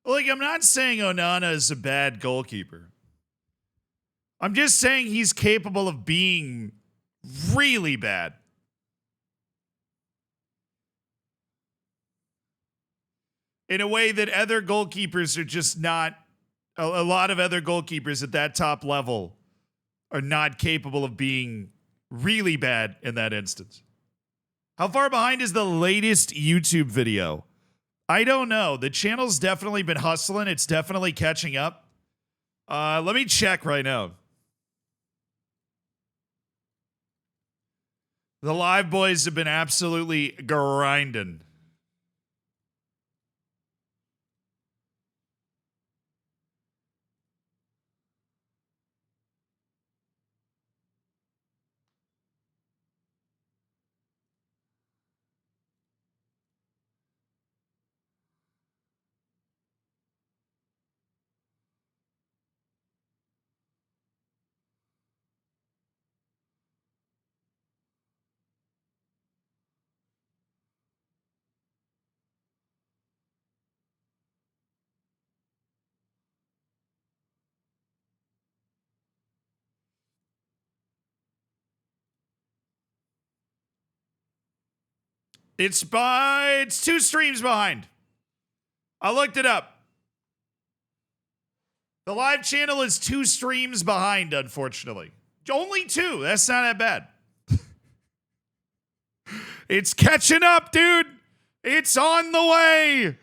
Like, I'm not saying Onana is a bad goalkeeper. I'm just saying he's capable of being really bad. In a way that other goalkeepers are just not, a lot of other goalkeepers at that top level are not capable of being really bad in that instance. How far behind is the latest YouTube video? I don't know. The channel's definitely been hustling. It's definitely catching up. Let me check right now. The live boys have been absolutely grinding. It's 2 streams behind. I looked it up. The live channel is 2 streams behind, unfortunately. Only 2. That's not that bad. It's catching up, dude. It's on the way.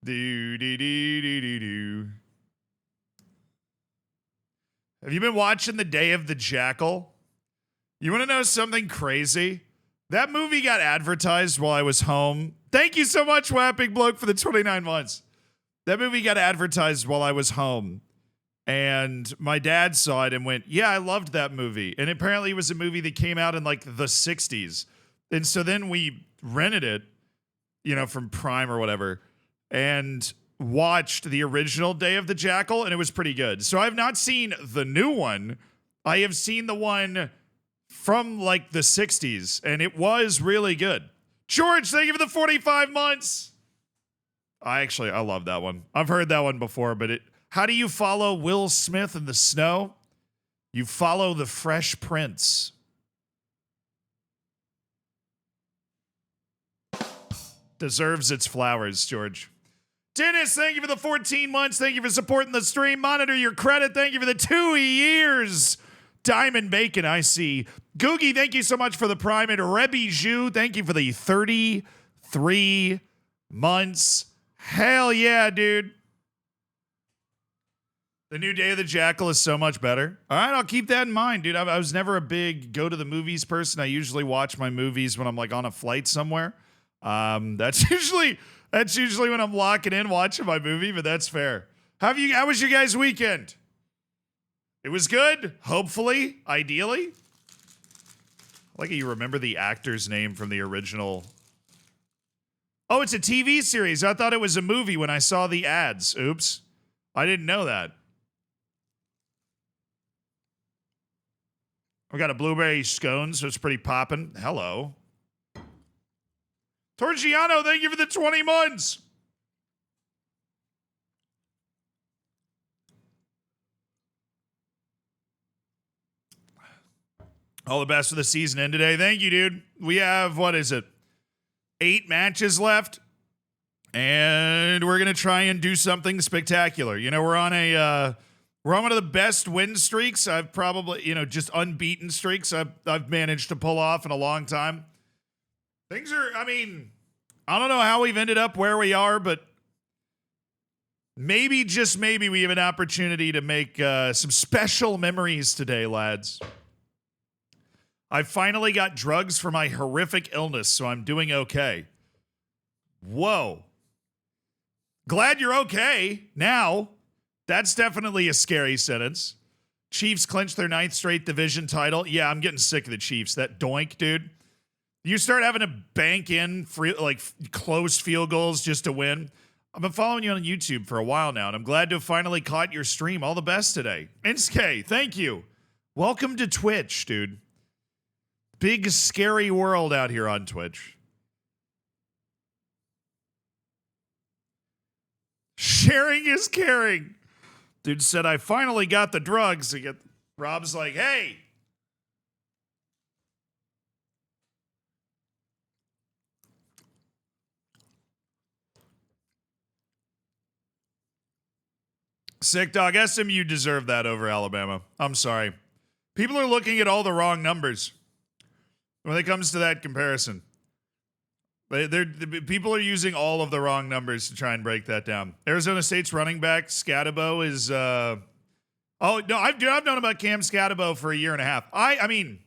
Do. Have you been watching The Day of the Jackal? You want to know something crazy? That movie got advertised while I was home. Thank you so much, Wapping Bloke, for the 29 months. That movie got advertised while I was home. And my dad saw it and went, yeah, I loved that movie. And apparently it was a movie that came out in like the 60s. And so then we rented it, from Prime or whatever, and watched the original Day of the Jackal, and it was pretty good. So I've not seen the new one. I have seen the one from like the 60s, and it was really good. George, thank you for the 45 months. I love that one. I've heard that one before, but how do you follow Will Smith in the snow? You follow the Fresh Prince. Deserves its flowers, George. Dennis, thank you for the 14 months. Thank you for supporting the stream. Monitor your credit. Thank you for the 2 years. Diamond Bacon, I see. Googie, thank you so much for the Prime. And Rebby Zhu, thank you for the 33 months. Hell yeah, dude. The new Day of the Jackal is so much better. All right, I'll keep that in mind, dude. I was never a big go to the movies person. I usually watch my movies when I'm like on a flight somewhere. That's usually when I'm locking in watching my movie, but that's fair. How was your guys' weekend? It was good, hopefully, ideally. Like you remember the actor's name from the original. Oh, it's a TV series. I thought it was a movie when I saw the ads. Oops. I didn't know that. We got a blueberry scone, so it's pretty poppin'. Hello. Torgiano, thank you for the 20 months. All the best for the season end today. Thank you, dude. We have, 8 matches left. And we're going to try and do something spectacular. We're on one of the best win streaks I've probably, just unbeaten streaks I've managed to pull off in a long time. Things are, I don't know how we've ended up where we are, but maybe, just maybe, we have an opportunity to make some special memories today, lads. I finally got drugs for my horrific illness, so I'm doing okay. Whoa. Glad you're okay now. That's definitely a scary sentence. Chiefs clinch their 9th straight division title. Yeah, I'm getting sick of the Chiefs. That doink, dude. You start having to bank in close field goals just to win. I've been following you on YouTube for a while now, and I'm glad to have finally caught your stream. All the best today. Inske, thank you. Welcome to Twitch, dude. Big, scary world out here on Twitch. Sharing is caring. Dude said, I finally got the drugs. Rob's like, hey. Sick dog. SMU deserved that over Alabama. I'm sorry. People are looking at all the wrong numbers when it comes to that comparison. People are using all of the wrong numbers to try and break that down. Arizona State's running back, Scatabo, is... oh, no, I've known about Cam Scatabo for a year and a half. I mean,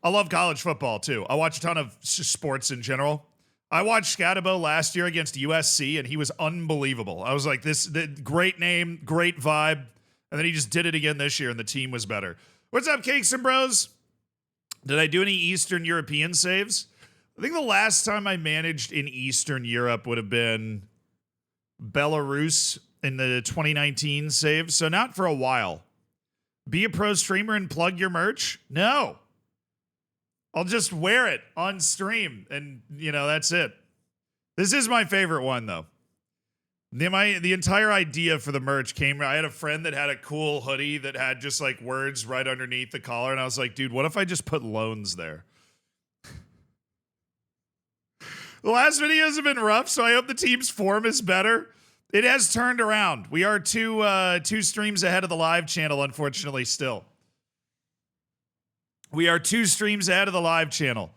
I love college football, too. I watch a ton of sports in general. I watched Scatabo last year against USC, and he was unbelievable. I was like, great name, great vibe. And then he just did it again this year, and the team was better. What's up, Cakes and Bros? Did I do any Eastern European saves? I think the last time I managed in Eastern Europe would have been Belarus in the 2019 save. So not for a while. Be a pro streamer and plug your merch? No. I'll just wear it on stream and, that's it. This is my favorite one, though. The entire idea for the merch came, I had a friend that had a cool hoodie that had just like words right underneath the collar. And I was like, dude, what if I just put loans there? The last videos have been rough, so I hope the team's form is better. It has turned around. We are two streams ahead of the live channel, unfortunately, still. We are 2 streams ahead of the live channel.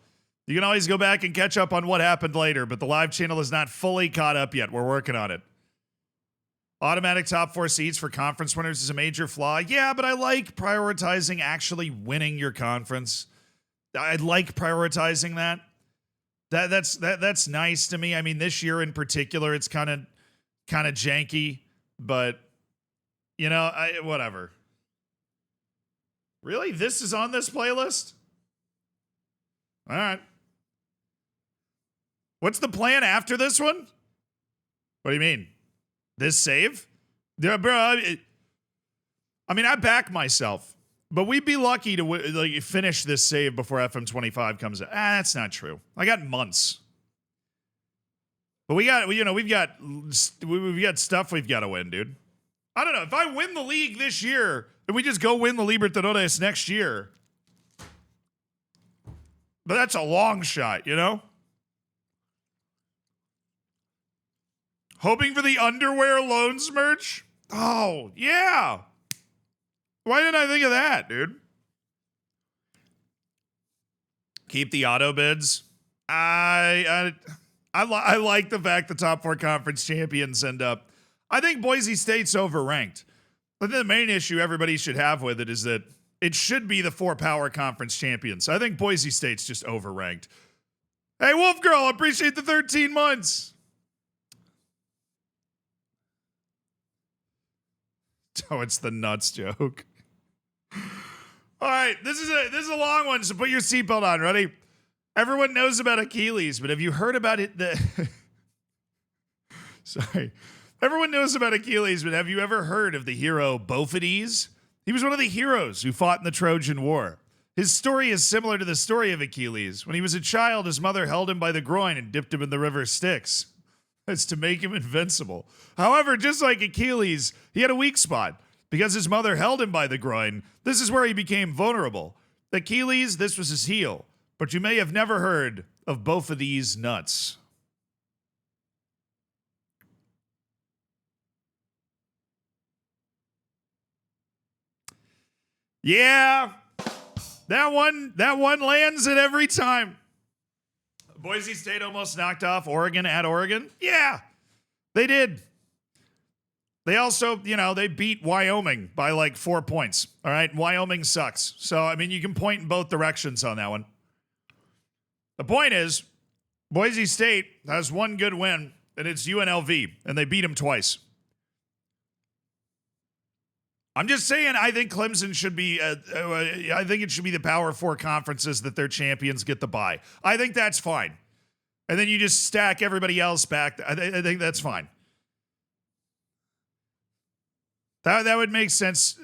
You can always go back and catch up on what happened later, but the live channel is not fully caught up yet. We're working on it. Automatic top 4 seeds for conference winners is a major flaw. Yeah, but I like prioritizing actually winning your conference. I like prioritizing that. That's nice to me. I mean, this year in particular, it's kind of janky, but whatever. Really? This is on this playlist? All right. What's the plan after this one? What do you mean? This save? Yeah, bro. I mean, I back myself, but we'd be lucky to finish this save before FM25 comes out. That's not true. I got months. But we've got stuff we've got to win, dude. I don't know. If I win the league this year, and we just go win the Libertadores next year, but that's a long shot, Hoping for the underwear loans merch? Oh, yeah. Why didn't I think of that, dude? Keep the auto bids. I like the fact the top 4 conference champions end up. I think Boise State's overranked. But the main issue everybody should have with it is that it should be the 4 power conference champions. I think Boise State's just overranked. Hey, Wolf Girl, appreciate the 13 months. Oh, it's the nuts joke. All right, this is a long one, so put your seatbelt on. Ready? Everyone knows about Achilles, but have you heard about it? Sorry. Everyone knows about Achilles, but have you ever heard of the hero Bophades? He was one of the heroes who fought in the Trojan War. His story is similar to the story of Achilles. When he was a child, his mother held him by the groin and dipped him in the river Styx. That's to make him invincible. However, just like Achilles, he had a weak spot. Because his mother held him by the groin, this is where he became vulnerable. Achilles, this was his heel. But you may have never heard of both of these nuts. Yeah, that one lands it every time. Boise State almost knocked off Oregon at Oregon. Yeah, they did. They also, they beat Wyoming by like 4 points. All right, Wyoming sucks. So, I mean, you can point in both directions on that one. The point is, Boise State has one good win, and it's UNLV, and they beat them twice. I'm just saying, I think Clemson should be, I think it should be the Power 4 conferences that their champions get the bye. I think that's fine. And then you just stack everybody else back. I think that's fine. That would make sense.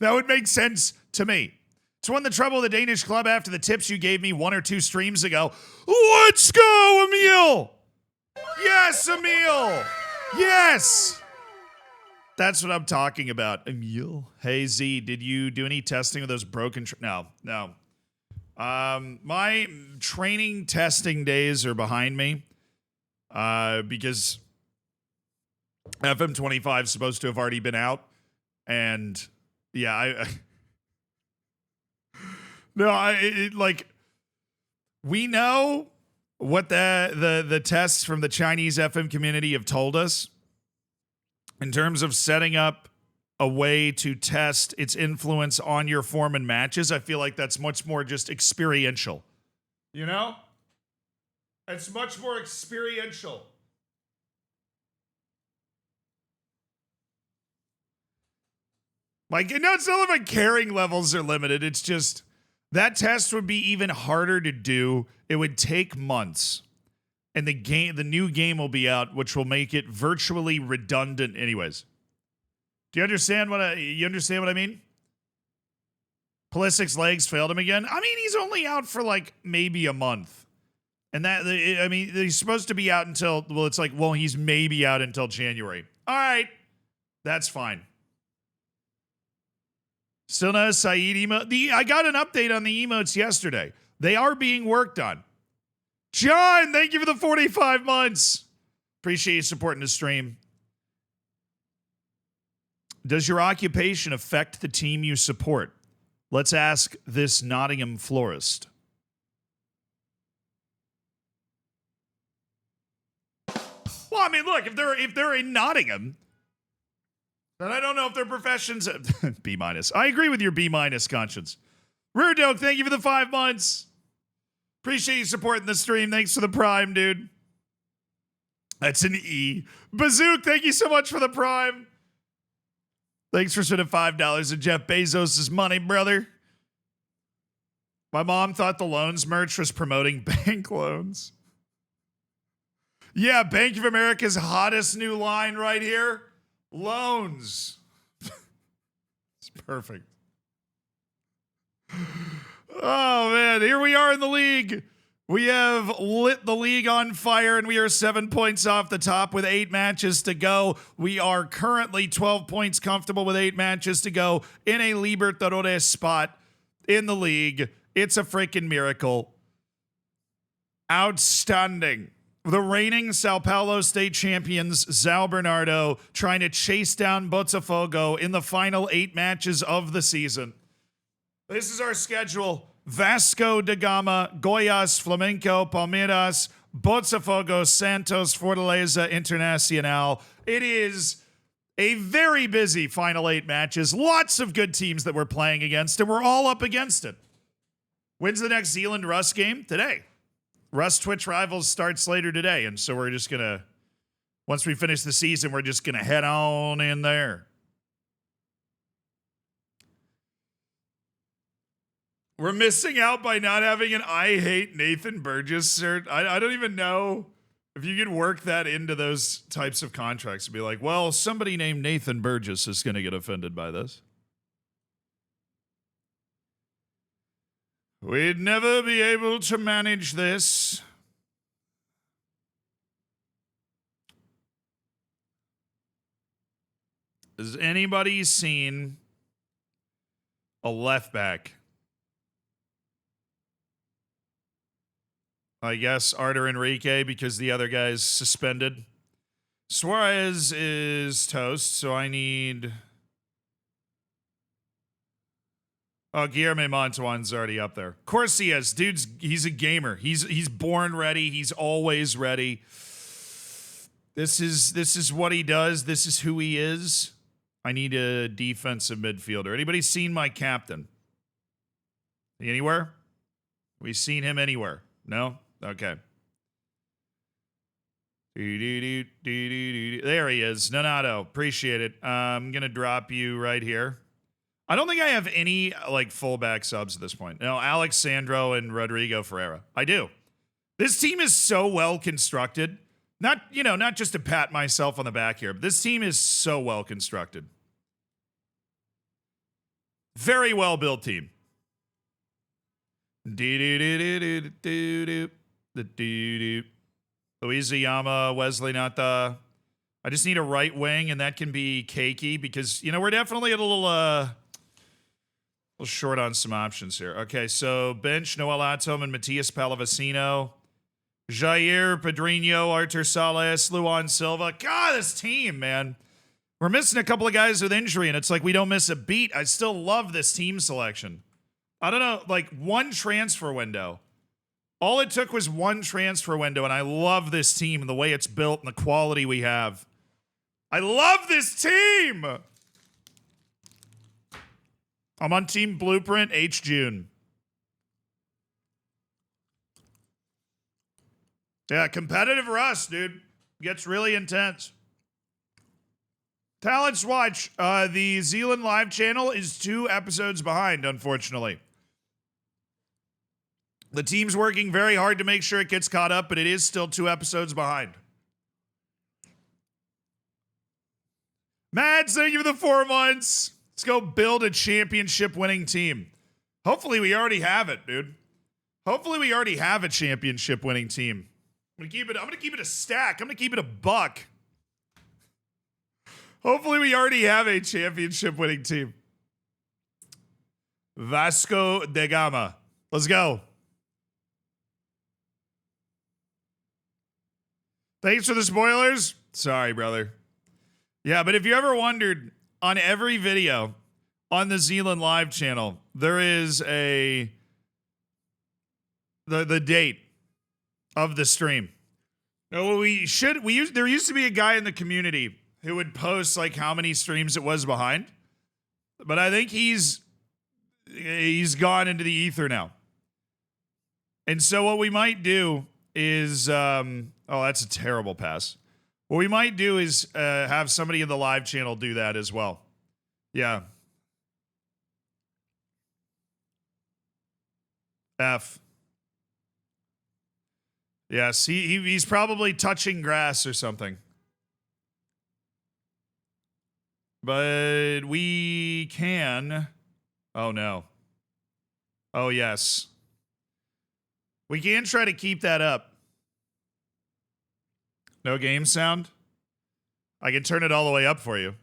That would make sense to me. So won the trouble of the Danish club after the tips you gave me 1 or 2 streams ago. Let's go, Emil! Yes, Emil! Yes! That's what I'm talking about. Emil. Hey, Z, did you do any testing of those broken... No. My training testing days are behind me because FM25 is supposed to have already been out. And, yeah, we know what the tests from the Chinese FM community have told us in terms of setting up a way to test its influence on your form and matches. I feel like that's much more just experiential. You know? It's much more experiential. Like, no, it's not like my caring levels are limited. It's just that test would be even harder to do. It would take months. And the new game will be out, which will make it virtually redundant anyways. Do you understand what I mean? Pulisic's legs failed him again. I mean, he's only out for like maybe a month. And he's supposed to be out until, he's maybe out until January. All right. That's fine. Still no Saeed emote. I got an update on the emotes yesterday. They are being worked on. John, thank you for the 45 months. Appreciate you supporting the stream. Does your occupation affect the team you support? Let's ask this Nottingham florist. Well, I mean, look, if they're in Nottingham, then I don't know if their professions B-. I agree with your B- conscience. Rudoke, thank you for the 5 months. Appreciate you supporting the stream. Thanks for the prime, dude. That's an E. Bazook, thank you so much for the prime. Thanks for spending $5 of Jeff Bezos' money, brother. My mom thought the loans merch was promoting bank loans. Yeah, Bank of America's hottest new line right here. Loans. It's perfect. Oh, man. Here we are in the league. We have lit the league on fire, and we are 7 points off the top with 8 matches to go. We are currently 12 points comfortable with 8 matches to go in a Libertadores spot in the league. It's a freaking miracle. Outstanding. The reigning Sao Paulo state champions, Zao Bernardo, trying to chase down Botafogo in the final 8 matches of the season. This is our schedule. Vasco da Gama, Goias, Flamengo, Palmeiras, Botafogo, Santos, Fortaleza, Internacional. It is a very busy final 8 matches. Lots of good teams that we're playing against, and we're all up against it. When's the next Zealand-Rust game? Today. Rust Twitch Rivals starts later today, and so we're just going to, once we finish the season, we're just going to head on in there. We're missing out by not having an I Hate Nathan Burgess cert. I don't even know if you could work that into those types of contracts and be like, well, somebody named Nathan Burgess is going to get offended by this. We'd never be able to manage this. Has anybody seen a left back? I guess Artur Enrique, because the other guy's suspended. Suarez is toast, so I need... Oh, Guillermo Montuan's already up there. Of course he is. Dude's, he's a gamer. He's born ready. He's always ready. This is what he does. This is who he is. I need a defensive midfielder. Anybody seen my captain? Anywhere? We seen him anywhere? No? Okay. There he is. Nonato. Appreciate it. I'm going to drop you right here. I don't think I have any like fullback subs at this point. No, Alex Sandro and Rodrigo Ferreira. I do. This team is so well constructed. Not just to pat myself on the back here, but this team is so well constructed. Very well built team. Luisa Yama, Wesley Nata. I just need a right wing, and that can be cakey because, you know, we're definitely a little short on some options here. Okay, so bench, Noel Atom and Matias Palavecino. Jair, Pedrinho, Artur Salas, Luan Silva. God, this team, man. We're missing a couple of guys with injury, and it's like we don't miss a beat. I still love this team selection. I don't know, like one transfer window. All it took was one transfer window, and I love this team and the way it's built and the quality we have. I love this team! I'm on Team Blueprint H. June. Yeah, competitive Rust, dude. Gets really intense. Talents Watch. The Zealand live channel is 2 episodes behind, unfortunately. The team's working very hard to make sure it gets caught up, but it is still 2 episodes behind. Mads, thank you for the 4 months. Let's go build a championship-winning team. Hopefully we already have it, dude. Hopefully we already have a championship-winning team. I'm gonna keep it a stack. I'm gonna keep it a buck. Hopefully we already have a championship-winning team. Vasco de Gama. Let's go. Thanks for the spoilers. Sorry, brother. Yeah, but if you ever wondered, on every video on the Zealand live channel, there is the date of the stream. No, there used to be a guy in the community who would post like how many streams it was behind, but I think he's gone into the ether now. And so what we might do is oh, that's a terrible pass. What we might do is have somebody in the live channel do that as well. Yeah. F. Yes, he's probably touching grass or something. But we can... Oh, no. Oh, yes. We can try to keep that up. No game sound? I can turn it all the way up for you.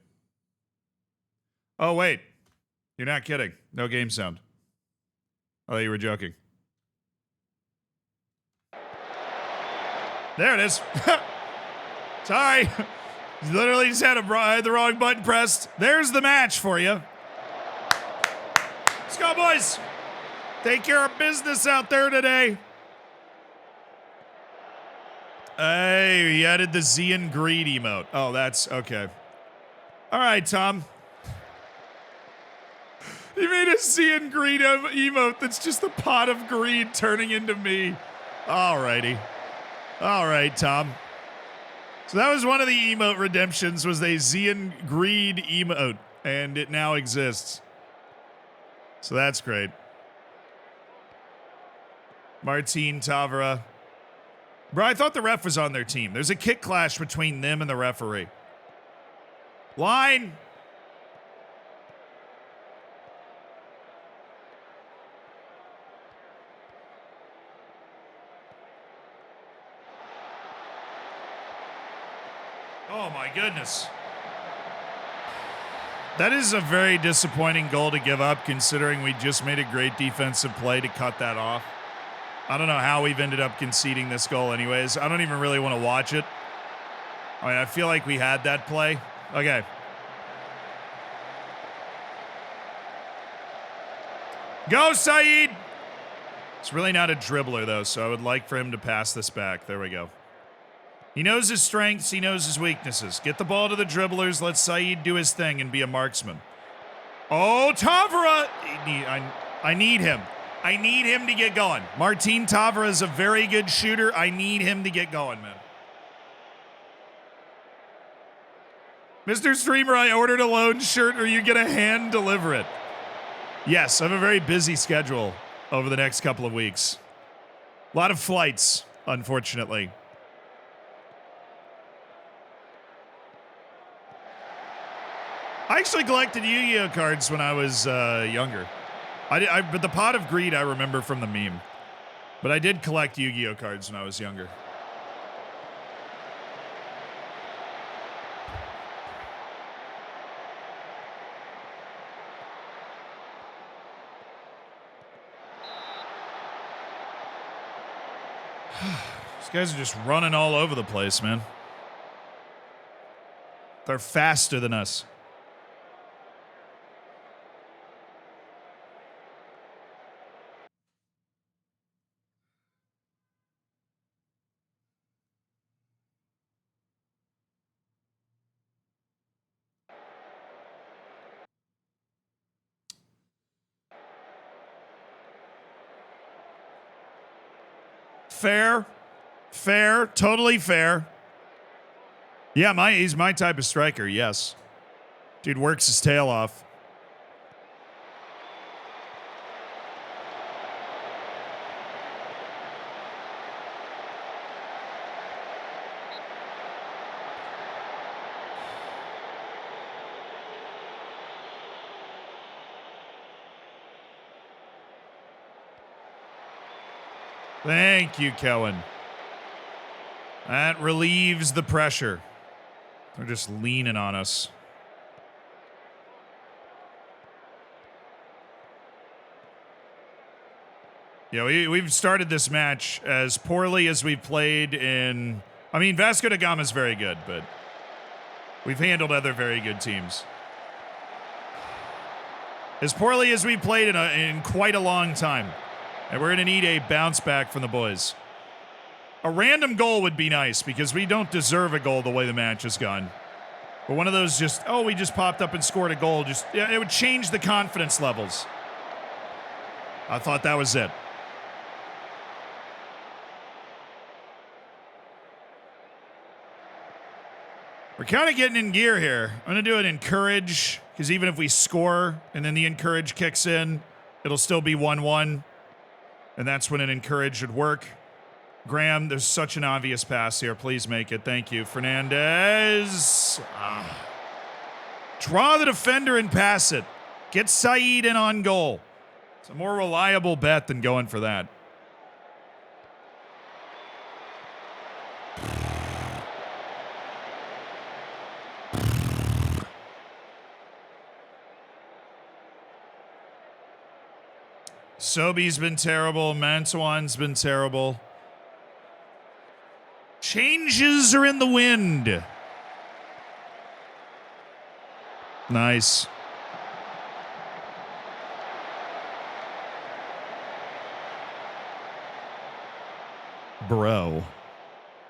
Oh, wait. You're not kidding. No game sound. Oh, you were joking. There it is. Sorry. Literally just had the wrong button pressed. There's the match for you. Let's go, boys. Take care of business out there today. Hey, he added the Z and Greed emote. Oh, that's okay. All right, Tom. He made a Z and Greed emote that's just a pot of greed turning into me. All righty. All right, Tom. So that was one of the emote redemptions, was a Z and Greed emote, and it now exists. So that's great. Martin Tavera. Bro, I thought the ref was on their team. There's a kick clash between them and the referee. Line. Oh my goodness. That is a very disappointing goal to give up, considering we just made a great defensive play to cut that off. I don't know how we've ended up conceding this goal anyways. I don't even really want to watch it. I mean, I feel like we had that play. Okay. Go, Saeed! It's really not a dribbler, though, so I would like for him to pass this back. There we go. He knows his strengths. He knows his weaknesses. Get the ball to the dribblers. Let Saeed do his thing and be a marksman. Oh, Tavera! I need him. I need him to get going. Martin Tavera is a very good shooter. I need him to get going, man. Mr. Streamer, I ordered a loan shirt. Are you going to hand deliver it? Yes, I have a very busy schedule over the next couple of weeks. A lot of flights, unfortunately. I actually collected Yu-Gi-Oh cards when I was younger. But the Pot of Greed I remember from the meme. But I did collect Yu-Gi-Oh cards when I was younger. These guys are just running all over the place, man. They're faster than us. Fair. Fair. Totally fair. Yeah, he's my type of striker, yes. Dude works his tail off. Thank you, Kellen. That relieves the pressure. They're just leaning on us. Yeah, we've started this match as poorly as we've played in... I mean, Vasco da Gama is very good, but we've handled other very good teams. As poorly as we played in quite a long time. And we're going to need a bounce back from the boys. A random goal would be nice because we don't deserve a goal the way the match has gone. But one of those just, oh, we just popped up and scored a goal. Just, yeah, it would change the confidence levels. I thought that was it. We're kind of getting in gear here. I'm going to do an encourage because even if we score and then the encourage kicks in, it'll still be 1-1. And that's when an encourage should work. Graham, there's such an obvious pass here. Please make it. Thank you. Fernandez. Draw the defender and pass it. Get Saeed in on goal. It's a more reliable bet than going for that. Sobi's been terrible. Mantuan's been terrible. Changes are in the wind. Nice. Bro.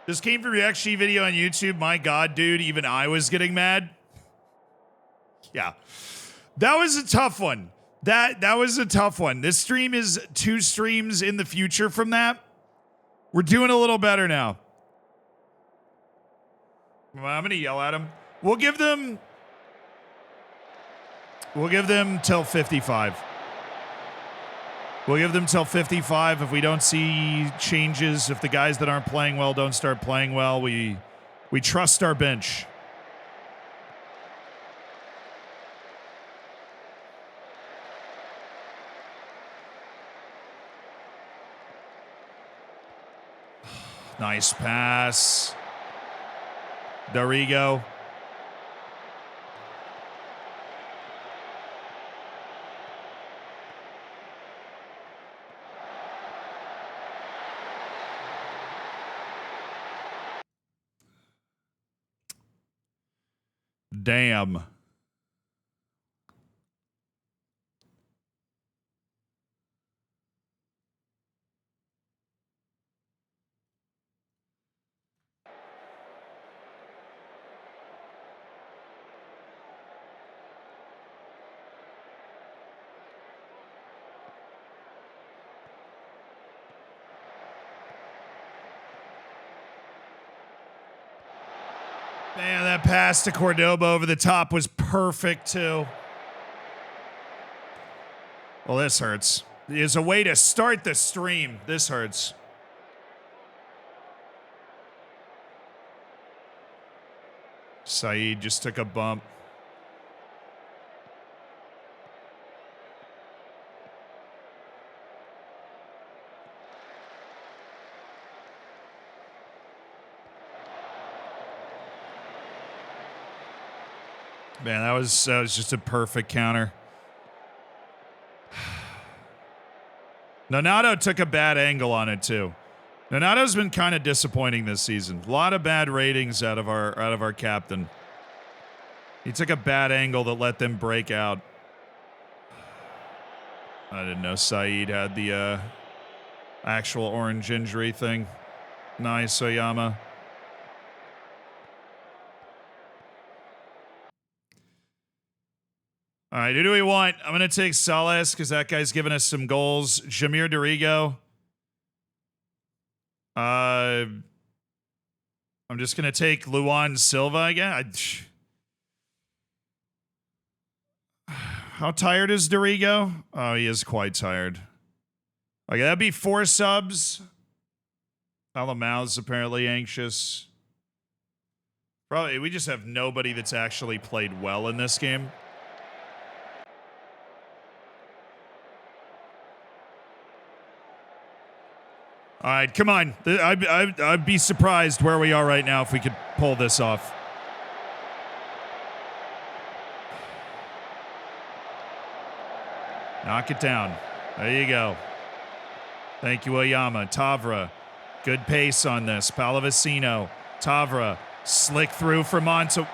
This came from your XG video on YouTube. My God, dude, even I was getting mad. Yeah. That was a tough one. That was a tough one. This stream is 2 streams in the future from that. We're doing a little better now. Well, I'm gonna yell at him. We'll give them till 55. We'll give them till 55. If we don't see changes, if the guys that aren't playing well don't start playing well, we trust our bench. Nice pass. Dorigo. Damn. Man, that pass to Cordoba over the top was perfect, too. Well, this hurts. There's a way to start the stream. This hurts. Saeed just took a bump. Man, that was just a perfect counter. Nonato took a bad angle on it, too. Donato's been kind of disappointing this season. A lot of bad ratings out of our captain. He took a bad angle that let them break out. I didn't know Saeed had the actual orange injury thing. Nice, Oyama. All right, who do we want? I'm going to take Salas because that guy's giving us some goals. Jamir Dorigo. I'm just going to take Luan Silva again. How tired is Dorigo? Oh, he is quite tired. Okay, that'd be 4 subs. Alamau's apparently anxious. Probably, we just have nobody that's actually played well in this game. All right, come on. I'd be surprised where we are right now if we could pull this off. Knock it down. There you go. Thank you, Oyama. Tavra, good pace on this. Palavicino. Tavra, slick through for Monto.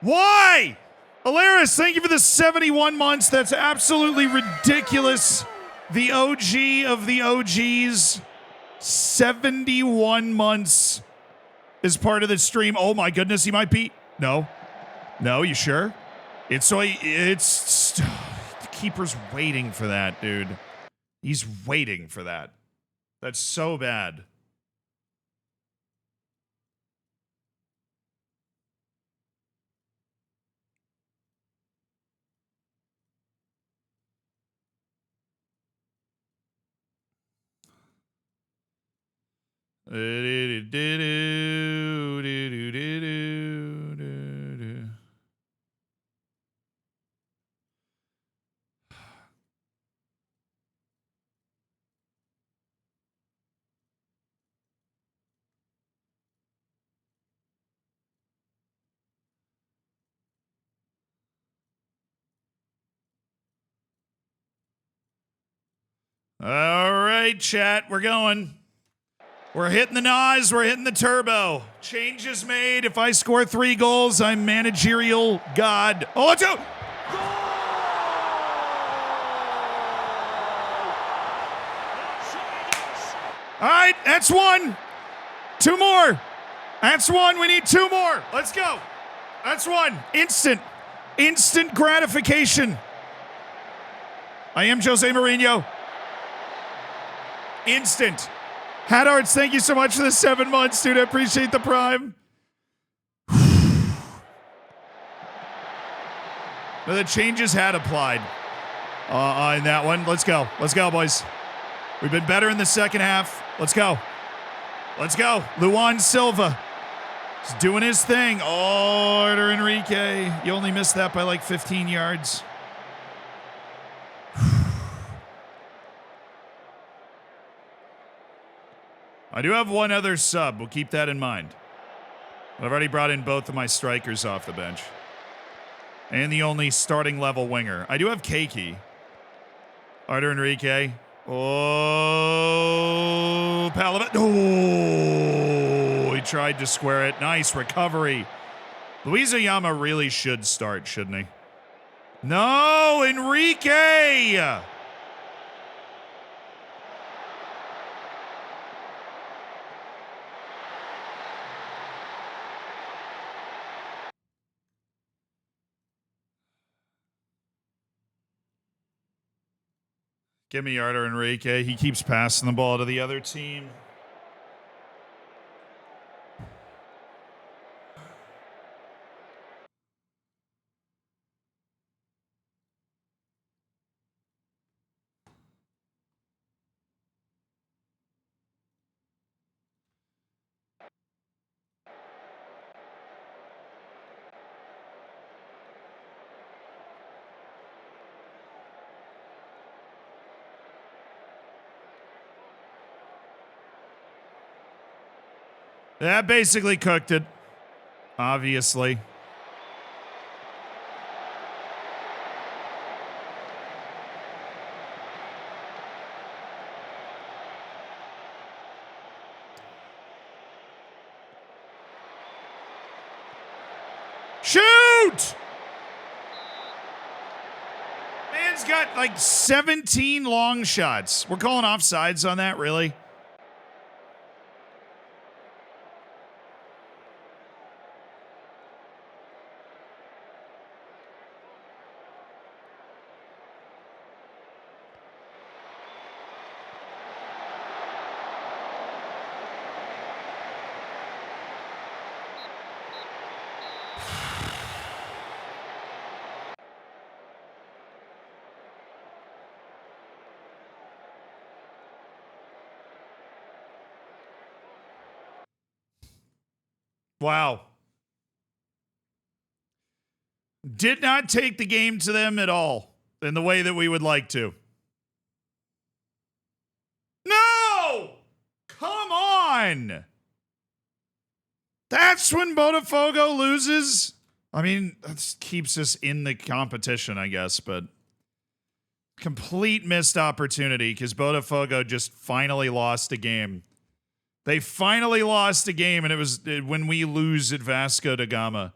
Why? Alaris, thank you for the 71 months. That's absolutely ridiculous. The OG of the OGs. 71 months is part of the stream. Oh my goodness, he might be. No. No, you sure? It's the keeper's waiting for that, dude. He's waiting for that. That's so bad. All right, chat, we're going. We're hitting the NOS, we're hitting the turbo. Changes made. If I score 3 goals, I'm managerial god. Oh, let's go! All right, that's 1. 2 more. That's 1. We need 2 more. Let's go. That's 1. Instant gratification. I am Jose Mourinho. Instant. Hadarts, thank you so much for the 7 months, dude. I appreciate the prime. The changes had applied in that one. Let's go. Let's go, boys. We've been better in the second half. Let's go. Let's go. Luan Silva. He's doing his thing. Oh, Artur Enrique. You only missed that by like 15 yards. I do have 1 other sub. We'll keep that in mind. I've already brought in both of my strikers off the bench. And the only starting level winger. I do have Keiki. Artur Enrique. Oh, Palavit. Oh, he tried to square it. Nice recovery. Luis Oyama really should start, shouldn't he? No, Enrique! Give me Artur Enrique. He keeps passing the ball to the other team. That basically cooked it. Obviously. Shoot! Man's got like 17 long shots. We're calling offsides on that, really? Wow. Did not take the game to them at all in the way that we would like to. No! Come on! That's when Botafogo loses? I mean, that keeps us in the competition, I guess, but complete missed opportunity because Botafogo just finally lost a game. They finally lost a game, and it was when we lose at Vasco da Gama.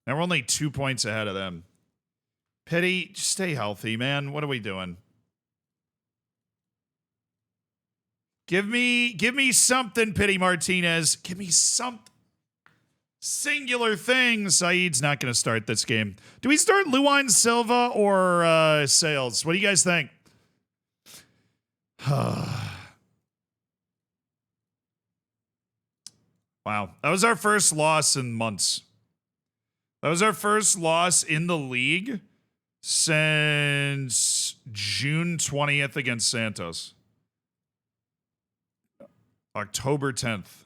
Now we're only 2 points ahead of them. Pity, stay healthy, man. What are we doing? Give me something, Pity Martinez. Give me some singular thing. Saeed's not going to start this game. Do we start Luan Silva or Sales? What do you guys think? Wow. That was our first loss in months. That was our first loss in the league since June 20th against Santos. October 10th.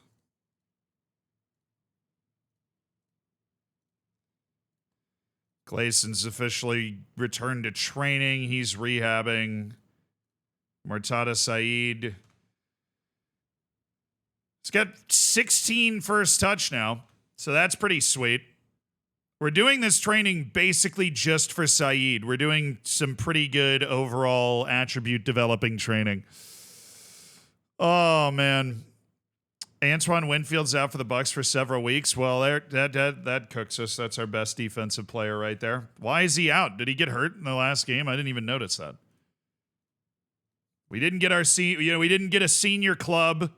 Glayson's officially returned to training. He's rehabbing. Murtada Saeed. He's got 16 first touch now, so that's pretty sweet. We're doing this training basically just for Saeed. We're doing some pretty good overall attribute developing training. Oh, man. Antoine Winfield's out for the Bucks for several weeks. Well, that cooks us. That's our best defensive player right there. Why is he out? Did he get hurt in the last game? I didn't even notice that. We didn't get we didn't get a senior club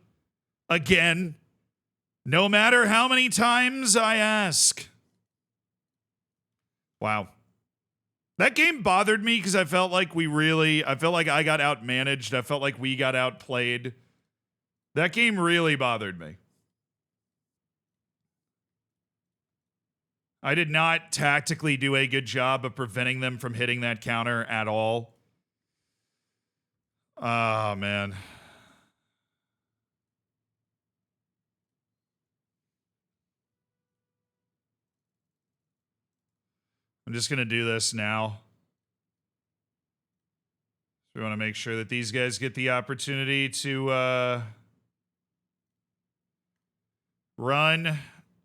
again. No matter how many times I ask. Wow. That game bothered me because I felt like I felt like I got outmanaged. I felt like we got outplayed. That game really bothered me. I did not tactically do a good job of preventing them from hitting that counter at all. Oh, man. I'm just going to do this now. We want to make sure that these guys get the opportunity to run,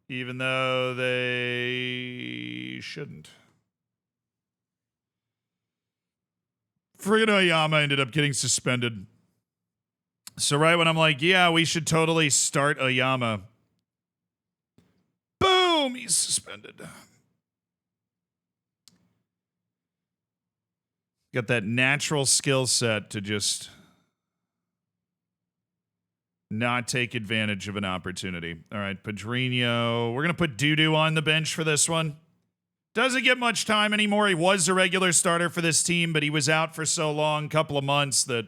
even though they shouldn't. Friggin' Oyama ended up getting suspended. So right when I'm like, yeah, we should totally start Oyama. Boom! He's suspended. Got that natural skill set to just not take advantage of an opportunity. All right, Pedrinho. We're going to put Dudu on the bench for this one. Doesn't get much time anymore. He was a regular starter for this team, but he was out for so long, couple of months, that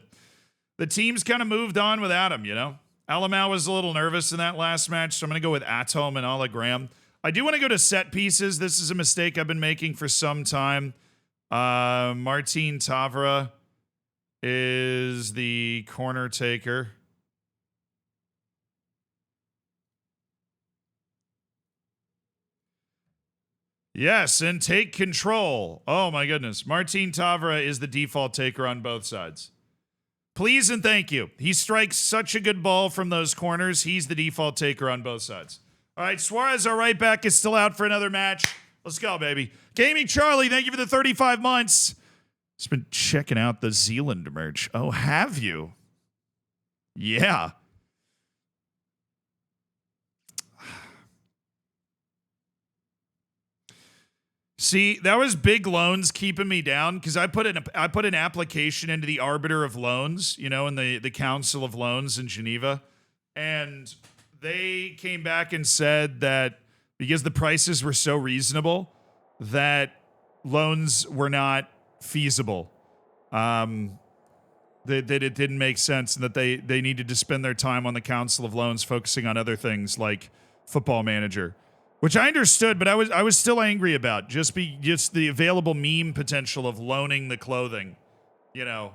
the team's kind of moved on without him, you know? Alamau was a little nervous in that last match, so I'm going to go with Atom and Alagram. I do want to go to set pieces. This is a mistake I've been making for some time. Martin Tavra is the corner taker. Yes, and take control. Oh my goodness. Martin Tavra is the default taker on both sides. Please and thank you. He strikes such a good ball from those corners. He's the default taker on both sides. All right, Suarez, our right back, is still out for another match. Let's go, baby. Gaming Charlie, thank you for the 35 months. Just been checking out the Zealand merch. Oh, have you? Yeah. See, that was big loans keeping me down because I put an application into the arbiter of loans, you know, in the Council of Loans in Geneva, and they came back and said that because the prices were so reasonable that loans were not feasible. That it didn't make sense and that they needed to spend their time on the Council of Loans focusing on other things like Football Manager, which I understood, but I was still angry about just the available meme potential of loaning the clothing, you know.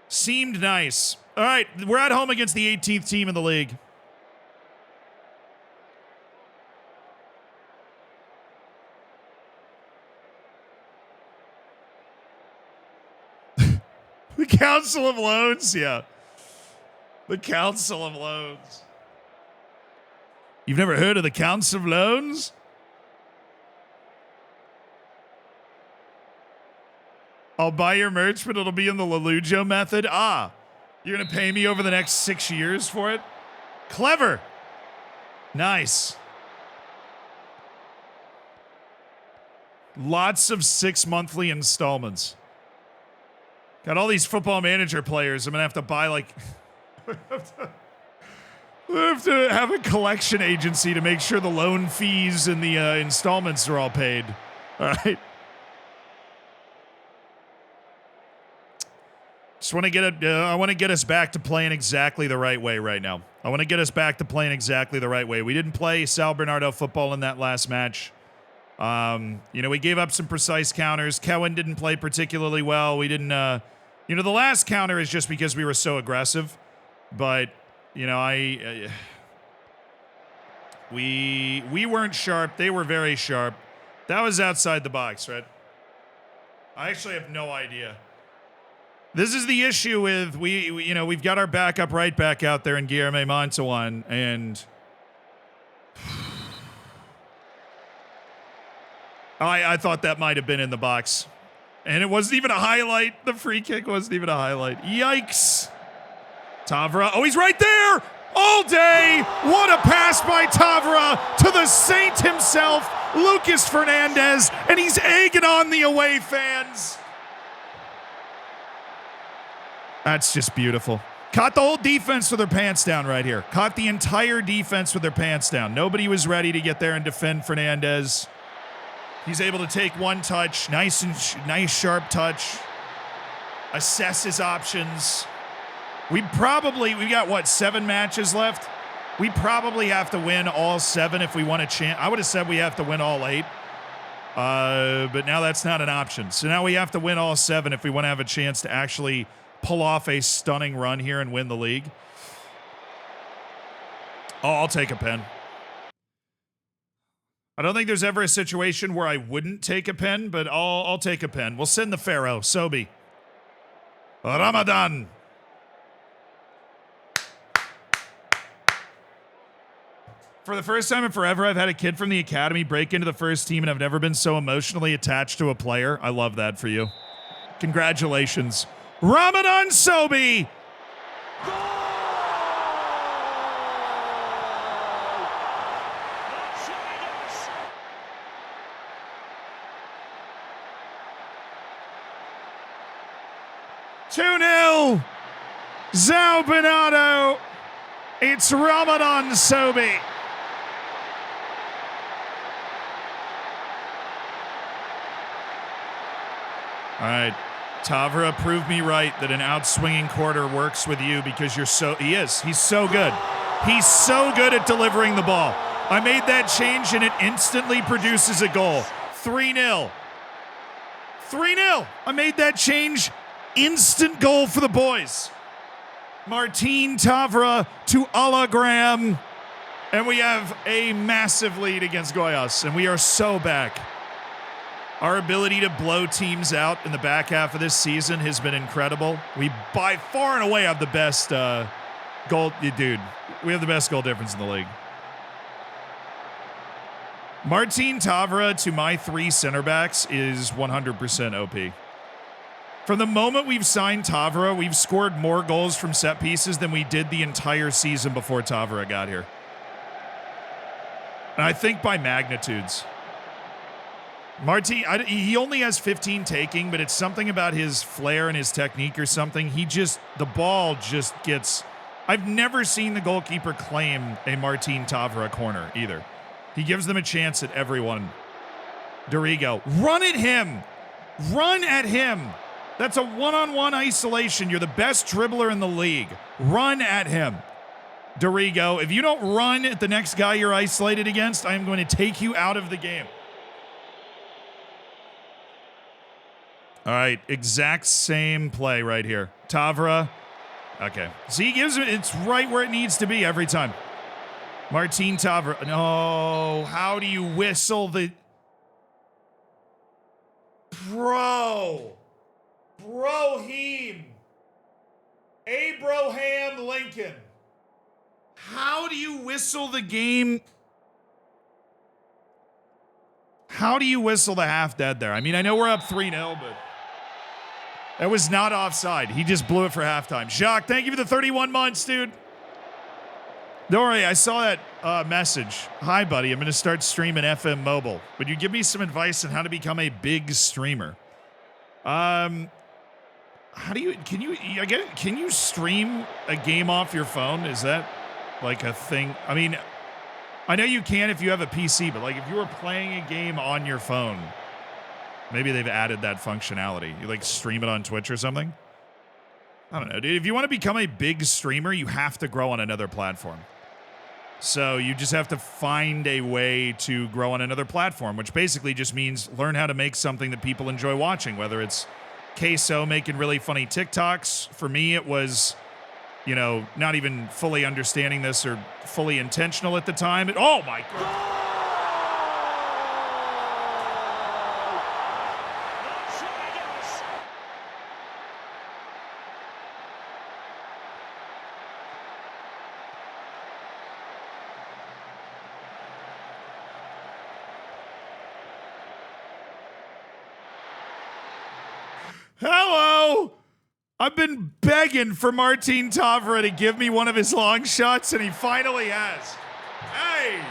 Seemed nice. All right, we're at home against the 18th team in the league. The Council of Loans, yeah. The Council of Loans. You've never heard of the Council of Loans? I'll buy your merch, but it'll be in the Lelujo method. Ah, you're going to pay me over the next 6 years for it? Clever. Nice. Lots of 6 monthly installments. Got all these Football Manager players. I'm going to have to buy like... I have to have a collection agency to make sure the loan fees and the installments are all paid. All right. Just want to get I want to get us back to playing exactly the right way right now. I want to get us back to playing exactly the right way. We didn't play Sal Bernardo football in that last match. You know, we gave up some precise counters. Cowan didn't play particularly well. We didn't, you know, the last counter is just because we were so aggressive. But, you know, we weren't sharp. They were very sharp. That was outside the box, right? I actually have no idea. This is the issue with you know, we've got our backup right back out there in Guillermo Montalban, and I thought that might have been in the box. And it wasn't even a highlight. The free kick wasn't even a highlight. Yikes. Tavra. Oh, he's right there all day. What a pass by Tavra to the saint himself, Lucas Fernandez, and he's egging on the away fans. That's just beautiful. Caught the whole defense with their pants down right here. Caught the entire defense with their pants down. Nobody was ready to get there and defend Fernandez. He's able to take one touch, nice sharp touch, assess his options. We've got what, 7 matches left? We probably have to win all 7 if we want a chance. I would have said we have to win all 8. But now that's not an option. So now we have to win all 7 if we want to have a chance to actually pull off a stunning run here and win the league. Oh, I'll take a pen. I don't think there's ever a situation where I wouldn't take a pen, but I'll take a pen. We'll send the Pharaoh, Sobi. Ramadan. For the first time in forever, I've had a kid from the academy break into the first team, and I've never been so emotionally attached to a player. I love that for you. Congratulations. Ramadan Sobi. 2-0. Zao Bernardo. It's Ramadan Sobi. All right. Tavra proved me right that an outswinging quarter works with you because he's so good. He's so good at delivering the ball. I made that change and it instantly produces a goal. 3-0. 3-0. I made that change. Instant goal for the boys. Martin Tavra to Alagram. And we have a massive lead against Goias. And we are so back. Our ability to blow teams out in the back half of this season has been incredible. We by far and away have the best goal. Dude, we have the best goal difference in the league. Martin Tavra to my 3 center backs is 100% OP. From the moment we've signed Tavra, we've scored more goals from set pieces than we did the entire season before Tavra got here. And I think by magnitudes. He only has 15 taking, but it's something about his flair and his technique or something. The ball just gets... I've never seen the goalkeeper claim a Martin Tavra corner either. He gives them a chance at everyone. Dorigo, run at him. Run at him. That's a one-on-one isolation. You're the best dribbler in the league. Run at him. Dorigo, if you don't run at the next guy you're isolated against, I am going to take you out of the game. All right, exact same play right here. Tavra. Okay. See, he gives it, it's right where it needs to be every time. Martin Tavra. No, how do you whistle the... Brohim. Abraham Lincoln. How do you whistle the game? How do you whistle the half dead there? I mean, I know we're up 3-0, but that was not offside. He just blew it for halftime. Jacques, thank you for the 31 months, dude. Don't worry, I saw that message. Hi, buddy. I'm going to start streaming FM Mobile. Would you give me some advice on how to become a big streamer? Can you stream a game off your phone? Is that like a thing? I mean, I know you can if you have a PC, but like if you were playing a game on your phone, maybe they've added that functionality. You like stream it on Twitch or something? I don't know, dude. If you want to become a big streamer, you have to grow on another platform. So you just have to find a way to grow on another platform, which basically just means learn how to make something that people enjoy watching, whether it's Queso making really funny TikToks. For me, it was, not even fully understanding this or fully intentional at the time. Oh, my God. Hello! I've been begging for Martin Tavra to give me one of his long shots, and he finally has. Hey!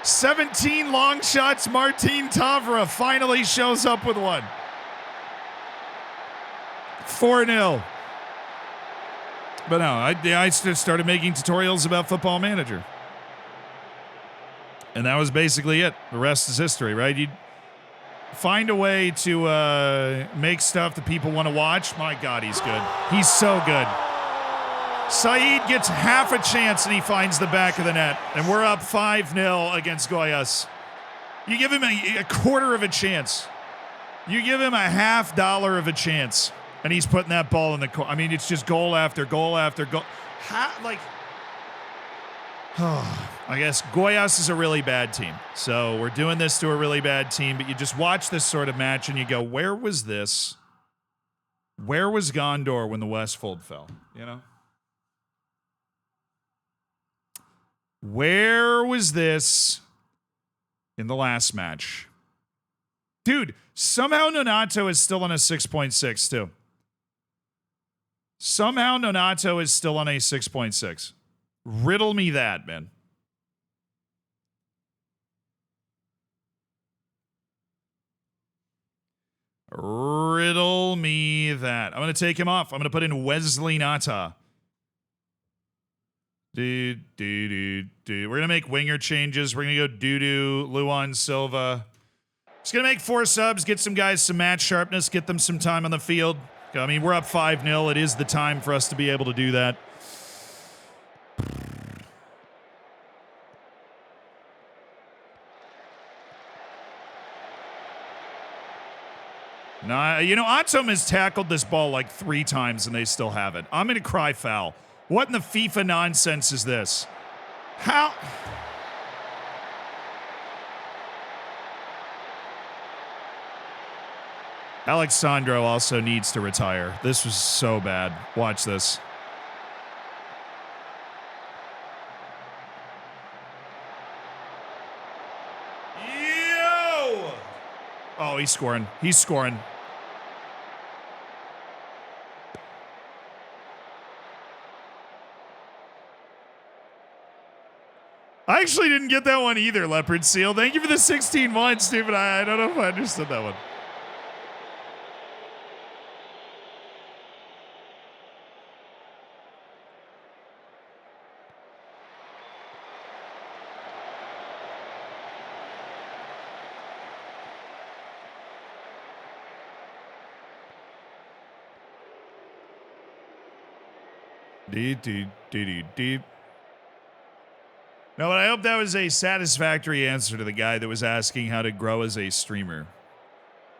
17 long shots, Martin Tavra finally shows up with one. 4-0. But no, I just started making tutorials about Football Manager. And that was basically it. The rest is history, right? You find a way to make stuff that people want to watch. My God, he's good. He's so good. Saeed gets half a chance and he finds the back of the net. And we're up 5-0 against Goias. You give him a quarter of a chance. You give him $50 of a chance. And he's putting that ball in the corner. I mean, it's just goal after goal after goal. I guess Goias is a really bad team. So we're doing this to a really bad team, but you just watch this sort of match and you go, where was this? Where was Gondor when the Westfold fell? Where was this in the last match? Dude, somehow Nonato is still on a 6.6 too. Somehow Nonato is still on a 6.6. Riddle me that, man. Riddle me that. I'm going to take him off. I'm going to put in Wesley Nata. We're going to make winger changes. We're going to go Dudu, Luan Silva. Just going to make 4 subs, get some guys some match sharpness, get them some time on the field. I mean, we're up 5-0. It is the time for us to be able to do that. No, Atom has tackled this ball like 3 times and they still have it. I'm going to cry foul. What in the FIFA nonsense is this? How? Alexandro also needs to retire. This was so bad. Watch this. Yo! Oh, he's scoring. He's scoring. I actually didn't get that one either, Leopard Seal. Thank you for the 16 months, dude, but I don't know if I understood that one. Deep. No, but I hope that was a satisfactory answer to the guy that was asking how to grow as a streamer.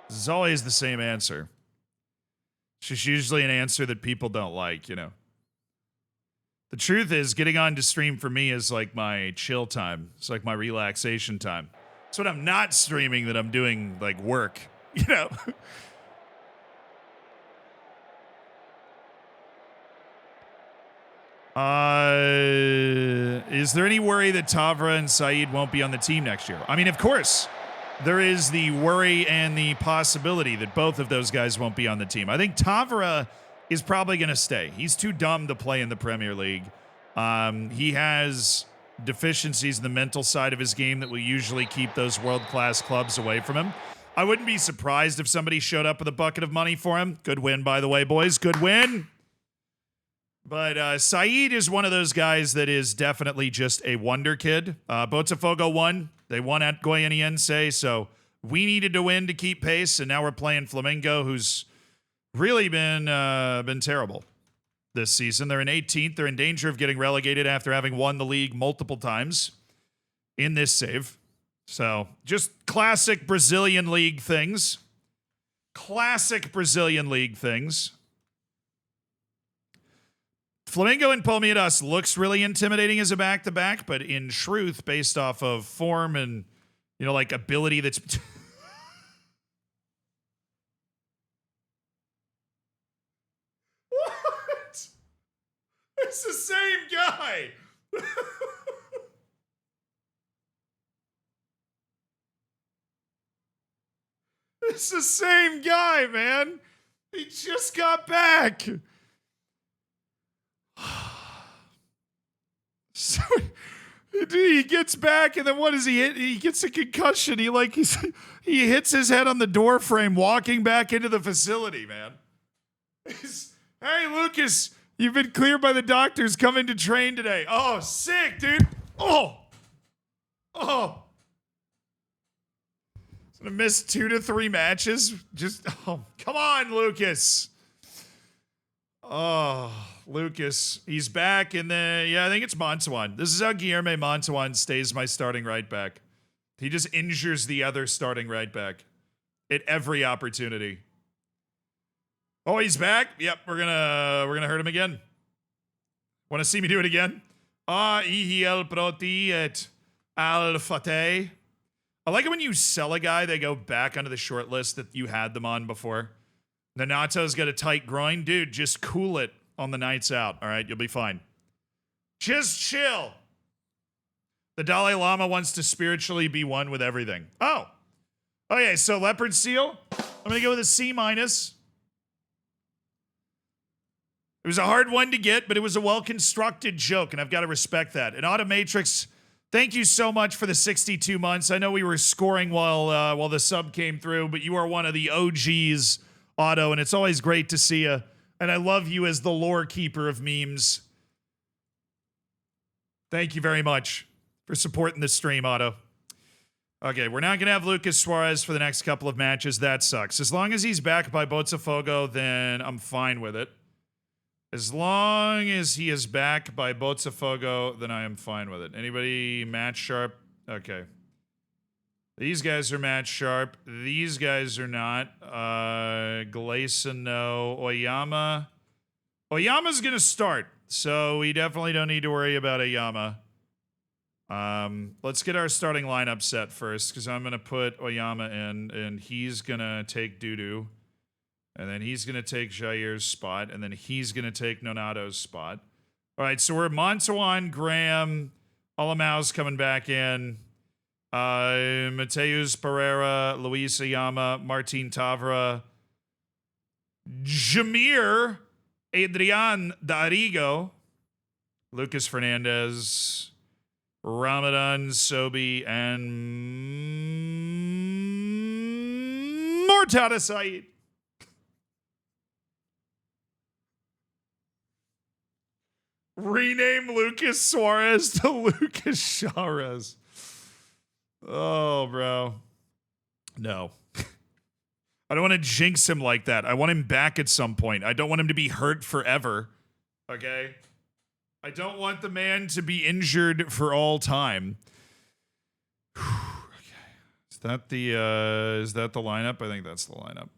This is always the same answer. It's just usually an answer that people don't like, you know. The truth is, getting on to stream for me is like my chill time. It's like my relaxation time. It's when I'm not streaming that I'm doing, like, work, you know. Is there any worry that Tavra and Saeed won't be on the team next year? I mean, of course, there is the worry and the possibility that both of those guys won't be on the team. I think Tavra is probably going to stay. He's too dumb to play in the Premier League. He has deficiencies in the mental side of his game that will usually keep those world-class clubs away from him. I wouldn't be surprised if somebody showed up with a bucket of money for him. Good win, by the way, boys. Good win. But Saeed is one of those guys that is definitely just a wonder kid. Botafogo won. They won at Goianiense, so we needed to win to keep pace, and now we're playing Flamengo, who's really been terrible this season. They're in 18th. They're in danger of getting relegated after having won the league multiple times in this save. So just classic Brazilian league things. Classic Brazilian league things. Flamengo and Palmeiras looks really intimidating as a back-to-back, but in truth, based off of form and, you know, like ability that's... What? It's the same guy. It's the same guy, man. He just got back. So he gets back, and then what does he hit? He gets a concussion. He hits his head on the door frame walking back into the facility, man. Hey, Lucas, you've been cleared by the doctors. Coming to train today. Oh, sick, dude. Oh. He's gonna miss 2 to 3 matches. Come on, Lucas. Oh, Lucas. He's back, and then, I think it's Montuan. This is how Guilherme Montuan stays my starting right back. He just injures the other starting right back at every opportunity. Oh, he's back? Yep, we're gonna hurt him again. Want to see me do it again? Ihiel proti et al fate. I like it when you sell a guy, they go back onto the short list that you had them on before. Nanato's got a tight groin. Dude, just cool it on the nights out, all right? You'll be fine. Just chill. The Dalai Lama wants to spiritually be one with everything. Oh. Okay, so Leopard Seal, I'm going to go with a C-. It was a hard one to get, but it was a well-constructed joke, and I've got to respect that. And Automatrix, thank you so much for the 62 months. I know we were scoring while the sub came through, but you are one of the OGs, Otto, and it's always great to see you. And I love you as the lore keeper of memes. Thank you very much for supporting the stream, Otto. Okay, we're not going to have Lucas Suarez for the next couple of matches. That sucks. As long as he's back by Botafogo, then I'm fine with it. As long as he is back by Botafogo, then I am fine with it. Anybody match sharp? Okay. These guys are match sharp. These guys are not. Glason, no. Oyama. Oyama's going to start, so we definitely don't need to worry about Oyama. Let's get our starting lineup set first, because I'm going to put Oyama in, and he's going to take Dudu. And then he's going to take Jair's spot, and then he's going to take Nonato's spot. All right, so we're Montuan, Graham, Alamao's coming back in. Mateus Pereira, Luis Oyama, Martin Tavra, Jamir, Adrian D'Arigo, Lucas Fernandez, Ramadan, Sobi, and Mortada Saeed. Rename Lucas Suarez to Lucas Suarez. Oh, bro. No. I don't want to jinx him like that. I want him back at some point. I don't want him to be hurt forever. Okay? I don't want the man to be injured for all time. Okay. Is that the lineup? I think that's the lineup.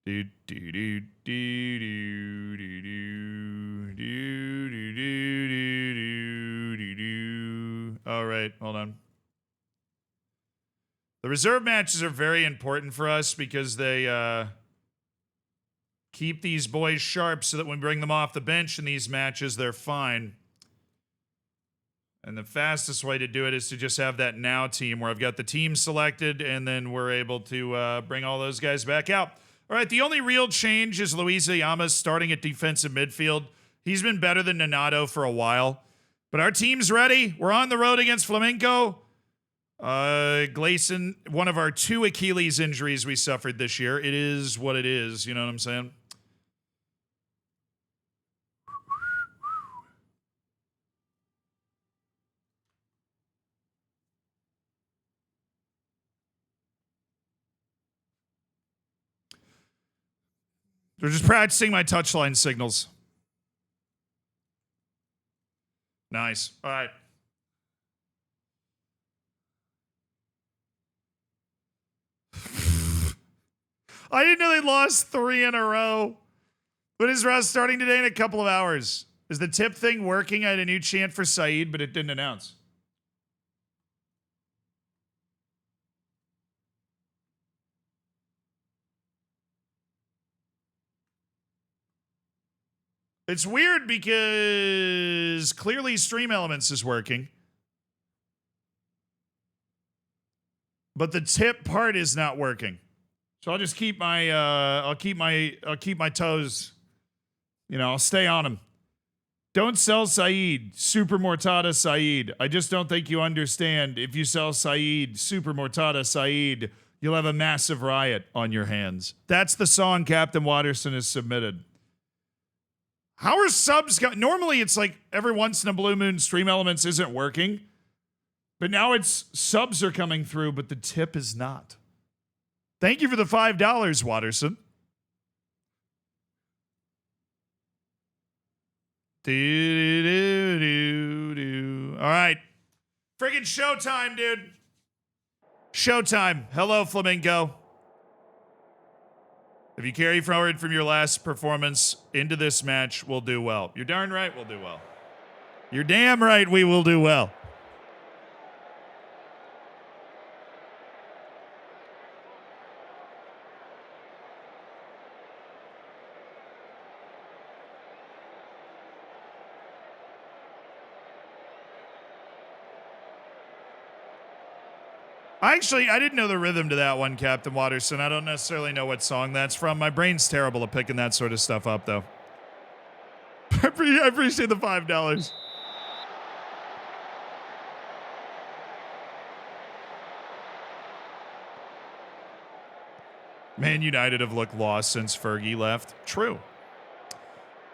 Do do do do do do do do do do do. All right, hold on. The reserve matches are very important for us because they keep these boys sharp so that when we bring them off the bench in these matches, they're fine. And the fastest way to do it is to just have that now team where I've got the team selected and then we're able to bring all those guys back out. All right, the only real change is Luis Llamas starting at defensive midfield. He's been better than Nonato for a while. But our team's ready. We're on the road against Flamengo. Gleason, one of our 2 Achilles injuries we suffered this year. It is what it is. You know what I'm saying? They're just practicing my touchline signals. Nice. All right. I didn't know they lost 3 in a row. When is Russ starting today in a couple of hours? Is the tip thing working? I had a new chant for Saeed, but it didn't announce. It's weird because clearly Stream Elements is working. But the tip part is not working. So I'll just keep my I'll keep my toes. You know, I'll stay on them. Don't sell Saeed, Super Mortada Saeed. I just don't think you understand. If you sell Saeed, Super Mortada Saeed, you'll have a massive riot on your hands. That's the song Captain Watterson has submitted. How are subs normally it's like every once in a blue moon Stream Elements isn't working. But now it's subs are coming through, but the tip is not. Thank you for the $5, Watterson. All right. Friggin' showtime, dude. Showtime. Hello, Flamengo. If you carry forward from your last performance into this match, we'll do well. You're darn right we'll do well. You're damn right we will do well. I didn't know the rhythm to that one, Captain Watterson. I don't necessarily know what song that's from. My brain's terrible at picking that sort of stuff up, though. I appreciate the $5. Man United have looked lost since Fergie left. True.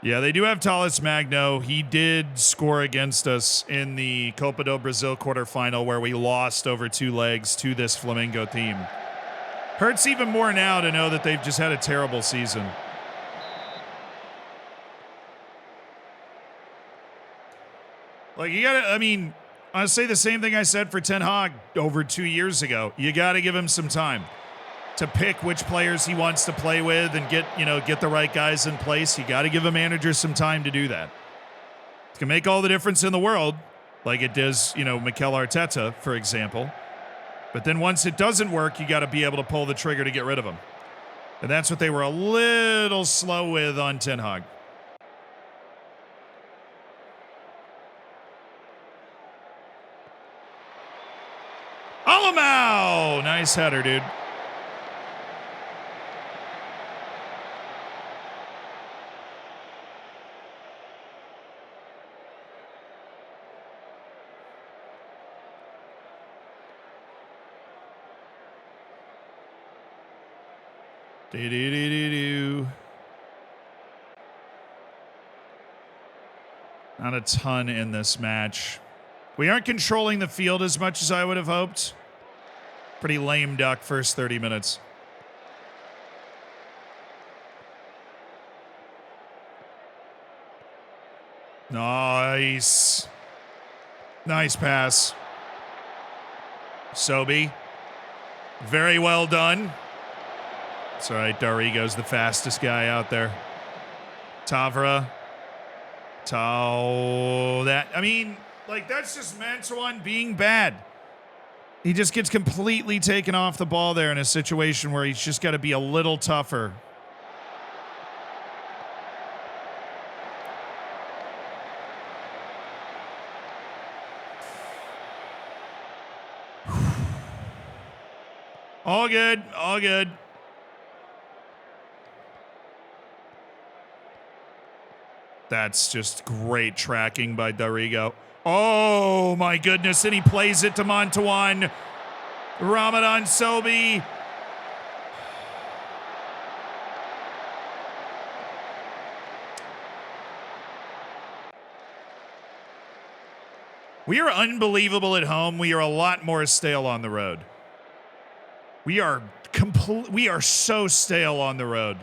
Yeah, they do have Thales Magno. He did score against us in the Copa do Brasil quarterfinal where we lost over 2 legs to this Flamengo team. Hurts even more now to know that they've just had a terrible season. Like, I'll say the same thing I said for Ten Hag over 2 years ago. You got to give him some time to pick which players he wants to play with and get the right guys in place. You got to give a manager some time to do that. It can make all the difference in the world, like it does, Mikel Arteta, for example. But then once it doesn't work, you got to be able to pull the trigger to get rid of him. And that's what they were a little slow with on Ten Hag. Alamau! Nice header, dude. Do-do-do-do-do. Not a ton in this match. We aren't controlling the field as much as I would have hoped. Pretty lame duck first 30 minutes. Nice. Nice pass. Sobi. Very well done. It's all right. Darigo's the fastest guy out there. Tavra. I mean, like, that's just Mantuan being bad. He just gets completely taken off the ball there in a situation where he's just got to be a little tougher. All good. All good. That's just great tracking by Darigo. Oh, my goodness. And he plays it to Mantuan. Ramadan Sobi. We are unbelievable at home. We are a lot more stale on the road. We are so stale on the road.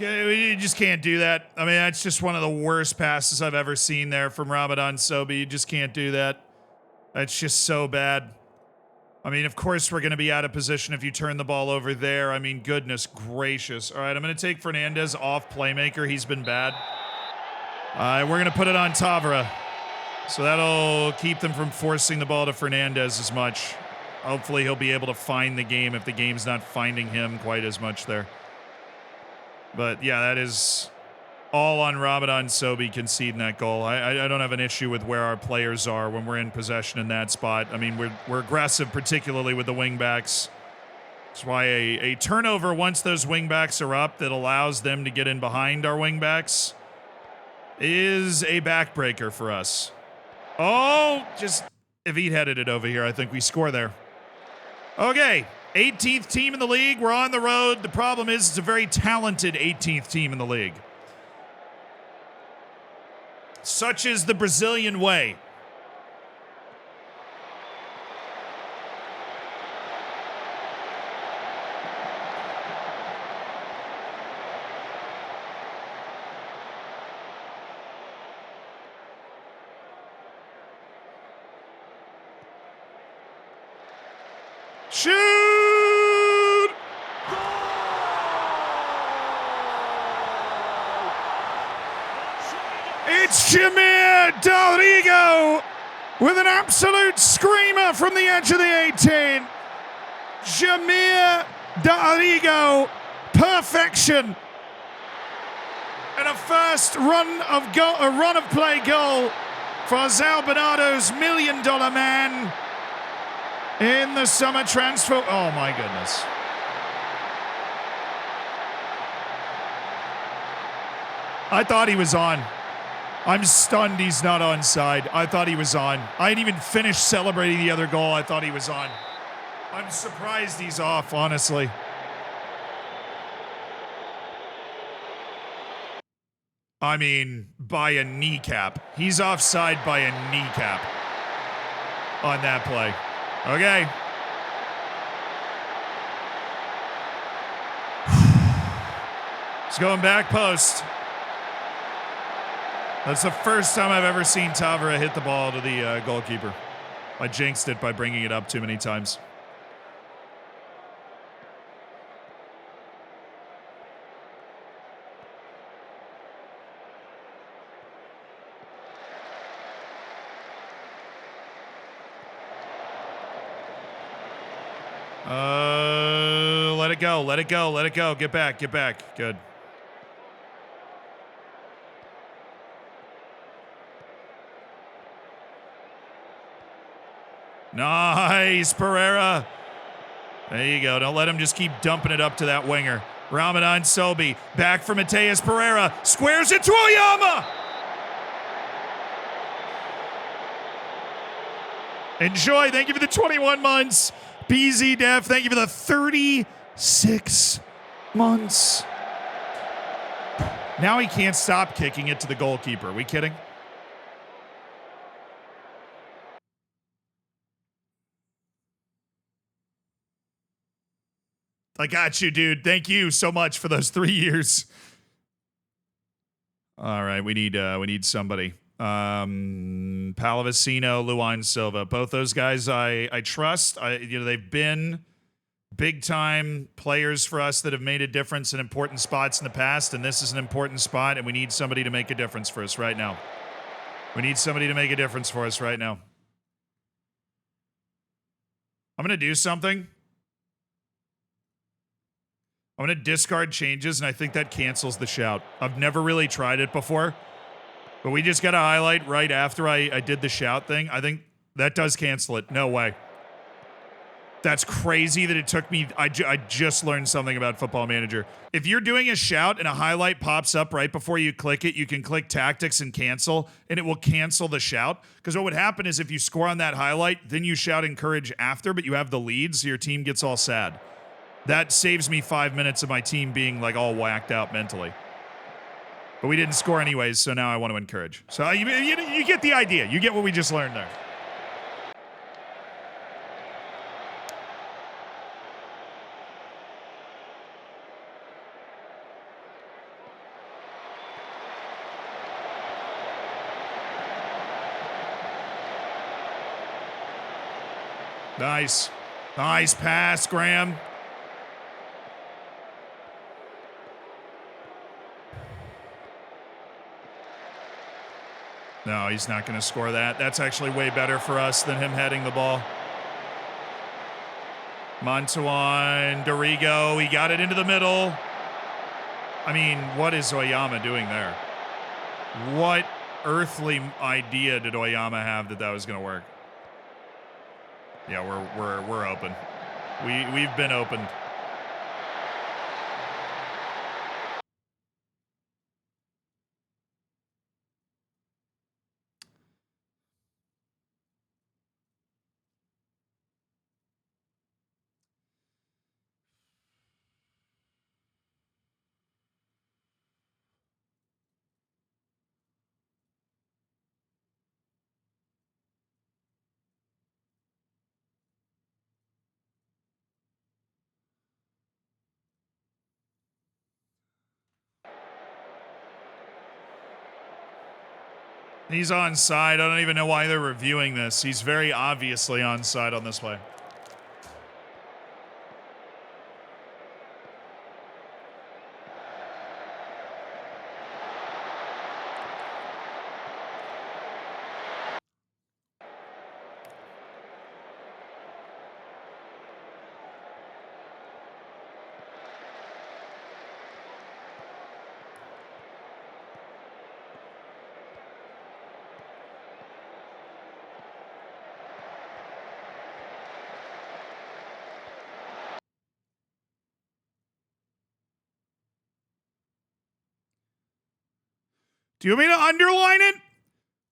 You just can't do that. I mean, that's just one of the worst passes I've ever seen there from Ramadan Sobi. You just can't do that. That's just so bad. I mean, of course we're going to be out of position if you turn the ball over there. I mean, goodness gracious. All right, I'm going to take Fernandez off playmaker. He's been bad. We're going to put it on Tavra. So that'll keep them from forcing the ball to Fernandez as much. Hopefully he'll be able to find the game if the game's not finding him quite as much there. But yeah, that is all on Ramadan Sobi conceding that goal. I don't have an issue with where our players are when we're in possession in that spot. I mean, we're aggressive, particularly with the wingbacks. That's why a turnover once those wingbacks are up that allows them to get in behind our wingbacks is a backbreaker for us. Oh, just if he'd headed it over here, I think we score there. Okay. 18th team in the league. We're on the road. The problem is it's a very talented 18th team in the league. Such is the Brazilian way. Shoot! It's Jamir Darigo with an absolute screamer from the edge of the 18. Jamir Darigo, perfection. And a first run of play goal for Zal Bernardo's $1 million man in the summer transfer. Oh my goodness. I thought he was on. I'm stunned he's not onside. I thought he was on. I hadn't even finished celebrating the other goal. I thought he was on. I'm surprised he's off, honestly. I mean, by a kneecap. He's offside by a kneecap on that play. Okay. It's going back post. That's the first time I've ever seen Tavera hit the ball to the goalkeeper. I jinxed it by bringing it up too many times. Let it go, let it go, let it go. Get back, get back. Good. Nice, Pereira. There you go. Don't let him just keep dumping it up to that winger. Ramadan Sobi, back for Mateus Pereira. Squares it to Oyama. Enjoy. Thank you for the 21 months. BZ Def, thank you for the 36 months. Now he can't stop kicking it to the goalkeeper. Are we kidding? I got you, dude. Thank you so much for those 3 years. All right, we need somebody. Palavicino, Luan Silva. Both those guys I trust. They've been big time players for us that have made a difference in important spots in the past, and this is an important spot, and we need somebody to make a difference for us right now. We need somebody to make a difference for us right now. I'm going to do something. I'm going to discard changes, and I think that cancels the shout. I've never really tried it before, but we just got a highlight right after I did the shout thing. I think that does cancel it. No way. That's crazy that it took me. I just learned something about Football Manager. If you're doing a shout and a highlight pops up right before you click it, you can click tactics and cancel, and it will cancel the shout. Because what would happen is if you score on that highlight, then you shout encourage after, but you have the lead, so your team gets all sad. That saves me 5 minutes of my team being like all whacked out mentally. But we didn't score anyways, so now I want to encourage. So you get the idea. You get what we just learned there. Nice. Nice pass, Graham. No, he's not going to score that. That's actually way better for us than him heading the ball. Montuan, Dorigo, he got it into the middle. I mean, what is Oyama doing there? What earthly idea did Oyama have that was going to work? Yeah, we're open. We've been opened. He's onside. I don't even know why they're reviewing this. He's very obviously onside on this play. Do you want me to underline it?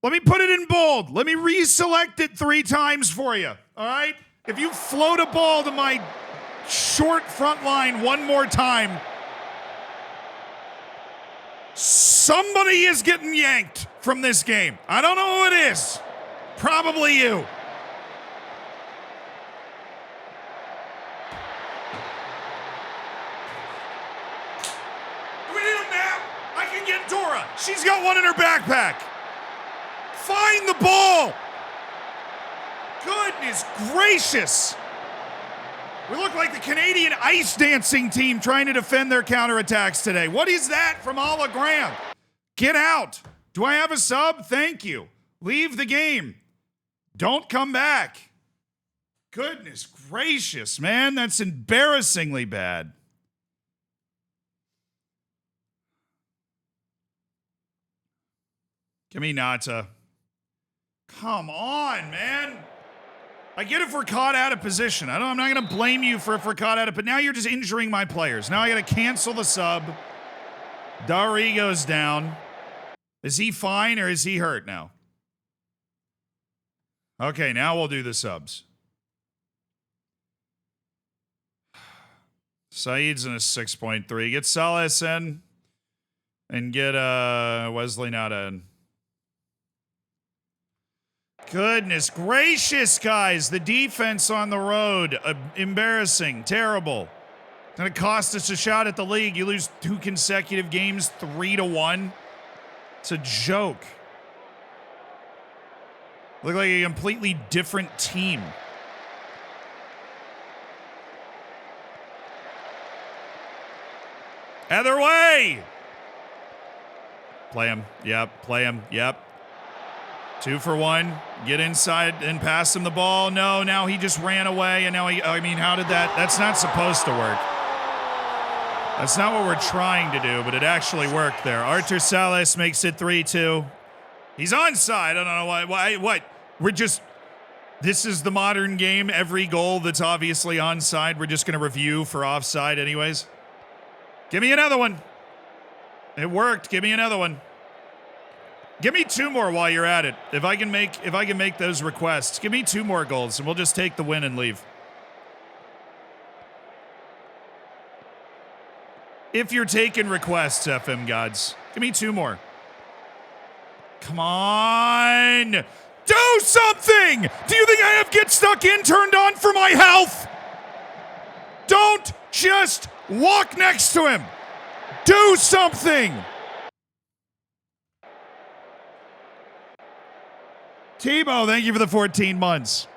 Let me put it in bold. Let me reselect it 3 times for you. All right? If you float a ball to my short front line one more time, somebody is getting yanked from this game. I don't know who it is. Probably you. We need She's got one in her backpack. Find the ball. Goodness gracious. We look like the Canadian ice dancing team trying to defend their counterattacks today. What is that from Ala Graham? Get out. Do I have a sub? Thank you. Leave the game. Don't come back. Goodness gracious, man. That's embarrassingly bad. Give me Nata. Come on, man. I get if we're caught out of position. I'm not going to blame you for if we're caught out of, but now you're just injuring my players. Now I got to cancel the sub. Dari goes down. Is he fine or is he hurt now? Okay, now we'll do the subs. Saeed's in a 6.3. Get Salas in and get Wesley Nada in. Goodness gracious, guys. The defense on the road. Embarrassing. Terrible. It's going to cost us a shot at the league. You lose 2 consecutive games, 3-1. It's a joke. Look like a completely different team. Other way. Play him. Yep. Play him. Yep. 2 for 1. Get inside and pass him the ball. No, now he just ran away, and now I mean, how did that? That's not supposed to work. That's not what we're trying to do, but it actually worked there. Artur Salas makes it 3-2. He's onside. I don't know why. What? We're just. This is the modern game. Every goal that's obviously onside, we're just going to review for offside, anyways. Give me another one. It worked. Give me another one. Give me 2 more while you're at it. If I can make those requests, give me 2 more goals, and we'll just take the win and leave. If you're taking requests, FM gods, give me 2 more. Come on, do something! Do you think I have Get Stuck In turned on for my health? Don't just walk next to him. Do something. Tebow, thank you for the 14 months.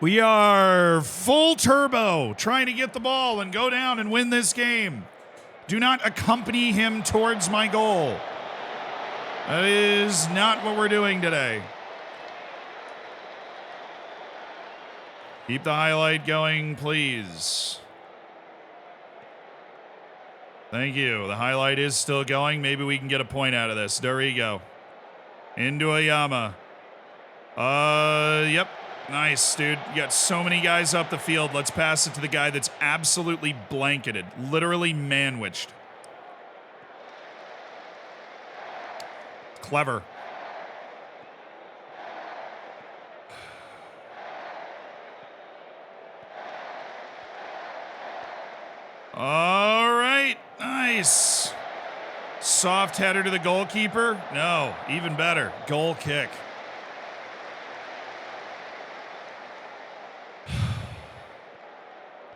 We are full turbo, trying to get the ball and go down and win this game. Do not accompany him towards my goal. That is not what we're doing today. Keep the highlight going, please. Thank you. The highlight is still going. Maybe we can get a point out of this. There we go. Into a Yama. Yep. Nice, dude. You got so many guys up the field. Let's pass it to the guy that's absolutely blanketed. Literally manwiched. Clever. All right. Nice. Soft header to the goalkeeper. No, even better. Goal kick.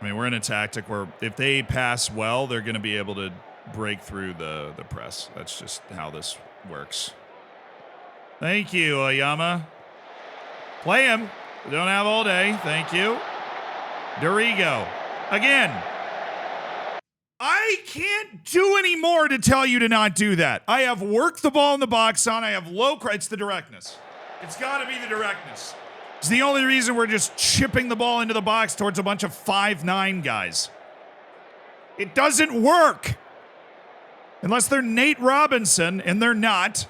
I mean, we're in a tactic where if they pass well, they're going to be able to break through the press. That's just how this works. Thank you, Oyama. Play him. We don't have all day. Thank you. Dorigo. Again. I can't do any more to tell you to not do that. I have worked the ball in the box on. I have it's the directness. It's got to be the directness. It's the only reason we're just chipping the ball into the box towards a bunch of 5'9" guys. It doesn't work. Unless they're Nate Robinson, and they're not.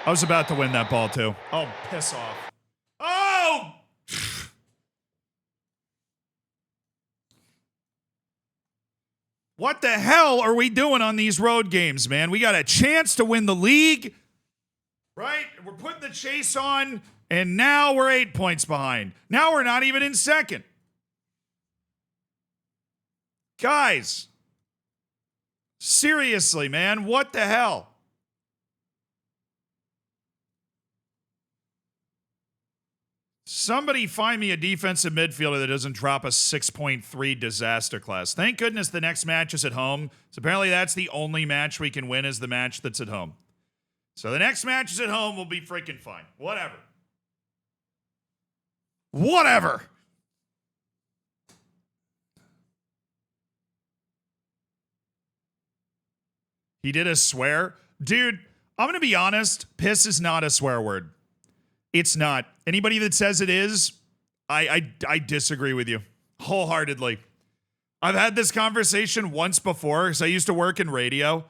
I was about to win that ball, too. Oh, piss off. Oh! What the hell are we doing on these road games, man? We got a chance to win the league, right? We're putting the chase on, and now we're 8 points behind. Now we're not even in second. Guys, seriously, man, what the hell? Somebody find me a defensive midfielder that doesn't drop a 6.3 disaster class. Thank goodness the next match is at home. So apparently that's the only match we can win is the match that's at home. So the next match is at home. We'll be freaking fine. Whatever. Whatever. He did a swear. Dude, I'm going to be honest. Piss is not a swear word. It's not. Anybody that says it is, I disagree with you wholeheartedly. I've had this conversation once before because I used to work in radio.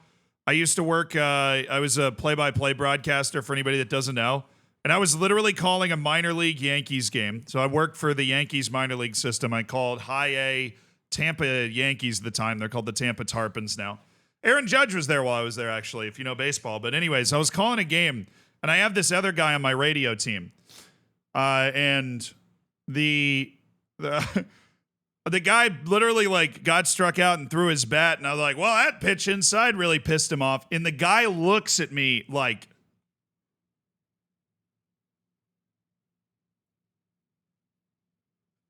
I used to work, I was a play-by-play broadcaster for anybody that doesn't know. And I was literally calling a minor league Yankees game. So I worked for the Yankees minor league system. I called high A Tampa Yankees at the time. They're called the Tampa Tarpons now. Aaron Judge was there while I was there, actually, if you know baseball. But anyways, I was calling a game. And I have this other guy on my radio team. And the guy literally like got struck out and threw his bat. And I was like, well, that pitch inside really pissed him off. And the guy looks at me like,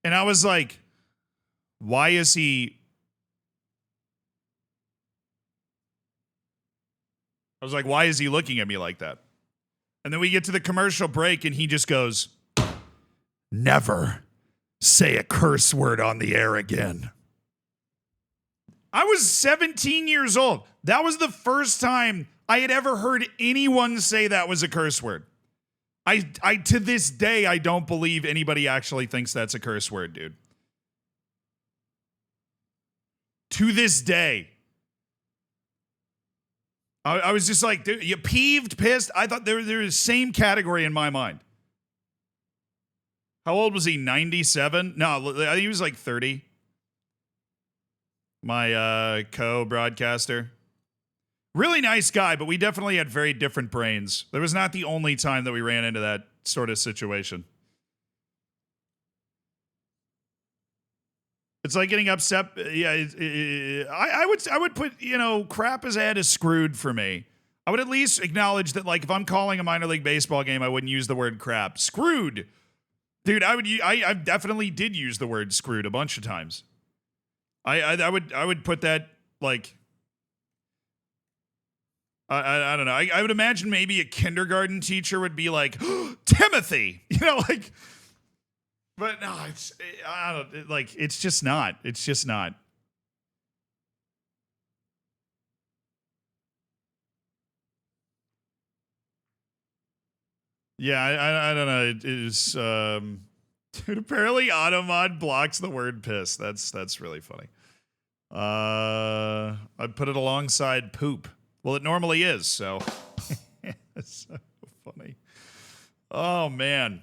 and I was like, why is he? I was like, why is he looking at me like that? And then we get to the commercial break and he just goes, never say a curse word on the air again. I was 17 years old. That was the first time I had ever heard anyone say that was a curse word. I to this day, I don't believe anybody actually thinks that's a curse word, dude. To this day. I was just like, dude, you peeved, pissed? I thought they were the same category in my mind. How old was he? 97? No, I think he was like 30. My co-broadcaster. Really nice guy, but we definitely had very different brains. That was not the only time that we ran into that sort of situation. It's like getting upset. Yeah, I would put, crap as ad is screwed for me. I would at least acknowledge that, like, if I'm calling a minor league baseball game, I wouldn't use the word crap. Screwed. Dude, I definitely did use the word screwed a bunch of times. I would put that, like, I don't know. I would imagine maybe a kindergarten teacher would be like, Timothy, like. But no, it's just not. It's just not. Yeah, I don't know. It is, dude, apparently Automod blocks the word piss. That's really funny. I'd put it alongside poop. Well, it normally is, so. It's so funny. Oh, man.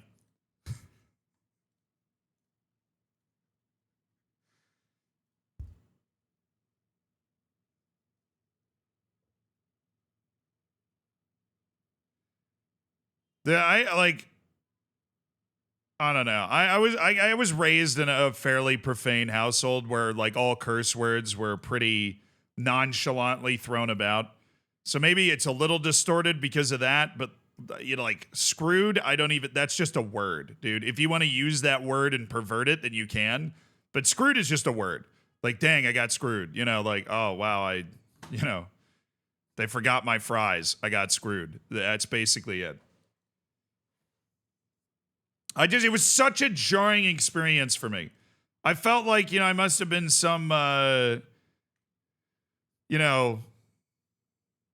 Yeah, I don't know. I was raised in a fairly profane household where like all curse words were pretty nonchalantly thrown about. So maybe it's a little distorted because of that, but like screwed, that's just a word, dude. If you want to use that word and pervert it, then you can. But screwed is just a word. Like, dang, I got screwed. Like, oh wow, they forgot my fries. I got screwed. That's basically it. It was such a jarring experience for me. I felt like, I must have been some,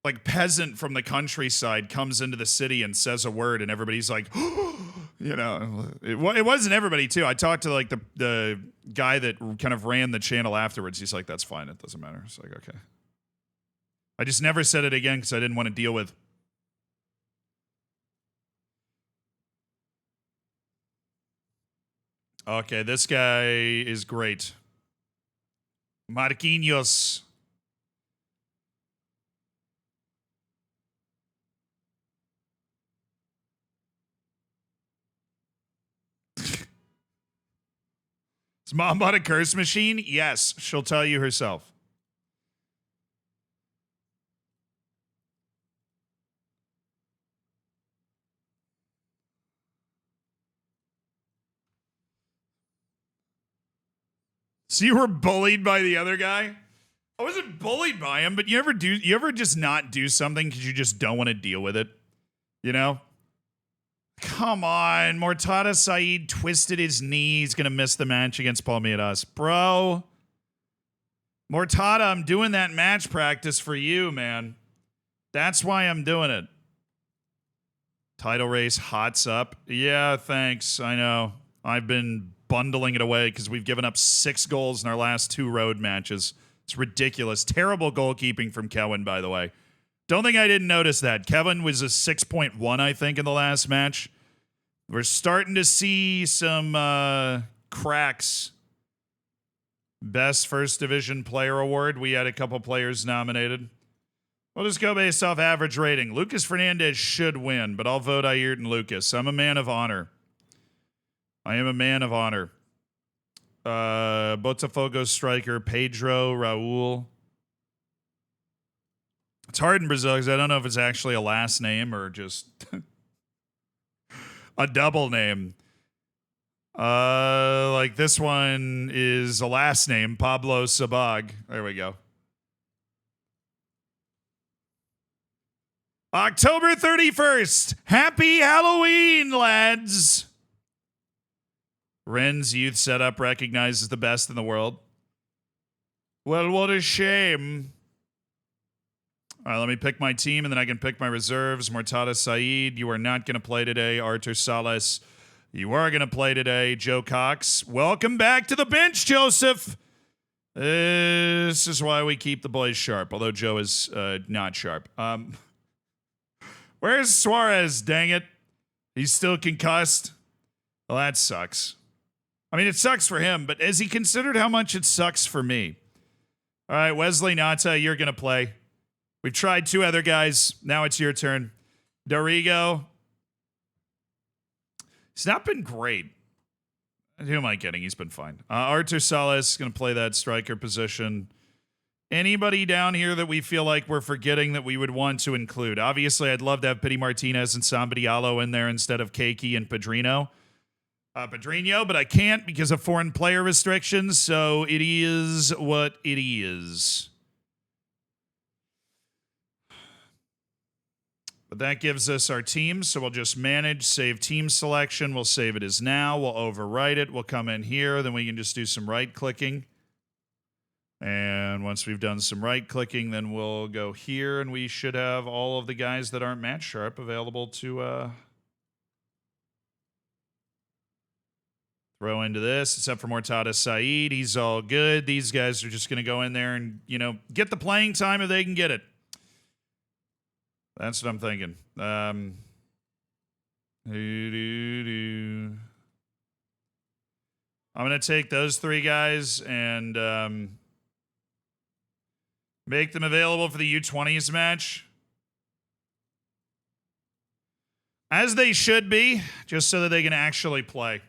like peasant from the countryside comes into the city and says a word and everybody's like, it wasn't everybody too. I talked to like the guy that kind of ran the channel afterwards. He's like, that's fine. It doesn't matter. It's like, okay. I just never said it again because I didn't want to deal with. Okay, this guy is great. Marquinhos. Is mom bought a curse machine? Yes, she'll tell you herself. So you were bullied by the other guy? I wasn't bullied by him, but you ever just not do something because you just don't want to deal with it? You know? Come on. Mortada Saeed twisted his knee. He's going to miss the match against Palmeiras. Bro. Mortada, I'm doing that match practice for you, man. That's why I'm doing it. Title race hots up. Yeah, thanks. I know. I've been bundling it away because we've given up 6 goals in our last 2 road matches. It's ridiculous. Terrible goalkeeping from Kevin, by the way. Don't think I didn't notice that. Kevin was a 6.1, I think, in the last match. We're starting to see some cracks. Best First Division Player Award. We had a couple players nominated. We'll just go based off average rating. Lucas Fernandez should win, but I'll vote Ayrton Lucas. I'm a man of honor. I am a man of honor. Botafogo striker Pedro Raul. It's hard in Brazil because I don't know if it's actually a last name or just a double name. Like this one is a last name, Pablo Sabag. There we go. October 31st. Happy Halloween, lads. Rennes youth setup recognizes the best in the world. Well, what a shame. All right, let me pick my team, and then I can pick my reserves. Mortada Saeed, you are not going to play today. Artur Salas, you are going to play today. Joe Cox, welcome back to the bench, Joseph. This is why we keep the boys sharp, although Joe is not sharp. Where's Suarez, dang it? He's still concussed. Well, that sucks. I mean, it sucks for him, but has he considered how much it sucks for me? All right, Wesley Nata, you're going to play. We've tried 2 other guys. Now it's your turn. Dorigo. He's not been great. Who am I kidding? He's been fine. Artur Salas is going to play that striker position. Anybody down here that we feel like we're forgetting that we would want to include? Obviously, I'd love to have Pity Martinez and Sambadialo in there instead of Keiki and Padrino. Padrino, but I can't because of foreign player restrictions, so it is what it is. But that gives us our team, so we'll just manage, save team selection. We'll save it as now. We'll overwrite it. We'll come in here. Then we can just do some right-clicking. And once we've done some right-clicking, then we'll go here, and we should have all of the guys that aren't match sharp available to throw into this, except for Mortada Saeed. He's all good. These guys are just going to go in there and, you know, get the playing time if they can get it. That's what I'm thinking. I'm going to take those 3 guys and make them available for the U20s match. As they should be, just so that they can actually play.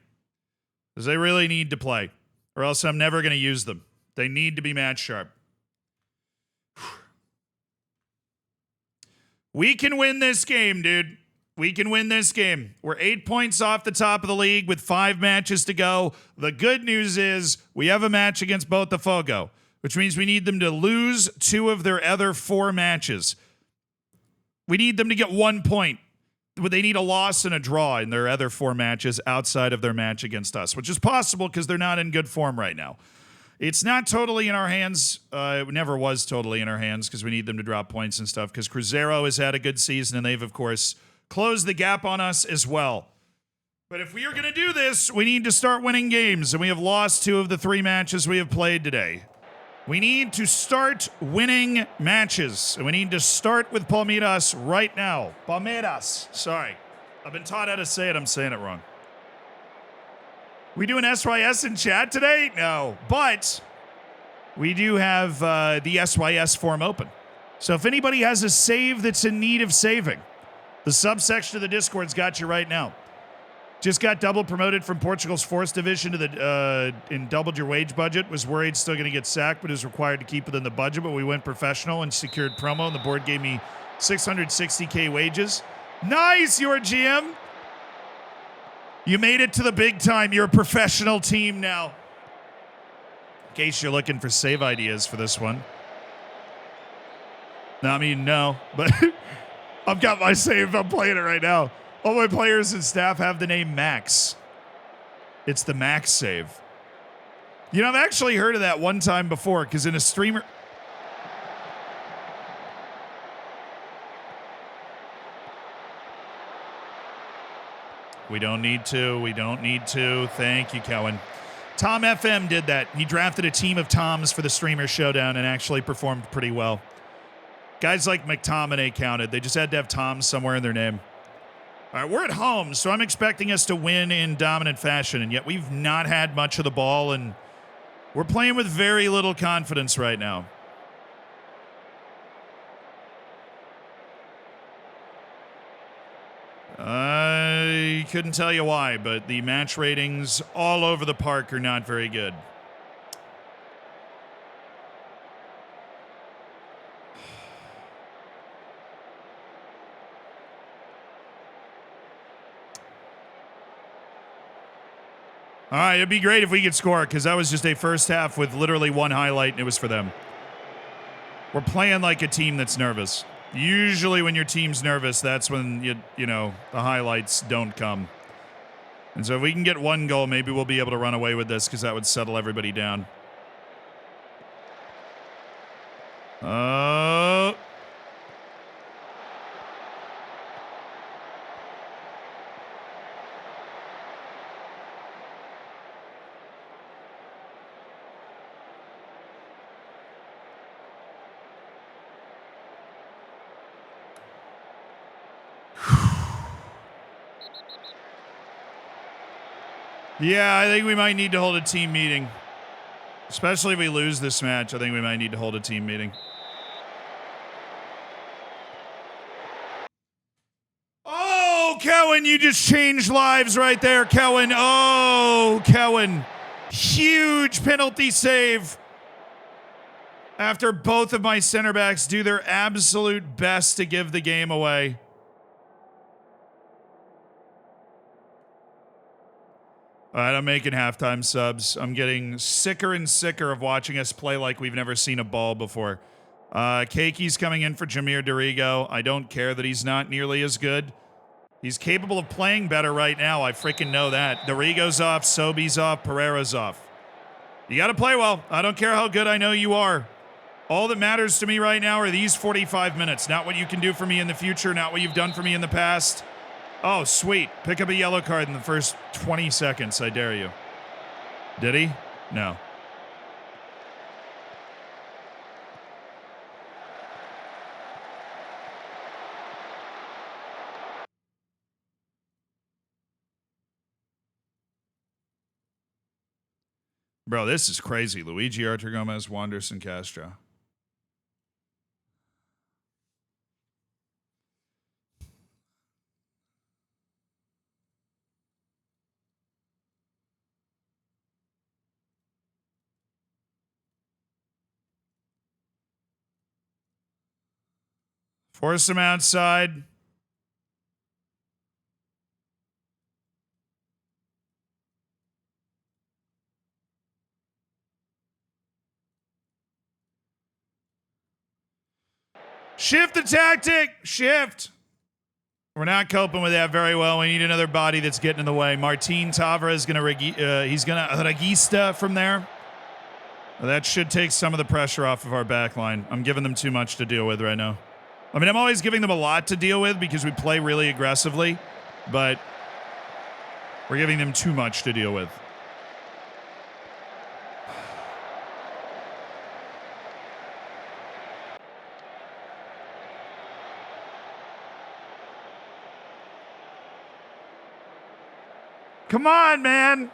Because they really need to play, or else I'm never going to use them. They need to be match sharp. We can win this game, dude. We can win this game. We're 8 points off the top of the league with 5 matches to go. The good news is we have a match against Botafogo, which means we need them to lose 2 of their other 4 matches. We need them to get 1 point. They need a loss and a draw in their other 4 matches outside of their match against us, which is possible because they're not in good form right now. It's not totally in our hands. It never was totally in our hands because we need them to drop points and stuff because Cruzeiro has had a good season and they've, of course, closed the gap on us as well. But if we are going to do this, we need to start winning games, and we have lost 2 of the 3 matches we have played today. We need to start winning matches, and we need to start with Palmeiras right now. Palmeiras. Sorry. I've been taught how to say it. I'm saying it wrong. We doing SYS in chat today? No. But we do have the SYS form open. So if anybody has a save that's in need of saving, the subsection of the Discord's got you right now. Just got double promoted from Portugal's Fourth Division to the and doubled your wage budget. Was worried still going to get sacked, but is required to keep within the budget. But we went professional and secured promo, and the board gave me 660K wages. Nice, your GM. You made it to the big time. You're a professional team now. case you're looking for save ideas for this one. No, I mean, no, but I've got my save. I'm playing it right now. All my players and staff have the name Max. It's the Max save. You know, I've actually heard of that one time before because in a streamer... We don't need to. We don't need to. Thank you, Cohen. Tom FM did that. He drafted a team of Toms for the Streamer Showdown and actually performed pretty well. Guys like McTominay counted. They just had to have Tom somewhere in their name. All right, we're at home, so I'm expecting us to win in dominant fashion, and yet we've not had much of the ball, and we're playing with very little confidence right now. I couldn't tell you why, but the match ratings all over the park are not very good. All right, it'd be great if we could score because that was just a first half with literally one highlight, and it was for them. We're playing like a team that's nervous. Usually when your team's nervous, that's when, you know, the highlights don't come. And so if we can get one goal, maybe we'll be able to run away with this because that would settle everybody down. Yeah, I think we might need to hold a team meeting. Especially if we lose this match, I think we might need to hold a team meeting. Oh, Cohen, you just changed lives right there, Cohen. Oh, Cohen. Huge penalty save. After both of my center backs do their absolute best to give the game away. All right, I'm making halftime subs. I'm getting sicker and sicker of watching us play like we've never seen a ball before. Keki's coming in for Jamir Dorigo. I don't care that he's not nearly as good. He's capable of playing better right now. I freaking know that. Dorigo's off, Sobi's off, Pereira's off. You got to play well. I don't care how good I know you are. All that matters to me right now are these 45 minutes. Not what you can do for me in the future, not what you've done for me in the past. Oh, sweet. Pick up a yellow card in the first 20 seconds. I dare you. Did he? No. Bro, this is crazy. Luigi, Artur Gomez, Wanderson, Castro. Force him outside. Shift the tactic. Shift. We're not coping with that very well. We need another body that's getting in the way. Martin Tavra is going to he's going to regista from there. That should take some of the pressure off of our back line. I'm giving them too much to deal with right now. I mean, I'm always giving them a lot to deal with because we play really aggressively, but we're giving them too much to deal with. Come on, man.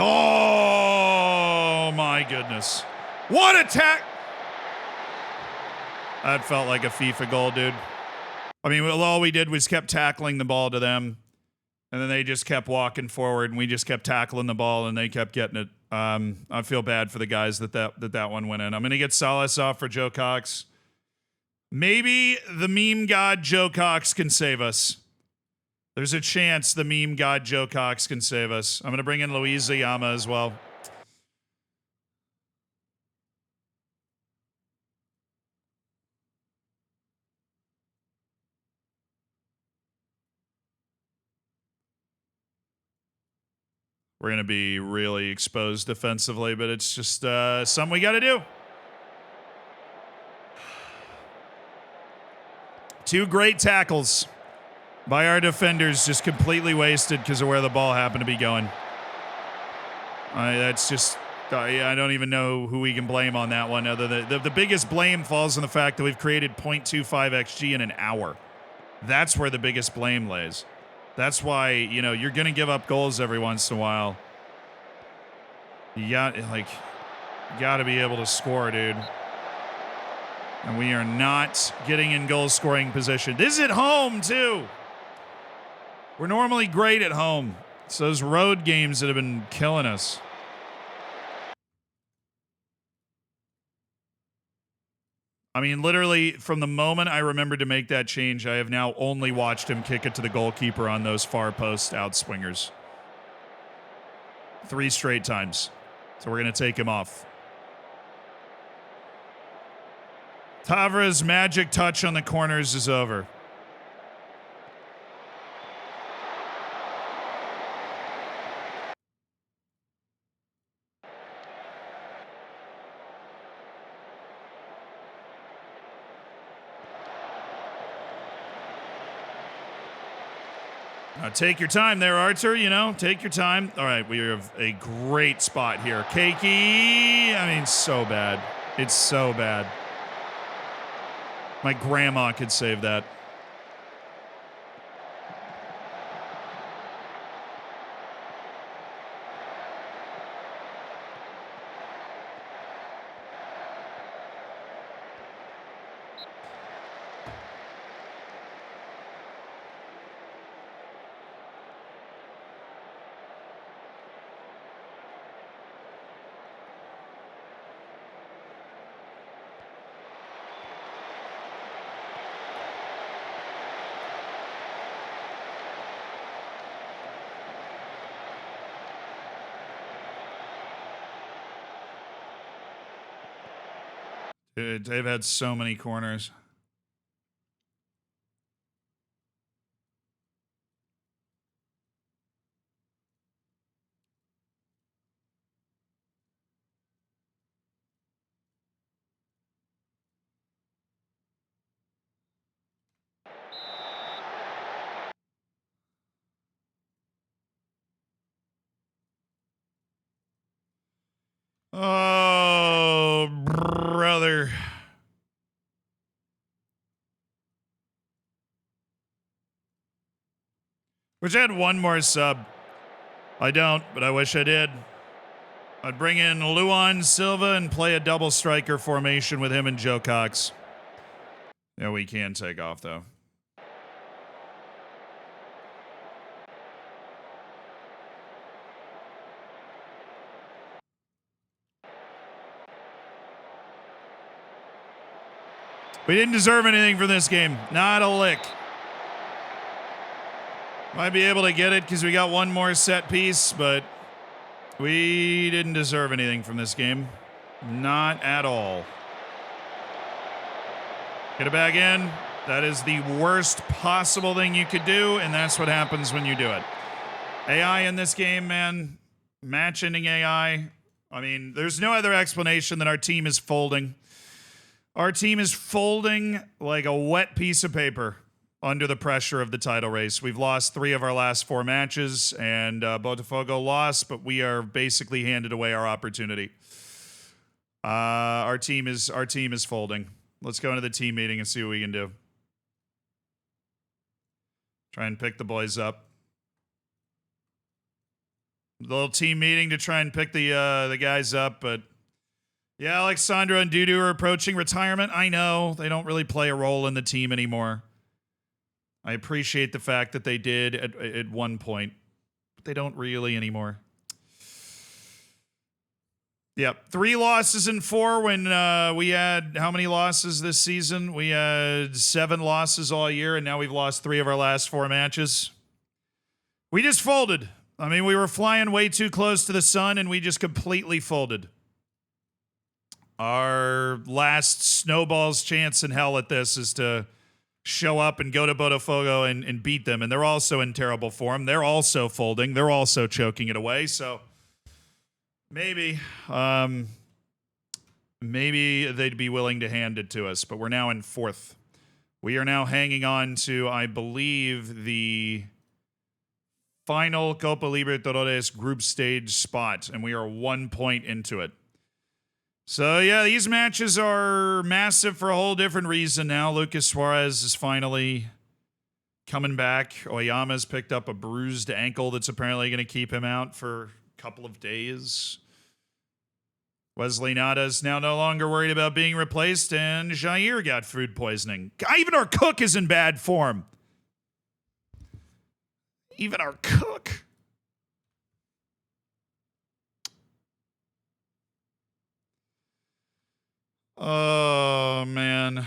Oh, my goodness. What attack! That felt like a FIFA goal, dude. I mean, all we did was kept tackling the ball to them, and then they just kept walking forward, and we just kept tackling the ball, and they kept getting it. I feel bad for the guys that one went in. I'm going to get Salas off for Joe Cox. Maybe the meme god Joe Cox can save us. There's a chance the meme god Joe Cox can save us. I'm going to bring in Louisa Yama as well. We're going to be really exposed defensively, but it's just something we got to do. Two great tackles by our defenders, just completely wasted because of where the ball happened to be going. That's just, I don't even know who we can blame on that one. Other than the biggest blame falls on the fact that we've created 0.25 XG in an hour. That's where the biggest blame lays. That's why, you know, you're going to give up goals every once in a while. You got to be able to score, dude. And we are not getting in goal scoring position. This is at home, too. We're normally great at home. It's those road games that have been killing us. I mean, literally, from the moment I remembered to make that change, I have now only watched him kick it to the goalkeeper on those far post outswingers. 3 straight times. So we're going to take him off. Tavra's magic touch on the corners is over. Take your time there, Archer, you know, take your time. All right, we have a great spot here. Cakey, I mean, so bad. It's so bad. My grandma could save that. Dude, they've had so many corners. Oh, brother. Wish I had one more sub. I don't, but I wish I did. I'd bring in Luan Silva and play a double striker formation with him and Joe Cox. Yeah, we can take off, though. We didn't deserve anything from this game. Not a lick. Might be able to get it because we got one more set piece, but we didn't deserve anything from this game. Not at all. Get it back in. That is the worst possible thing you could do, and that's what happens when you do it. AI in this game, man. Match-ending AI. I mean, there's no other explanation than our team is folding. Our team is folding like a wet piece of paper under the pressure of the title race. We've lost 3 of our last 4 matches, and Botafogo lost, but we are basically handed away our opportunity. Our team is folding. Let's go into the team meeting and see what we can do. Try and pick the boys up. The little team meeting to try and pick the guys up, but yeah, Alexandra and Dudu are approaching retirement. I know they don't really play a role in the team anymore. I appreciate the fact that they did at one point, but they don't really anymore. Yep. 3 losses in 4 when we had how many losses this season? We had 7 losses all year, and now we've lost 3 of our last 4 matches. We just folded. I mean, we were flying way too close to the sun, and we just completely folded. Our last snowball's chance in hell at this is to show up and go to Botafogo and beat them. And they're also in terrible form. They're also folding. They're also choking it away. So maybe they'd be willing to hand it to us. But we're now in 4th. We are now hanging on to, I believe, the final Copa Libertadores group stage spot. And we are 1 point into it. So, yeah, these matches are massive for a whole different reason now. Lucas Suarez is finally coming back. Oyama's picked up a bruised ankle that's apparently going to keep him out for a couple of days. Wesley Nada's now no longer worried about being replaced, and Jair got food poisoning. Even our cook is in bad form. Even our cook. Oh, man.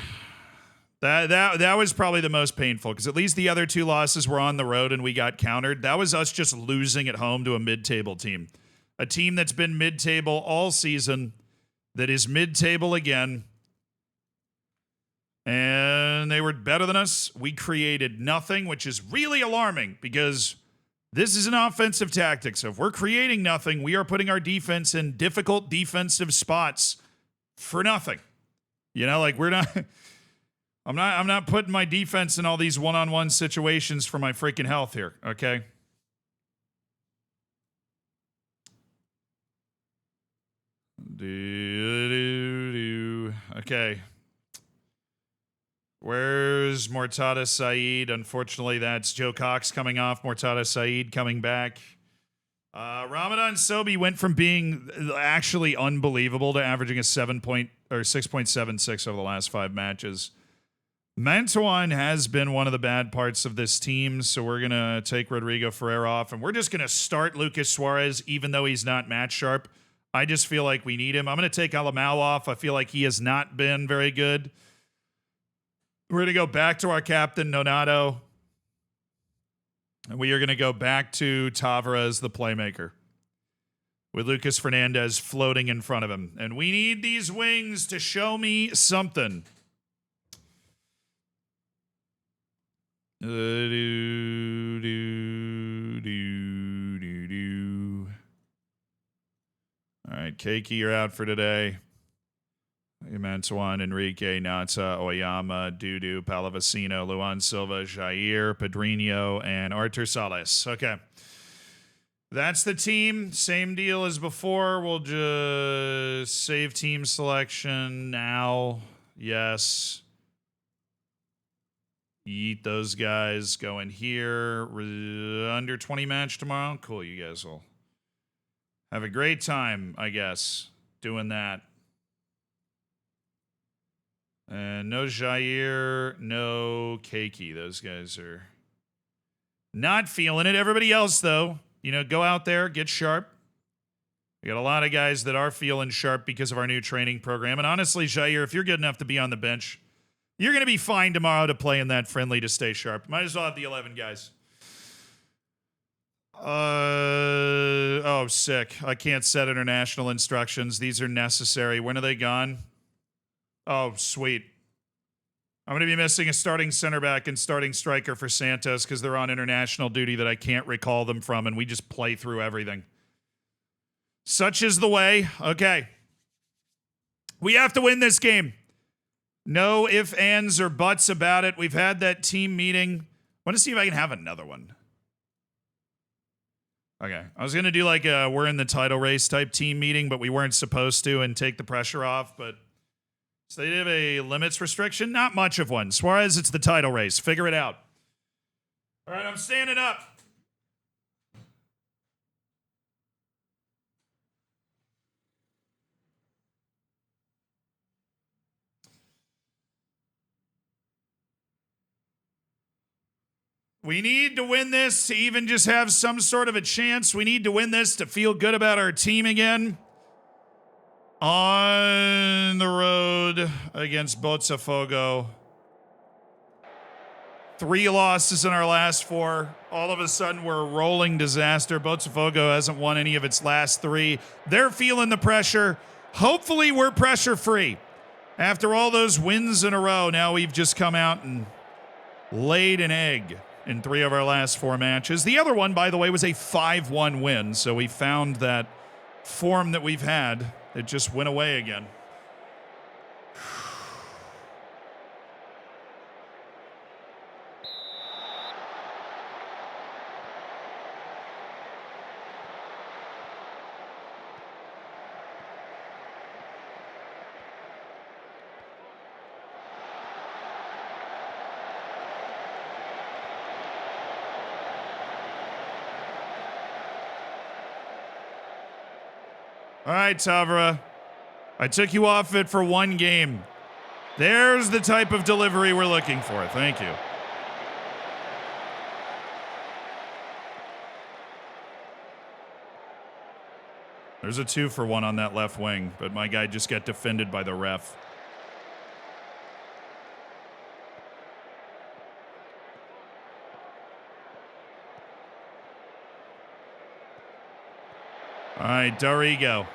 That was probably the most painful, because at least the other 2 losses were on the road and we got countered. That was us just losing at home to a mid-table team. A team that's been mid-table all season, that is mid-table again. And they were better than us. We created nothing, which is really alarming, because this is an offensive tactic. So if we're creating nothing, we are putting our defense in difficult defensive spots for nothing. You know, like we're not I'm not putting my defense in all these one-on-one situations for my freaking health here, okay? Okay. Where's Mortada Saeed? Unfortunately, that's Joe Cox coming off. Mortada Saeed coming back. Ramadan Sobhi went from being actually unbelievable to averaging a 6.76 over the last 5 matches. Mantuan has been one of the bad parts of this team, so we're going to take Rodrigo Ferrer off, and we're just going to start Lucas Suarez, even though he's not match sharp. I just feel like we need him. I'm going to take Alamau off. I feel like he has not been very good. We're going to go back to our captain, Nonato. And we are going to go back to Tavares, the playmaker, with Lucas Fernandez floating in front of him. And we need these wings to show me something. All right, Keiki, you're out for today. Mantuan, Enrique, Nata, Oyama, Dudu, Palavecino, Luan Silva, Jair, Pedrinho, and Artur Salas. Okay. That's the team. Same deal as before. We'll just save team selection now. Yes. Eat those guys. Go in here. Under 20 match tomorrow. Cool. You guys will have a great time, I guess, doing that. And no Jair, no Keiki. Those guys are not feeling it. Everybody else, though, you know, go out there, get sharp. We got a lot of guys that are feeling sharp because of our new training program. And honestly, Jair, if you're good enough to be on the bench, you're going to be fine tomorrow to play in that friendly to stay sharp. Might as well have the 11 guys. Oh, sick. I can't set international instructions. These are necessary. When are they gone? Oh, sweet. I'm going to be missing a starting center back and starting striker for Santos because they're on international duty that I can't recall them from, and we just play through everything. Such is the way. Okay. We have to win this game. No ifs, ands, or buts about it. We've had that team meeting. I want to see if I can have another one. Okay. I was going to do like a we're in the title race type team meeting, but we weren't supposed to and take the pressure off, but... So they have a limits restriction? Not much of one. Suarez, it's the title race. Figure it out. All right, I'm standing up. We need to win this to even just have some sort of a chance. We need to win this to feel good about our team again. On the road against Botafogo. 3 losses in our last 4. All of a sudden, we're a rolling disaster. Botafogo hasn't won any of its last 3. They're feeling the pressure. Hopefully, we're pressure-free. After all those wins in a row, now we've just come out and laid an egg in 3 of our last 4 matches. The other one, by the way, was a 5-1 win, so we found that form that we've had. It just went away again. All right, Tavra. I took you off it for 1 game. There's the type of delivery we're looking for. Thank you. There's a 2-for-1 on that left wing, but my guy just got defended by the ref. All right, Dorigo.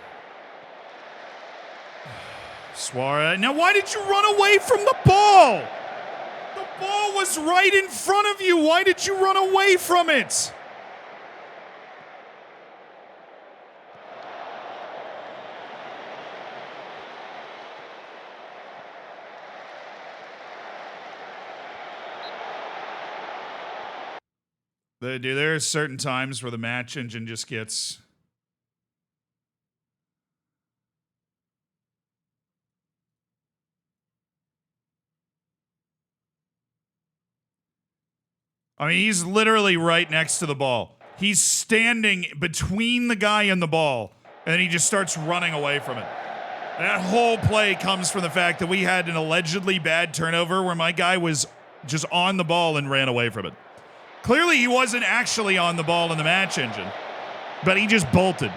Suarez. Now, why did you run away from the ball? The ball was right in front of you. Why did you run away from it? There are certain times where the match engine just gets... I mean, he's literally right next to the ball. He's standing between the guy and the ball, and he just starts running away from it. That whole play comes from the fact that we had an allegedly bad turnover where my guy was just on the ball and ran away from it. Clearly, he wasn't actually on the ball in the match engine, but he just bolted.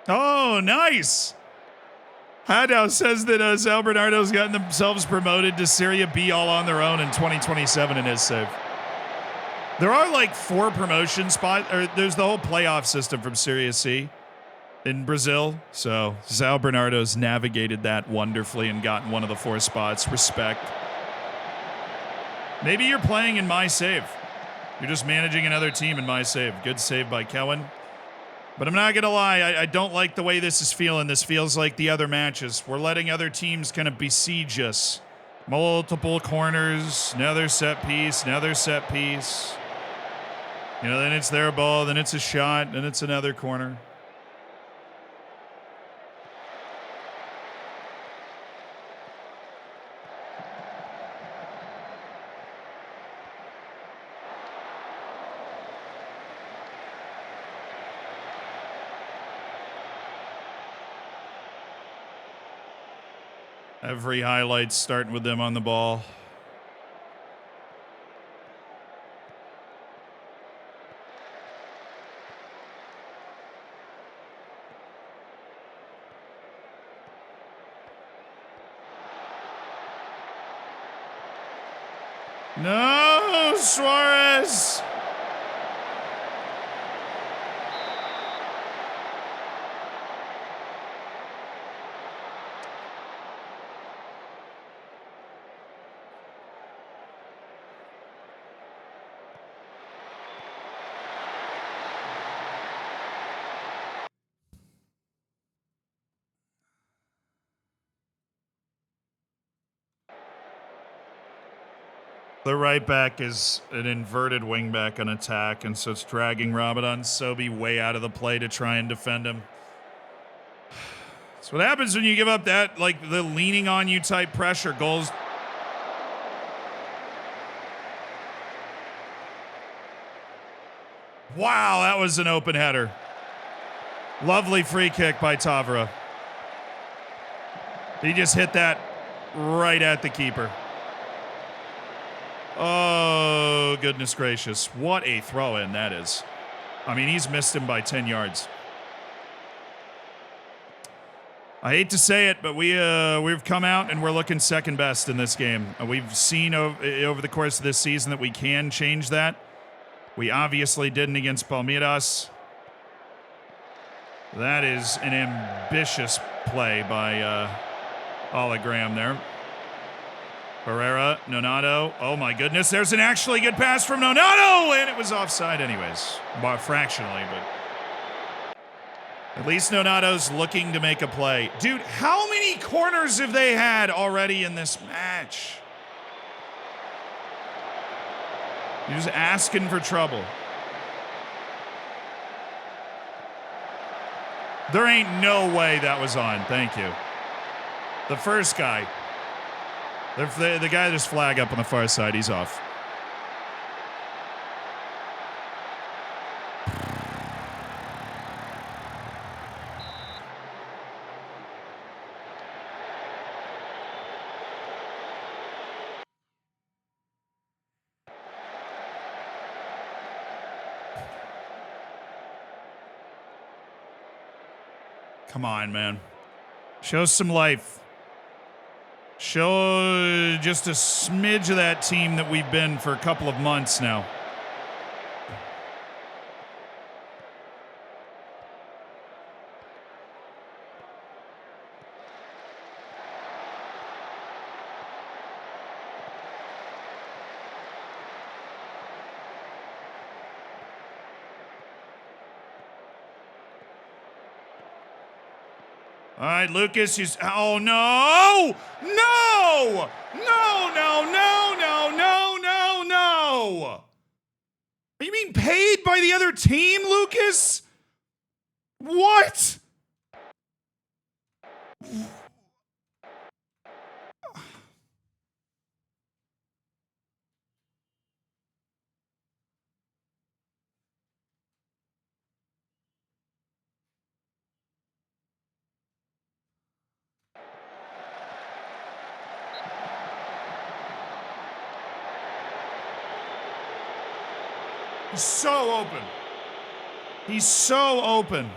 Oh, nice. Hadow says that Sal Bernardo's gotten themselves promoted to Serie B all on their own in 2027 in his save. There are like 4 promotion spots, or there's the whole playoff system from Serie C in Brazil. So Sal Bernardo's navigated that wonderfully and gotten one of the 4 spots. Respect. Maybe you're playing in my save. You're just managing another team in my save. Good save by Cohen. But I'm not going to lie, I don't like the way this is feeling. This feels like the other matches. We're letting other teams kind of besiege us. Multiple corners, another set piece, another set piece. You know, then it's their ball, then it's a shot, then it's another corner. Every highlight's starting with them on the ball. No, Suarez. The right back is an inverted wing back on attack, and so it's dragging Ramadan Sobi way out of the play to try and defend him. That's what happens when you give up that, like, the leaning on you type pressure. Goals. Wow, that was an open header. Lovely free kick by Tavra. He just hit that right at the keeper. Oh, goodness gracious. What a throw-in that is. I mean, he's missed him by 10 yards. I hate to say it, but we've come out and we're looking second best in this game. We've seen over the course of this season that we can change that. We obviously didn't against Palmeiras. That is an ambitious play by Hologram there. Herrera, Nonato. Oh my goodness, there's an actually good pass from Nonato, and it was offside anyways. Fractionally, but at least Nonato's looking to make a play. Dude, how many corners have they had already in this match? You're just asking for trouble. There ain't no way that was on. Thank you. The first guy. The guy just flag up on the far side. He's off. Come on, man. Show some life. Show just a smidge of that team that we've been for a couple of months now. All right, Lucas, oh, no! No! No, no, no, no, no, no, no! You mean paid by the other team, Lucas? What? He's so open. He's so open.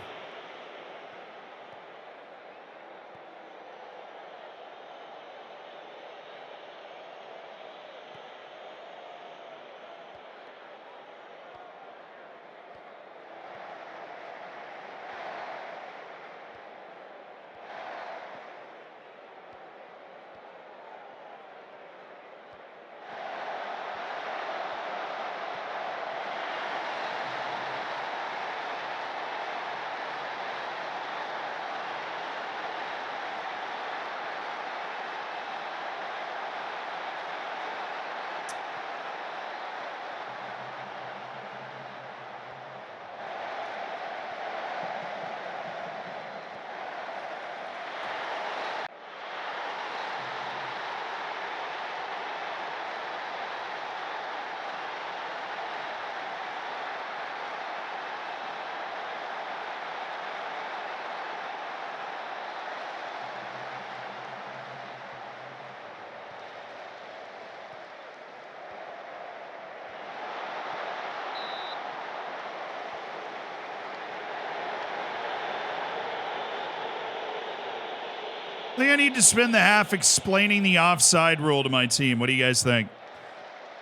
I think I need to spend the half explaining the offside rule to my team. What do you guys think?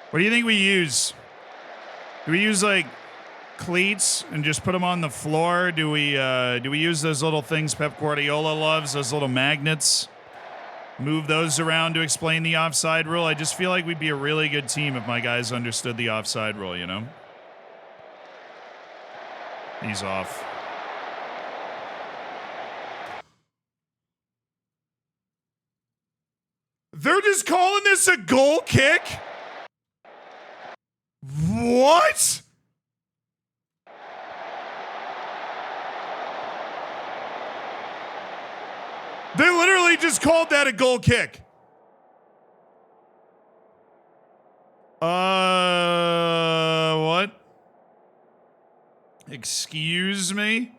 What do you think we use? Do we use like cleats and just put them on the floor? Do we use those little things Pep Guardiola loves, those little magnets? Move those around to explain the offside rule? I just feel like we'd be a really good team if my guys understood the offside rule, you know? He's off. They're just calling this a goal kick? What? They literally just called that a goal kick. What? Excuse me?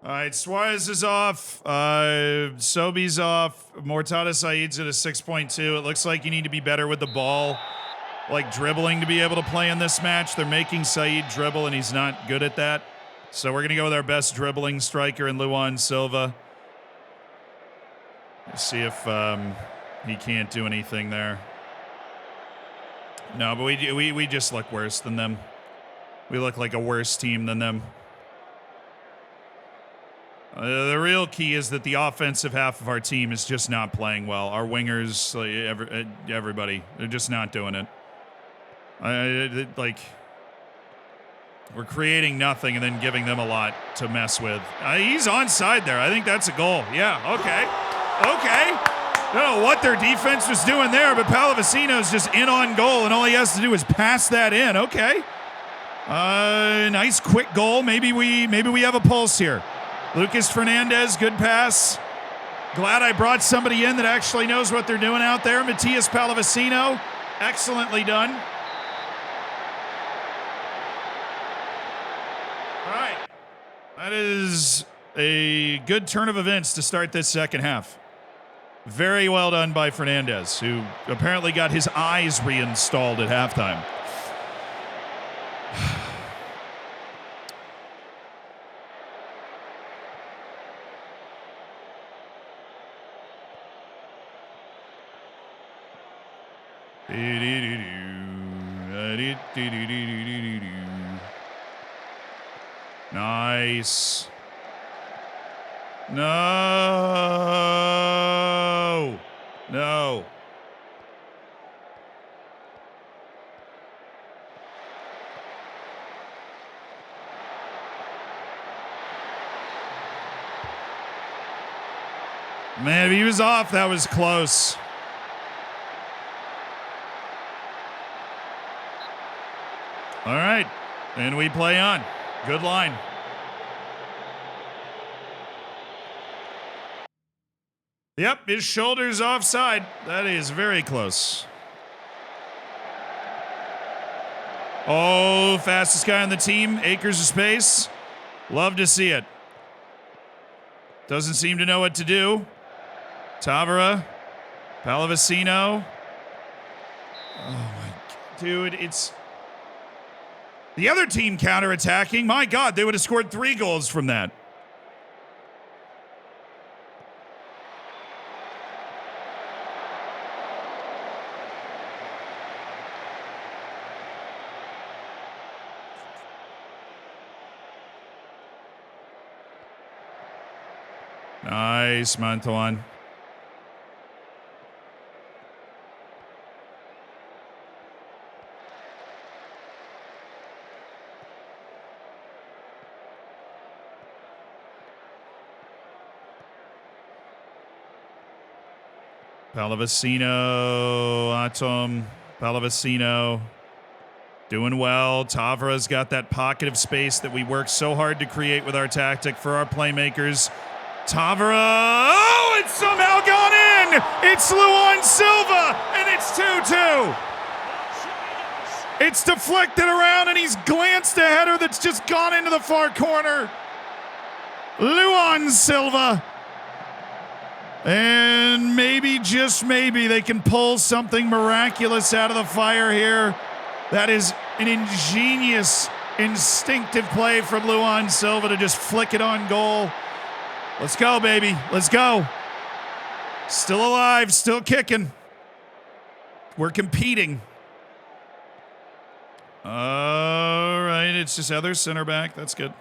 All right, Suarez is off. Sobi's off. Mortada Saeed's at a 6.2. It looks like you need to be better with the ball, like dribbling, to be able to play in this match. They're making Saeed dribble, and he's not good at that. So we're going to go with our best dribbling striker in Luan Silva. Let's see if he can't do anything there. No, but we just look worse than them. We look like a worse team than them. The real key is that the offensive half of our team is just not playing well. Our wingers, everybody, they're just not doing it. We're creating nothing and then giving them a lot to mess with. He's onside there. I think that's a goal. Yeah, okay. I don't know what their defense was doing there, but Pallavicino's just in on goal, and all he has to do is pass that in. Okay. Nice quick goal. Maybe we have a pulse here. Lucas Fernandez, good pass. Glad I brought somebody in that actually knows what they're doing out there. Matias Pallavicino, excellently done. All right. That is a good turn of events to start this second half. Very well done by Fernandez, who apparently got his eyes reinstalled at halftime. Nice. No. Man, if he was off, that was close. All right, and we play on. Good line. Yep, his shoulder's offside. That is very close. Oh, fastest guy on the team, acres of space. Love to see it. Doesn't seem to know what to do. Tavera, Pallavicino. Oh my God, dude, it's... The other team counterattacking, my God, they would have scored 3 goals from that. Nice, Mantuan. Pallavicino, Atom, Pallavicino, doing well. Tavera's got that pocket of space that we work so hard to create with our tactic for our playmakers. Tavera, oh, it's somehow gone in! It's Luan Silva, and it's 2-2. It's deflected around, and he's glanced a header that's just gone into the far corner. Luan Silva. And maybe, just maybe, they can pull something miraculous out of the fire here. That is an ingenious, instinctive play from Luan Silva to just flick it on goal. Let's go, baby. Let's go. Still alive, still kicking. We're competing. All right, it's just other center back. That's good.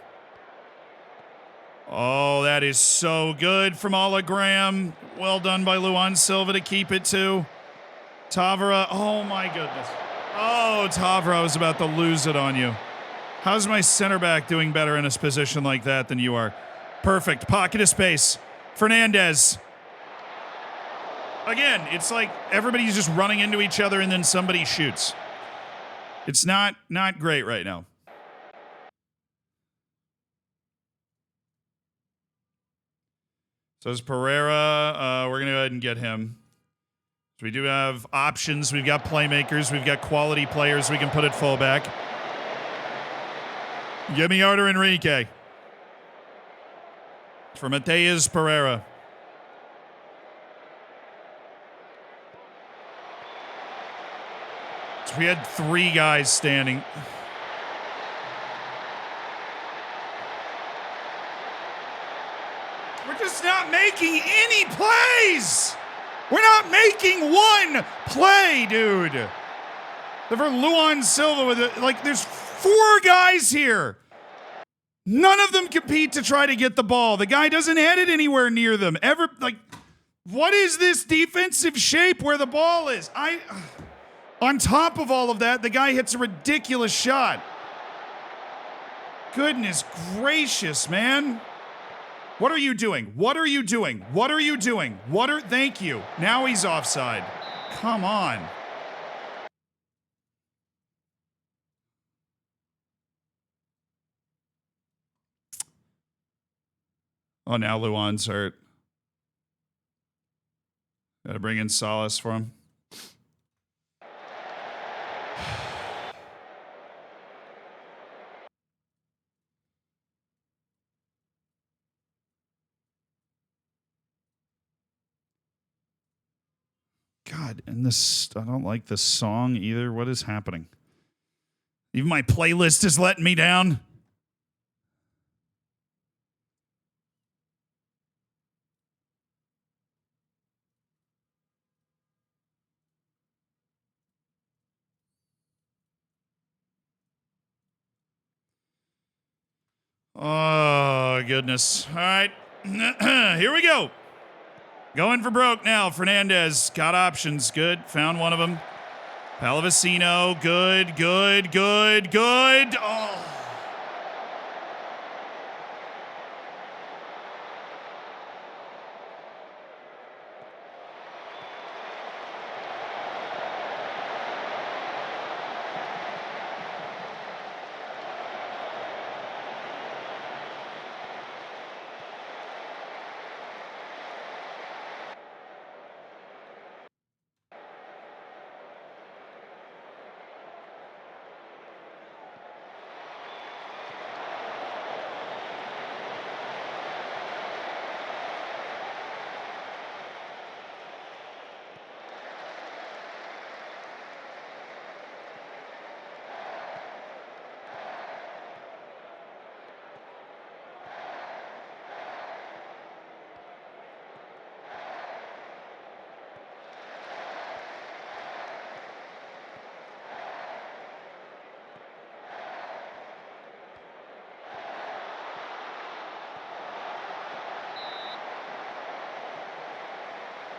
Oh, that is so good from Graham. Well done by Luan Silva to keep it to Tavera. Oh, my goodness. Oh, Tavera, I was about to lose it on you. How's my center back doing better in a position like that than you are? Perfect. Pocket of space. Fernandez. Again, it's like everybody's just running into each other and then somebody shoots. It's not great right now. So is Pereira. We're going to go ahead and get him. So we do have options. We've got playmakers. We've got quality players we can put at fullback. Give me Artur Enrique. For Mateus Pereira. So we had 3 guys standing. We're just not making any plays. We're not making one play, dude. For Luan Silva with it, like there's 4 guys here. None of them compete to try to get the ball. The guy doesn't head it anywhere near them. What is this defensive shape where the ball is? On top of all of that, the guy hits a ridiculous shot. Goodness gracious, man. What are you doing? What are you doing? What are you doing? Thank you. Now he's offside. Come on. Oh, now Luan's hurt. Gotta bring in Solace for him. God, and this, I don't like this song either. What is happening? Even my playlist is letting me down. Oh, goodness. All right. Here we go. Going for broke now. Fernandez got options. Good. Found one of them. Palavecino. Good. Oh.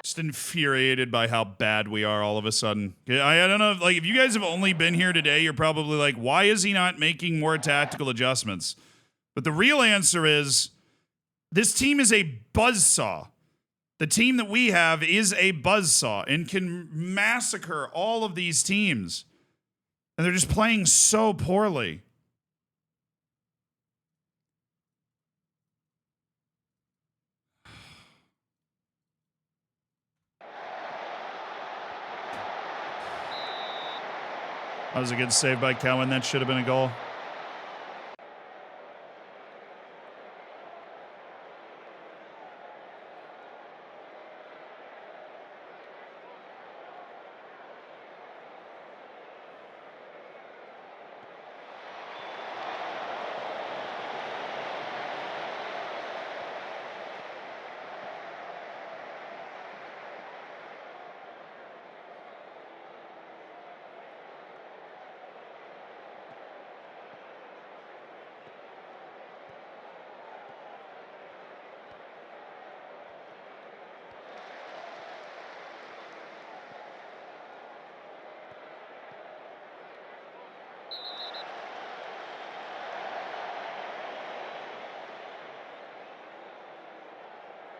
Just infuriated by how bad we are all of a sudden. I don't know, like, if you guys have only been here today, you're probably like, why is he not making more tactical adjustments? But the real answer is, this team is a buzzsaw. The team that we have is a buzzsaw and can massacre all of these teams. And they're just playing so poorly. That was a good save by Cowan. That should have been a goal.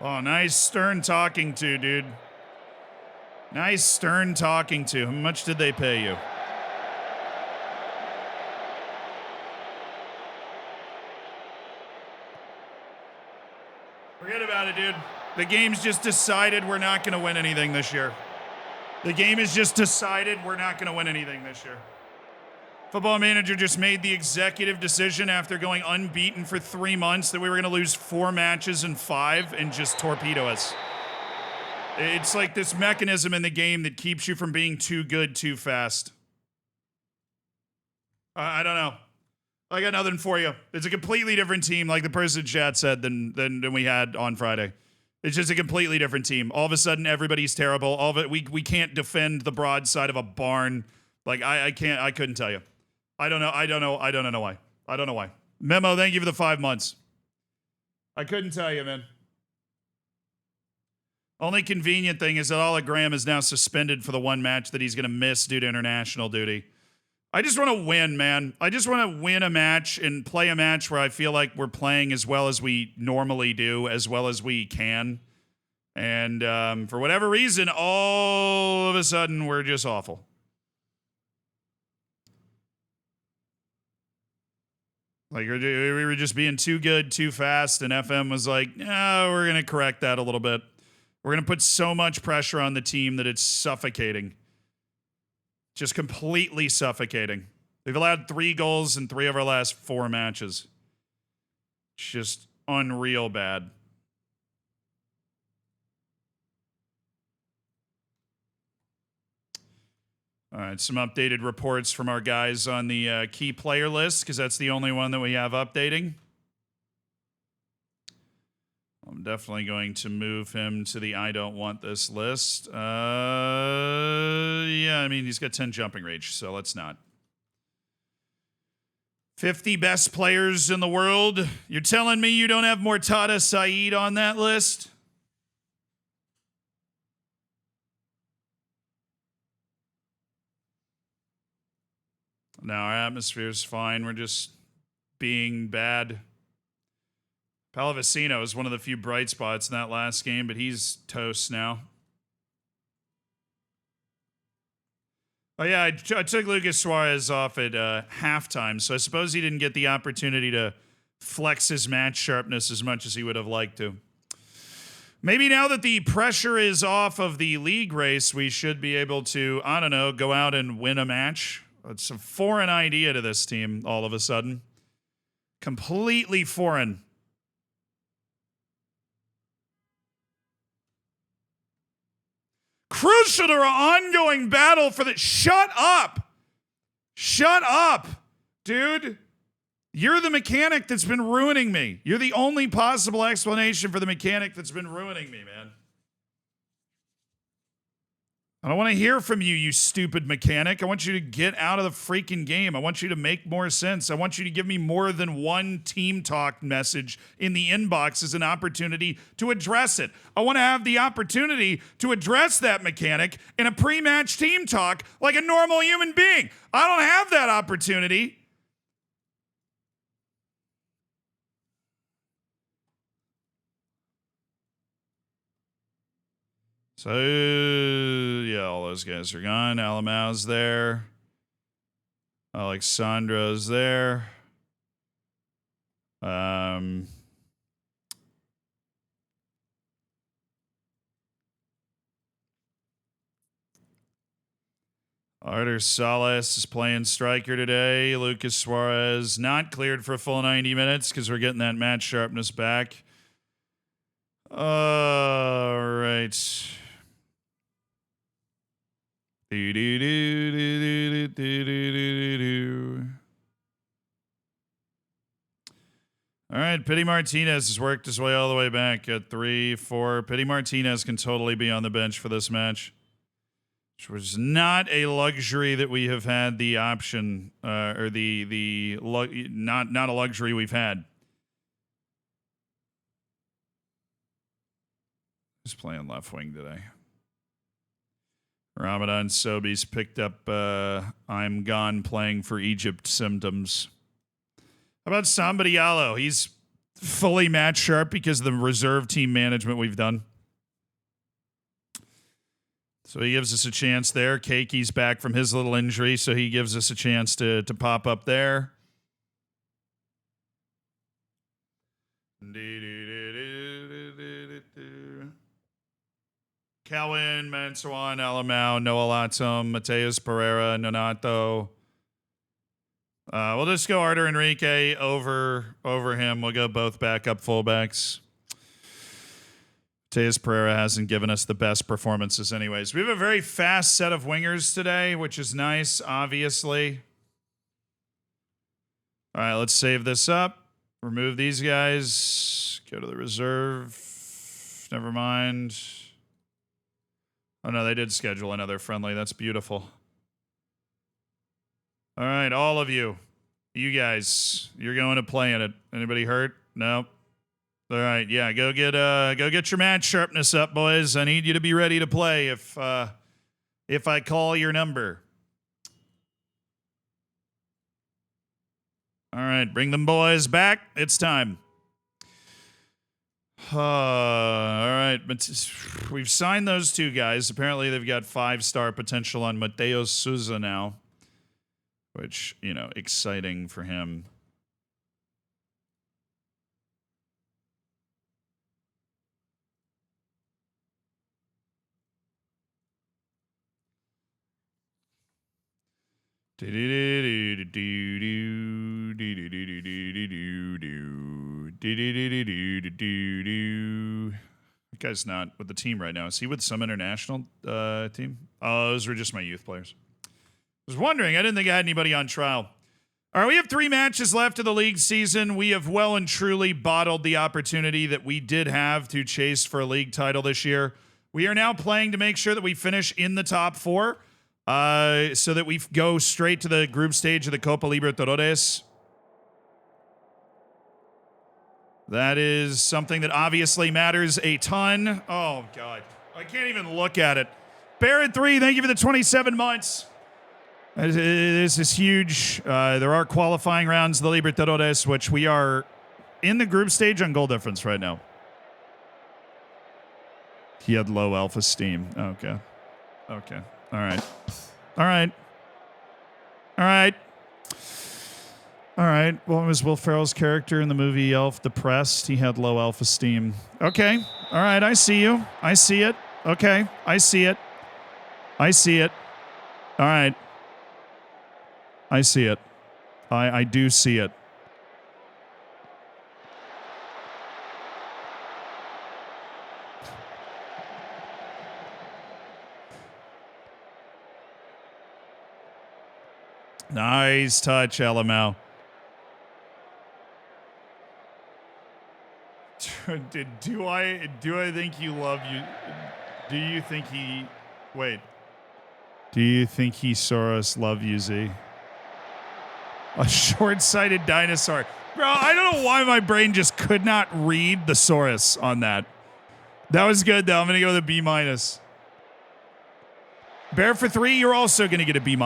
Oh, nice stern talking to, dude. Nice stern talking to. How much did they pay you? Forget about it, dude. The game's just decided we're not going to win anything this year. The game is just decided we're not going to win anything this year. Football Manager just made the executive decision after going unbeaten for 3 months that we were going to lose 4 matches in 5 and just torpedo us. It's like this mechanism in the game that keeps you from being too good too fast. I don't know. I got nothing for you. It's a completely different team, like the person in chat said, than we had on Friday. It's just a completely different team. All of a sudden, everybody's terrible. All of it, we can't defend the broadside of a barn. Like I couldn't tell you. I don't know why. I don't know why. Memo, thank you for the 5 months. I couldn't tell you, man. Only convenient thing is that Ola Graham is now suspended for the 1 match that he's going to miss due to international duty. I just want to win, man. I just want to win a match and play a match where I feel like we're playing as well as we normally do, as well as we can. And for whatever reason, all of a sudden, we're just awful. Like, we were just being too good, too fast, and FM was like, no, we're going to correct that a little bit. We're going to put so much pressure on the team that it's suffocating. Just completely suffocating. They've allowed 3 goals in 3 of our last 4 matches. It's just unreal bad. All right, some updated reports from our guys on the key player list, because that's the only one that we have updating. I'm definitely going to move him to the I don't want this list. Yeah, I mean, he's got 10 jumping reach, so let's not. 50 best players in the world. You're telling me you don't have Mortada Saeed on that list? No, our atmosphere is fine. We're just being bad. Pallavicino is one of the few bright spots in that last game, but he's toast now. Oh, yeah, I took Lucas Suarez off at halftime, so I suppose he didn't get the opportunity to flex his match sharpness as much as he would have liked to. Maybe now that the pressure is off of the league race, we should be able to, I don't know, go out and win a match. It's a foreign idea to this team all of a sudden. Completely foreign. Crucial to our ongoing battle for the... Shut up! Shut up, dude. You're the mechanic that's been ruining me. You're the only possible explanation for the mechanic that's been ruining me, man. I don't want to hear from you, you stupid mechanic. I want you to get out of the freaking game. I want you to make more sense. I want you to give me more than one team talk message in the inbox as an opportunity to address it. I want to have the opportunity to address that mechanic in a pre-match team talk like a normal human being. I don't have that opportunity. So, yeah, all those guys are gone. Alamao's there. Alexandro's there. Artur Salas is playing striker today. Lucas Suarez not cleared for a full 90 minutes because we're getting that match sharpness back. All right. All right, Pity Martinez has worked his way all the way back at 3-4. Pity Martinez can totally be on the bench for this match, which was not a luxury that we have had the option, not a luxury we've had. Who's playing left wing today? Ramadan Sobi's picked up I'm Gone playing for Egypt symptoms. How about Samba Diallo? He's fully match sharp because of the reserve team management we've done. So he gives us a chance there. Keiki's back from his little injury, so he gives us a chance to pop up there. Calvin, Mansuan, Alamau, Noah Latum, Mateus Pereira, Nonato, We'll just go Artur Enrique over him. We'll go both backup fullbacks. Tejas Pereira hasn't given us the best performances anyways. We have a very fast set of wingers today, which is nice, obviously. All right, let's save this up. Remove these guys. Go to the reserve. Never mind. Oh, no, they did schedule another friendly. That's beautiful. All right, all of you. You guys, you're going to play in it. Anybody hurt? Nope. All right, yeah, go get your match sharpness up, boys. I need you to be ready to play if I call your number. All right, bring them boys back. It's time. All right, but we've signed those two guys. Apparently, they've got 5-star potential on Mateo Souza now, which, you know, exciting for him. That guy's not with the team right now. Is he with some international team? Oh, those were just my youth players. I was wondering. I didn't think I had anybody on trial. All right, we have 3 matches left of the league season. We have well and truly bottled the opportunity that we did have to chase for a league title this year. We are now playing to make sure that we finish in the top 4. So that we go straight to the group stage of the Copa Libertadores. That is something that obviously matters a ton. Oh, God. I can't even look at it. Barrett 3, thank you for the 27 months. This is huge. There are qualifying rounds of the Libertadores, which we are in the group stage on goal difference right now. He had low self-esteem. Okay. Okay. All right. All right. All right. All right. What was Will Ferrell's character in the movie Elf? Depressed. He had low self-esteem. Okay. All right. I see you. I see it. Okay. I see it. I see it. All right. I see it. I do see it. Nice touch, LML. Do I think you love you? Do you think he? Wait. Do you think he saw us love you, Z? A short-sighted dinosaur, bro. I don't know why my brain just could not read the Saurus on that. That was good though. I'm gonna go with a B-. Bear for 3. You're also gonna get a B-.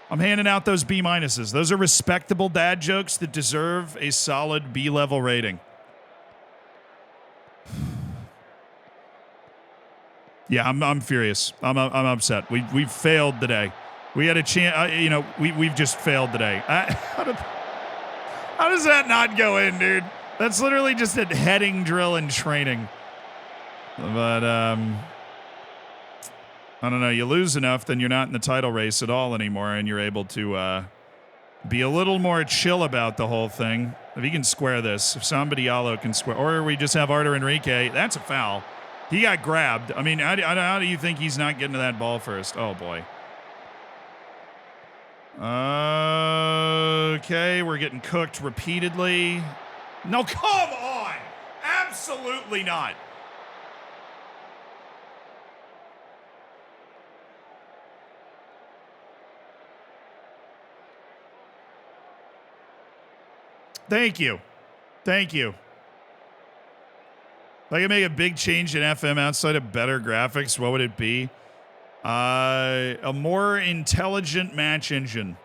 I'm handing out those B-. Those are respectable dad jokes that deserve a solid B-level rating. Yeah, I'm furious. I'm upset. We've failed today. We had a chance. We've just failed today. How does that not go in, dude? That's literally just a heading drill in training. But I don't know, you lose enough, then you're not in the title race at all anymore, and you're able to be a little more chill about the whole thing. If he can square this, if somebody Diallo can square, or we just have Artur Enrique, that's a foul. He got grabbed. I mean, how do you think he's not getting to that ball first? Oh, boy. Okay, we're getting cooked repeatedly. No, come on! Absolutely not. Thank you. Thank you. If I could make a big change in FM outside of better graphics, what would it be? A more intelligent match engine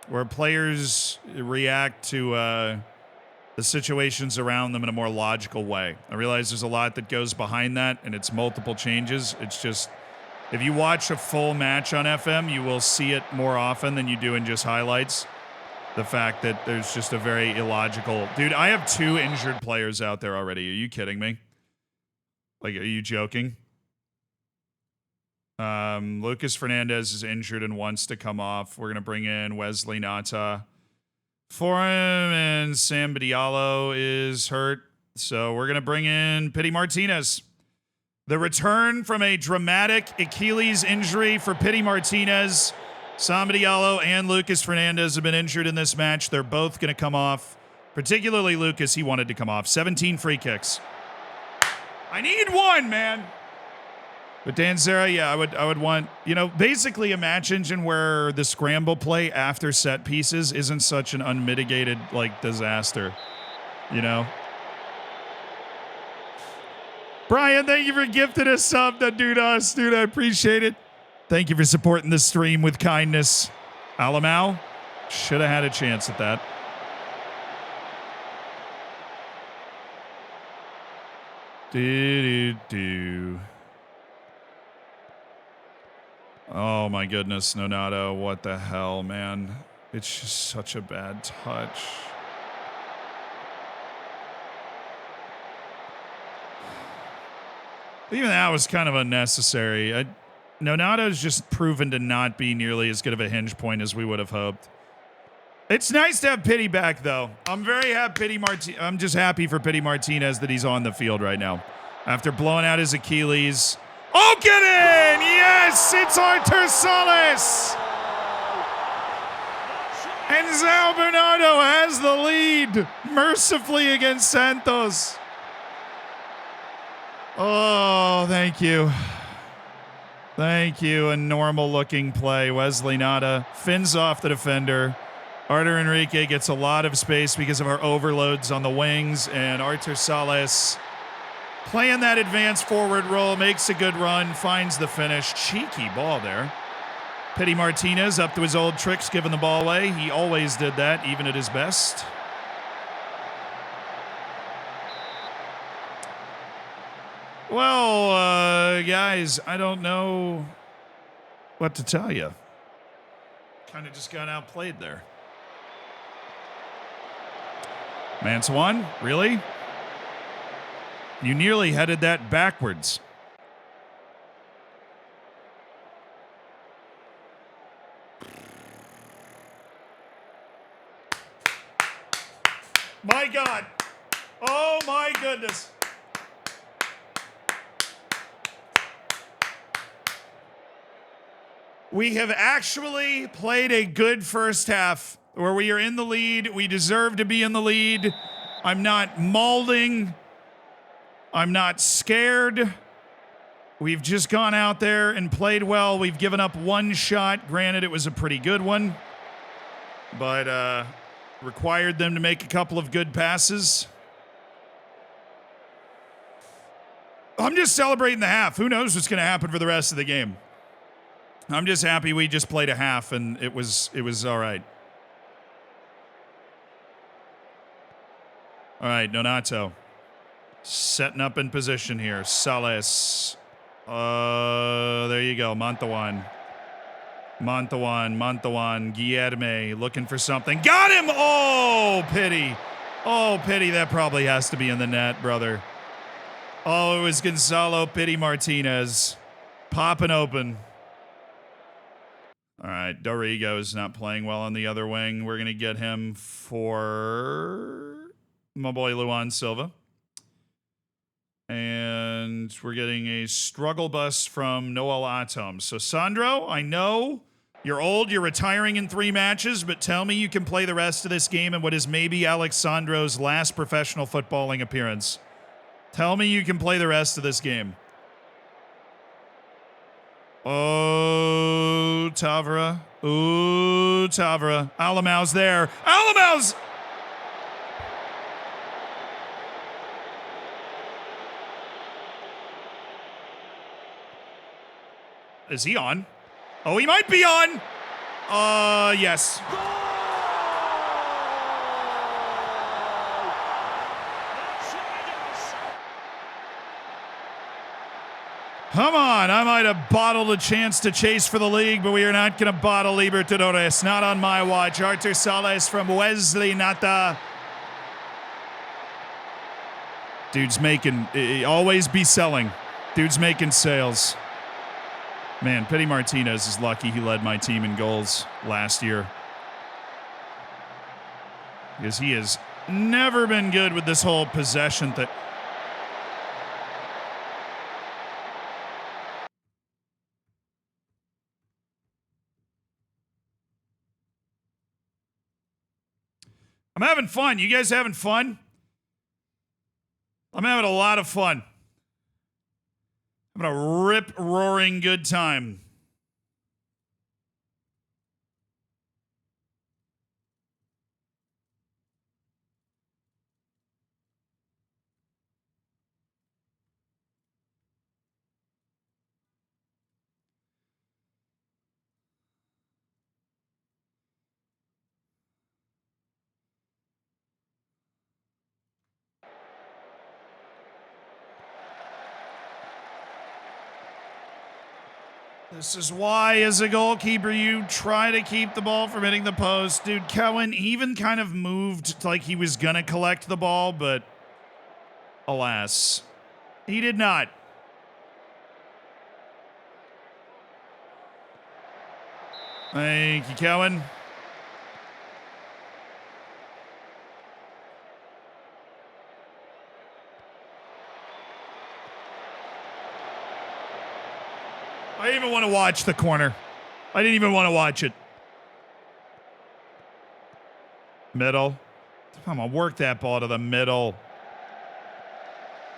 where players react to the situations around them in a more logical way. I realize there's a lot that goes behind that, and it's multiple changes. It's just, if you watch a full match on FM, you will see it more often than you do in just highlights. The fact that there's just a very illogical... Dude, I have 2 injured players out there already. Are you kidding me? Like, are you joking? Lucas Fernandez is injured and wants to come off. We're going to bring in Wesley Nata. for him, and Sam Badialo is hurt. So we're going to bring in Pity Martinez. The return from a dramatic Achilles injury for Pity Martinez. Sam Badialo and Lucas Fernandez have been injured in this match. They're both going to come off. Particularly Lucas, he wanted to come off. 17 free kicks. I need one, man. But Dan Zera, yeah, I would want, basically a match engine where the scramble play after set pieces isn't such an unmitigated, disaster, Brian, thank you for gifting us sub. That dude us, dude, I appreciate it. Thank you for supporting the stream with kindness. Alamau should have had a chance at that. Do. Oh my goodness, Nonato, what the hell, man? It's just such a bad touch. Even that was kind of unnecessary. Nonato's just proven to not be nearly as good of a hinge point as we would have hoped. It's nice to have Pity back, though. I'm very happy. I'm just happy for Pity Martinez that he's on the field right now. After blowing out his Achilles. Oh, get in! Yes, it's Artur Salas! And Zao Bernardo has the lead, mercifully against Santos. Oh, thank you. Thank you. A normal-looking play. Wesley Nada fins off the defender. Artur Enrique gets a lot of space because of our overloads on the wings, and Artur Salas playing that advanced forward role, makes a good run, finds the finish. Cheeky ball there. Pity Martinez up to his old tricks, giving the ball away. He always did that, even at his best. Well, guys, I don't know what to tell you. Kind of just got outplayed there. Mansawan, really? You nearly headed that backwards. My God. Oh, my goodness. We have actually played a good first half where we are in the lead. We deserve to be in the lead. I'm not mauling. I'm not scared. We've just gone out there and played well. We've given up one shot. Granted, it was a pretty good one, but required them to make a couple of good passes. I'm just celebrating the half. Who knows what's going to happen for the rest of the game? I'm just happy we just played a half and it was all right. All right, Nonato. Setting up in position here. Salas. There you go. Montawan. Guilherme looking for something. Got him! Oh, Pity. Oh, Pity. That probably has to be in the net, brother. Oh, it was Gonzalo Pity Martinez. Popping open. All right, Dorigo's not playing well on the other wing. We're going to get him for my boy Luan Silva. And we're getting a struggle bus from Noel Atom. So, Sandro, I know you're old, you're retiring in 3 matches, but tell me you can play the rest of this game in what is maybe Alexandro's last professional footballing appearance. Tell me you can play the rest of this game. Oh, Tavra. Ooh, Tavra. Alamau's there. Alamau's! Is he on? Oh, he might be on. Yes. Come on, I might have bottled a chance to chase for the league, but we are not going to bottle Libertadores. Not on my watch. Artur Salas from Wesley Nata. Dude's making, always be selling. Dude's making sales. Man, Pity Martinez is lucky he led my team in goals last year. Because he has never been good with this whole possession thing. I'm having fun. You guys having fun? I'm having a lot of fun. I'm having a rip-roaring good time. This is why, as a goalkeeper, you try to keep the ball from hitting the post. Dude, Cohen even kind of moved like he was going to collect the ball, but alas, he did not. Thank you, Cohen. I didn't even want to watch the corner. I didn't even want to watch it. Middle. Come on, work that ball to the middle.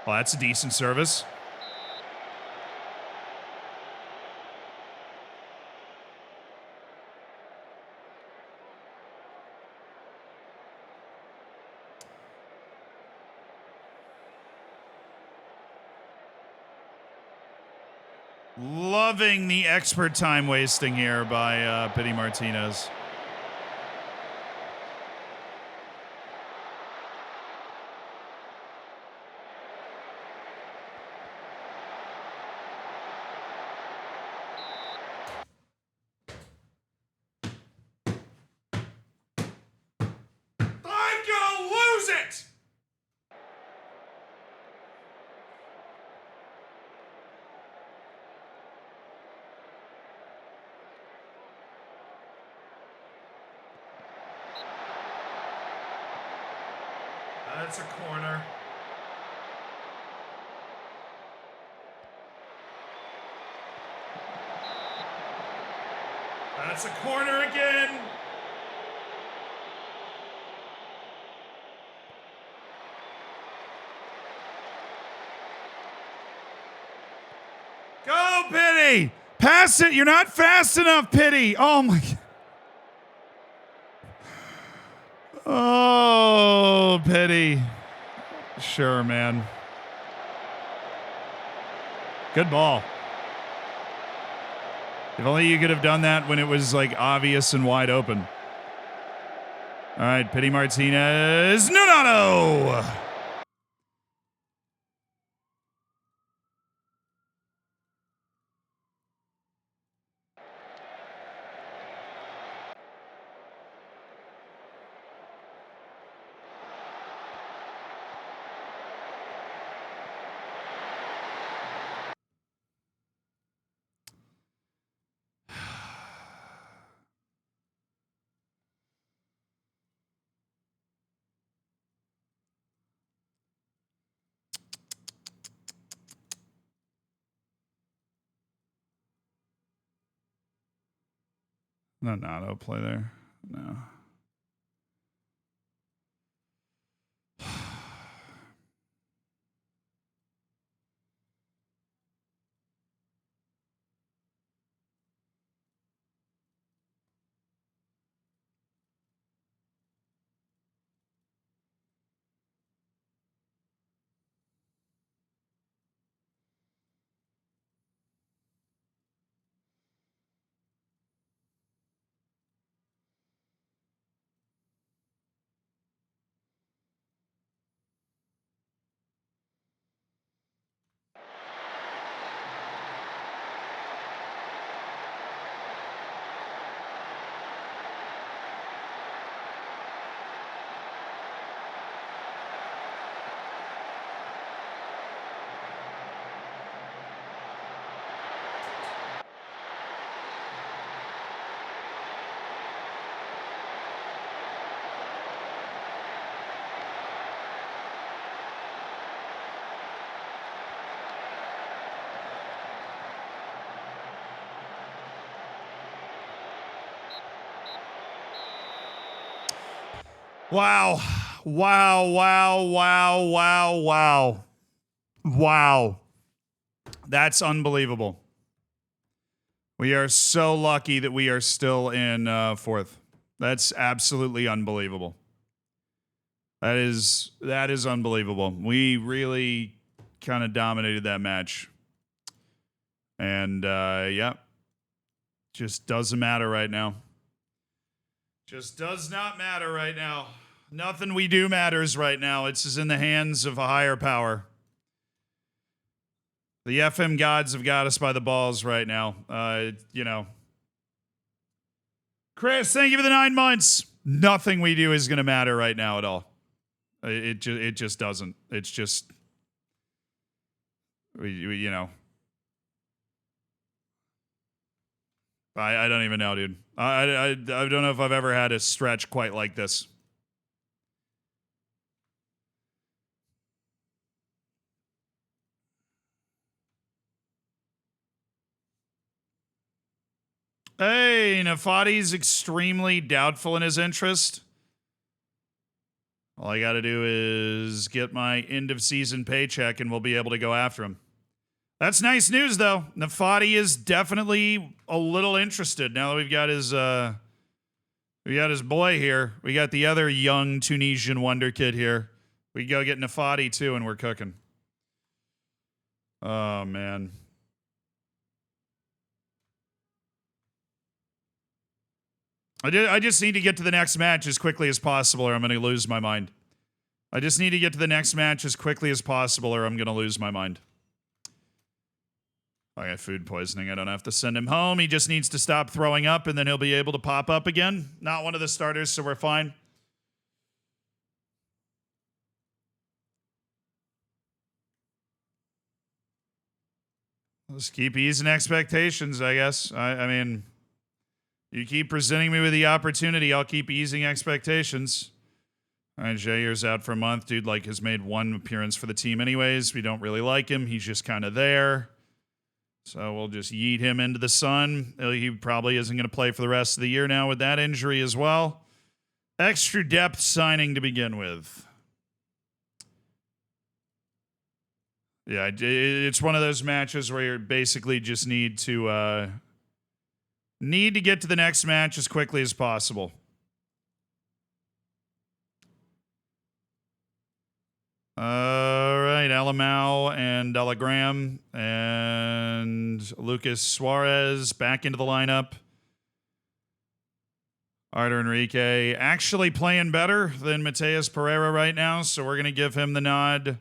Well, that's a decent service. Loving the expert time wasting here by Pity Martinez. I'm gonna lose it! That's a corner. That's a corner again. Go, Pity! Pass it! You're not fast enough, Pity! Oh my... Oh, Pity. Sure, man. Good ball. If only you could have done that when it was, like, obvious and wide open. All right, Pity Martinez. No! No, auto play there. No. Wow. Wow, wow, wow, wow, wow. Wow. That's unbelievable. We are so lucky that we are still in fourth. That's absolutely unbelievable. That is unbelievable. We really kind of dominated that match. And yeah. Just doesn't matter right now. Just does not matter right now. Nothing we do matters right now. It's just in the hands of a higher power. The FM gods have got us by the balls right now. You know. Chris, thank you for the 9 months. Nothing we do is going to matter right now at all. It just doesn't. It's just, we you know. I don't even know, dude. I don't know if I've ever had a stretch quite like this. Hey, Nafati's extremely doubtful in his interest. All I got to do is get my end of season paycheck and we'll be able to go after him. That's nice news, though. Nafati is definitely a little interested now that we've got his boy here. We got the other young Tunisian wonder kid here. We go get Nafati too, and we're cooking. Oh man. I just need to get to the next match as quickly as possible, or I'm going to lose my mind. I just need to get to the next match as quickly as possible, or I'm going to lose my mind. I got food poisoning. I don't have to send him home. He just needs to stop throwing up, and then he'll be able to pop up again. Not one of the starters, so we're fine. Let's keep easing expectations, I guess. I mean, you keep presenting me with the opportunity, I'll keep easing expectations. All right, Jair's out for a month. Dude, like, has made one appearance for the team anyways. We don't really like him. He's just kind of there. So we'll just yeet him into the sun. He probably isn't going to play for the rest of the year now with that injury as well. Extra depth signing to begin with. Yeah, it's one of those matches where you basically just need to get to the next match as quickly as possible. All right, Alamau and Delagram and Lucas Suarez back into the lineup. Artur Enrique actually playing better than Mateus Pereira right now, so we're going to give him the nod.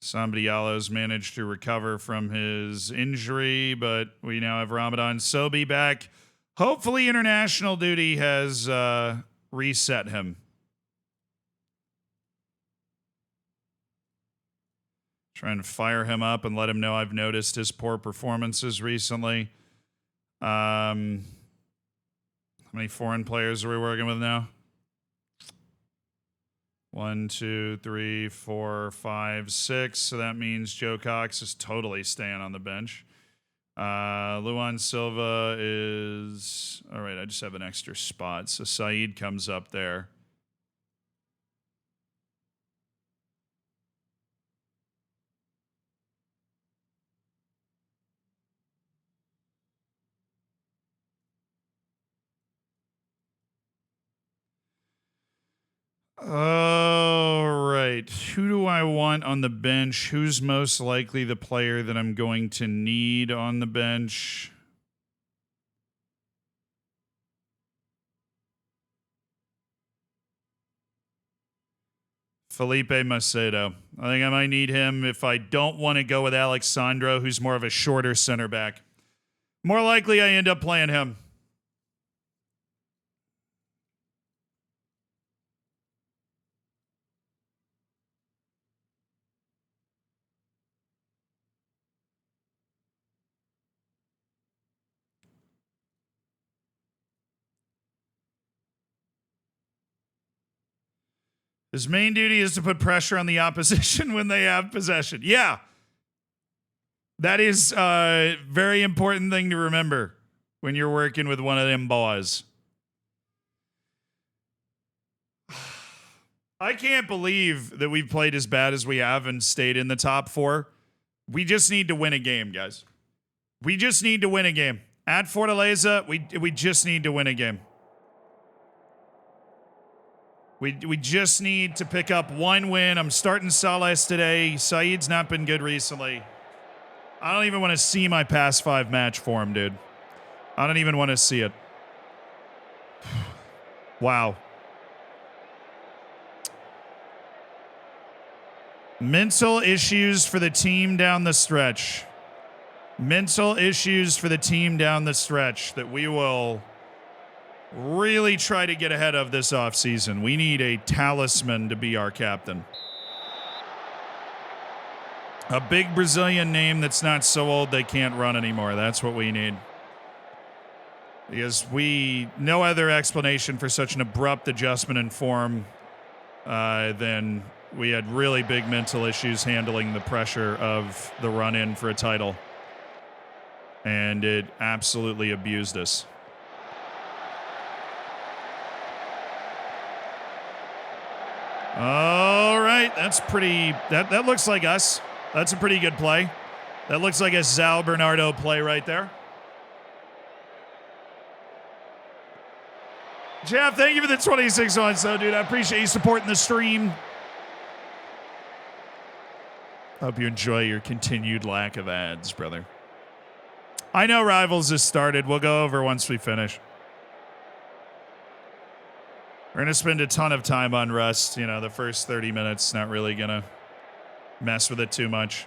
Sambialo's managed to recover from his injury, but we now have Ramadan Sobi back. Hopefully international duty has reset him. Trying to fire him up and let him know I've noticed his poor performances recently. How many foreign players are we working with now? 1, 2, 3, 4, 5, 6. So that means Joe Cox is totally staying on the bench. Luan Silva is... All right, I just have an extra spot. So Saeed comes up there. All right. Who do I want on the bench? Who's most likely the player that I'm going to need on the bench? Felipe Macedo. I think I might need him if I don't want to go with Alexandro, who's more of a shorter center back. More likely I end up playing him. His main duty is to put pressure on the opposition when they have possession. Yeah. That is a very important thing to remember when you're working with one of them boys. I can't believe that we've played as bad as we have and stayed in the top 4. We just need to win a game, guys. We just need to win a game. At Fortaleza, we just need to win a game. We just need to pick up one win. I'm starting Sales today. Saeed's not been good recently. I don't even want to see my past 5 match form, dude. I don't even want to see it. Wow. Mental issues for the team down the stretch. Mental issues for the team down the stretch that we will really try to get ahead of this offseason. We need a talisman to be our captain. A big Brazilian name that's not so old they can't run anymore. That's what we need. Because no other explanation for such an abrupt adjustment in form than we had really big mental issues handling the pressure of the run-in for a title. And it absolutely abused us. All right, that's pretty... That looks like us. That's a pretty good play. That looks like a Zal Bernardo play right there. Jeff, thank you for the 26 months, though, dude. I appreciate you supporting the stream. Hope you enjoy your continued lack of ads, brother. I know Rivals has started. We'll go over once we finish. We're going to spend a ton of time on Rust. You know, the first 30 minutes, not really going to mess with it too much.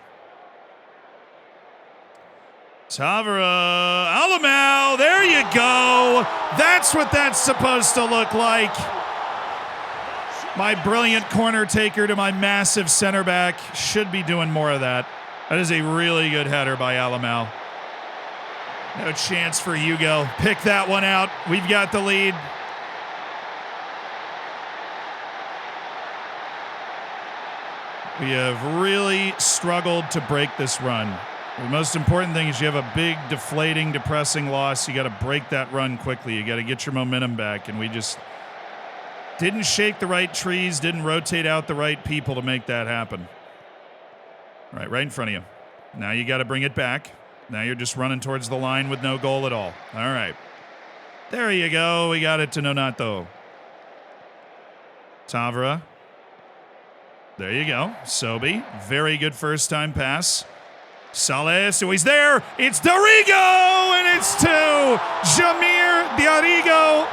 Tavera, Alamau, there you go. That's what that's supposed to look like. My brilliant corner taker to my massive center back. Should be doing more of that. That is a really good header by Alamau. No chance for Hugo. Pick that one out. We've got the lead. We have really struggled to break this run. The most important thing is you have a big, deflating, depressing loss. You got to break that run quickly. You got to get your momentum back. And we just didn't shake the right trees, didn't rotate out the right people to make that happen. All right in front of you. Now you got to bring it back. Now you're just running towards the line with no goal at all. All right. There you go. We got it to Nonato. Tavera. There you go. Sobi. Very good first time pass. Sales, oh, he's there. It's Darigo, and it's to Jamir Darigo.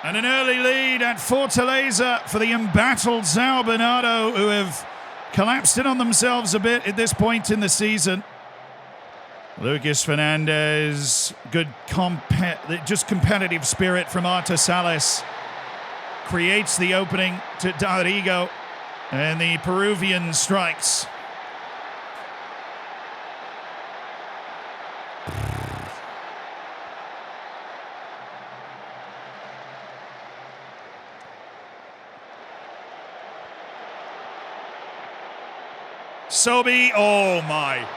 And an early lead at Fortaleza for the embattled São Bernardo, who have collapsed in on themselves a bit at this point in the season. Lucas Fernandez, good just competitive spirit from Arta Sales. Creates the opening to Darigo. And the Peruvian strikes. Sobi, oh my.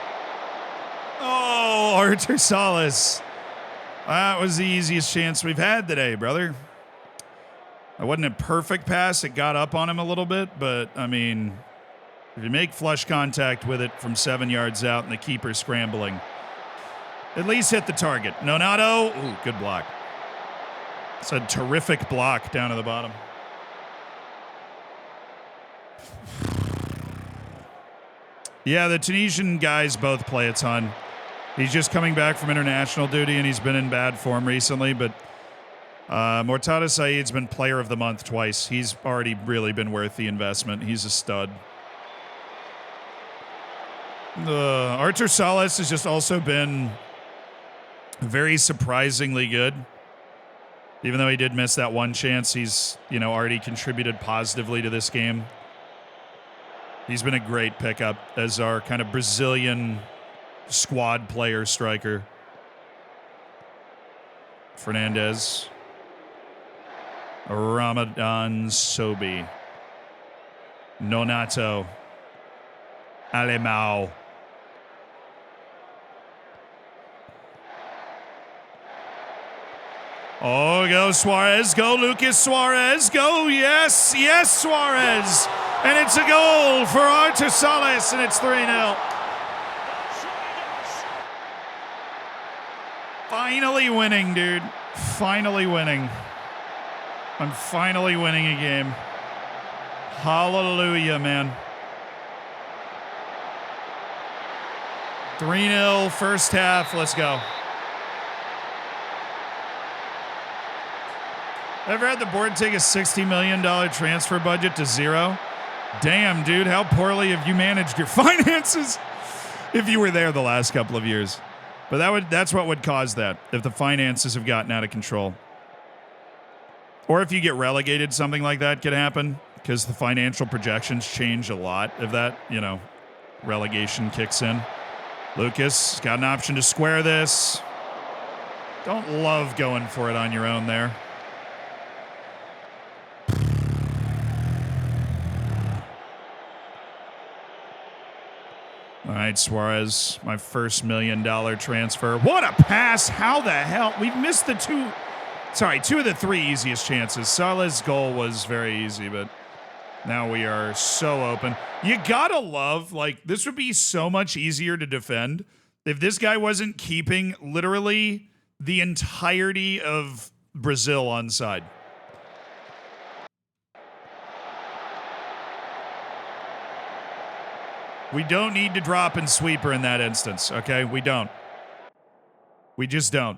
Oh, Artur Salas. That was the easiest chance we've had today, brother. It wasn't a perfect pass. It got up on him a little bit, but, I mean, if you make flush contact with it from 7 yards out and the keeper's scrambling, at least hit the target. Nonato, ooh, good block. It's a terrific block down to the bottom. Yeah, the Tunisian guys both play a ton. He's just coming back from international duty, and he's been in bad form recently, but Mortada Saeed's been player of the month twice. He's already really been worth the investment. He's a stud. Artur Salas has just also been very surprisingly good. Even though he did miss that one chance, he's, already contributed positively to this game. He's been a great pickup as our kind of Brazilian squad player striker. Fernandez. Ramadan Sobi. Nonato. Alemão. Oh, go Suarez. Go Lucas Suarez. Go. Yes. Yes, Suarez. And it's a goal for Artusales, and it's 3-0. Finally winning, dude. Finally winning. I'm finally winning a game. Hallelujah, man. 3-0 first half. Let's go. Ever had the board take a $60 million transfer budget to zero? Damn, dude, how poorly have you managed your finances? If you were there the last couple of years. But that's what would cause that, if the finances have gotten out of control. Or if you get relegated, something like that could happen, because the financial projections change a lot if that, relegation kicks in. Lucas got an option to square this. Don't love going for it on your own there. All right, Suarez, my first $1 million transfer. What a pass. How the hell? We've missed two of the three easiest chances. Salah's goal was very easy, but now we are so open. You gotta love, this would be so much easier to defend if this guy wasn't keeping literally the entirety of Brazil onside. We don't need to drop and sweeper in that instance, okay? We don't. We just don't.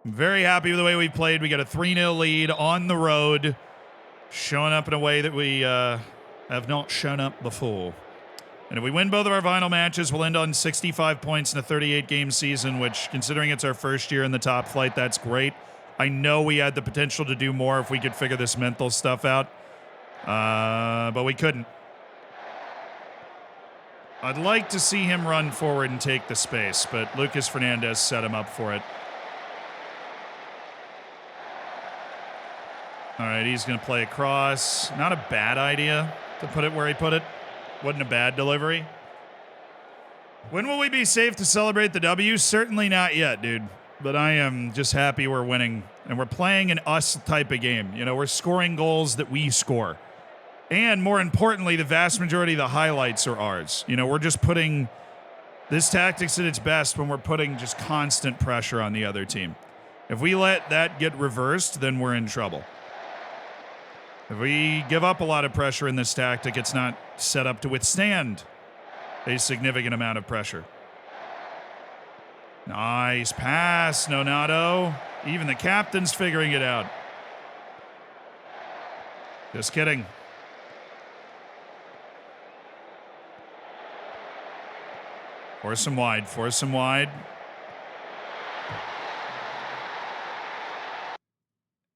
I'm very happy with the way we played. We got a 3-0 lead on the road, showing up in a way that we have not shown up before. And if we win both of our final matches, we'll end on 65 points in a 38-game season, which, considering it's our first year in the top flight, that's great. I know we had the potential to do more if we could figure this mental stuff out, but we couldn't. I'd like to see him run forward and take the space, but Lucas Fernandez set him up for it. All right, he's going to play across. Not a bad idea to put it where he put it. Wasn't a bad delivery. When will we be safe to celebrate the W? Certainly not yet, dude. But I am just happy we're winning. And we're playing an us type of game. We're scoring goals that we score. And more importantly, the vast majority of the highlights are ours. We're just putting this tactics at its best when we're putting just constant pressure on the other team. If we let that get reversed, then we're in trouble. If we give up a lot of pressure in this tactic, it's not set up to withstand a significant amount of pressure. Nice pass, Nonato. Even the captain's figuring it out. Just kidding. Force him wide, force him wide.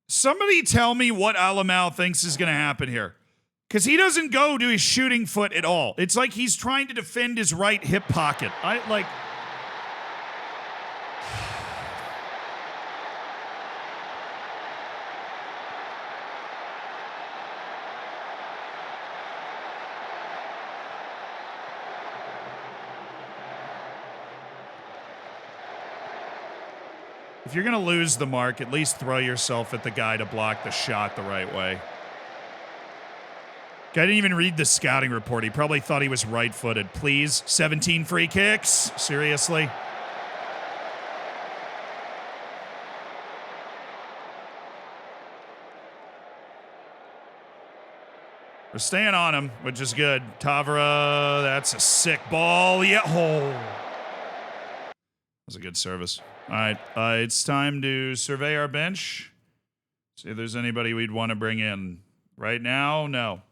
Somebody tell me what Alamau thinks is going to happen here. Because he doesn't go to his shooting foot at all. It's like he's trying to defend his right hip pocket. If you're going to lose the mark, at least throw yourself at the guy to block the shot the right way. Guy didn't even read the scouting report. He probably thought he was right-footed. Please, 17 free kicks? Seriously? We're staying on him, which is good. Tavra, that's a sick ball. Yeah, That was a good service. All right, it's time to survey our bench. See if there's anybody we'd want to bring in. Right now, no.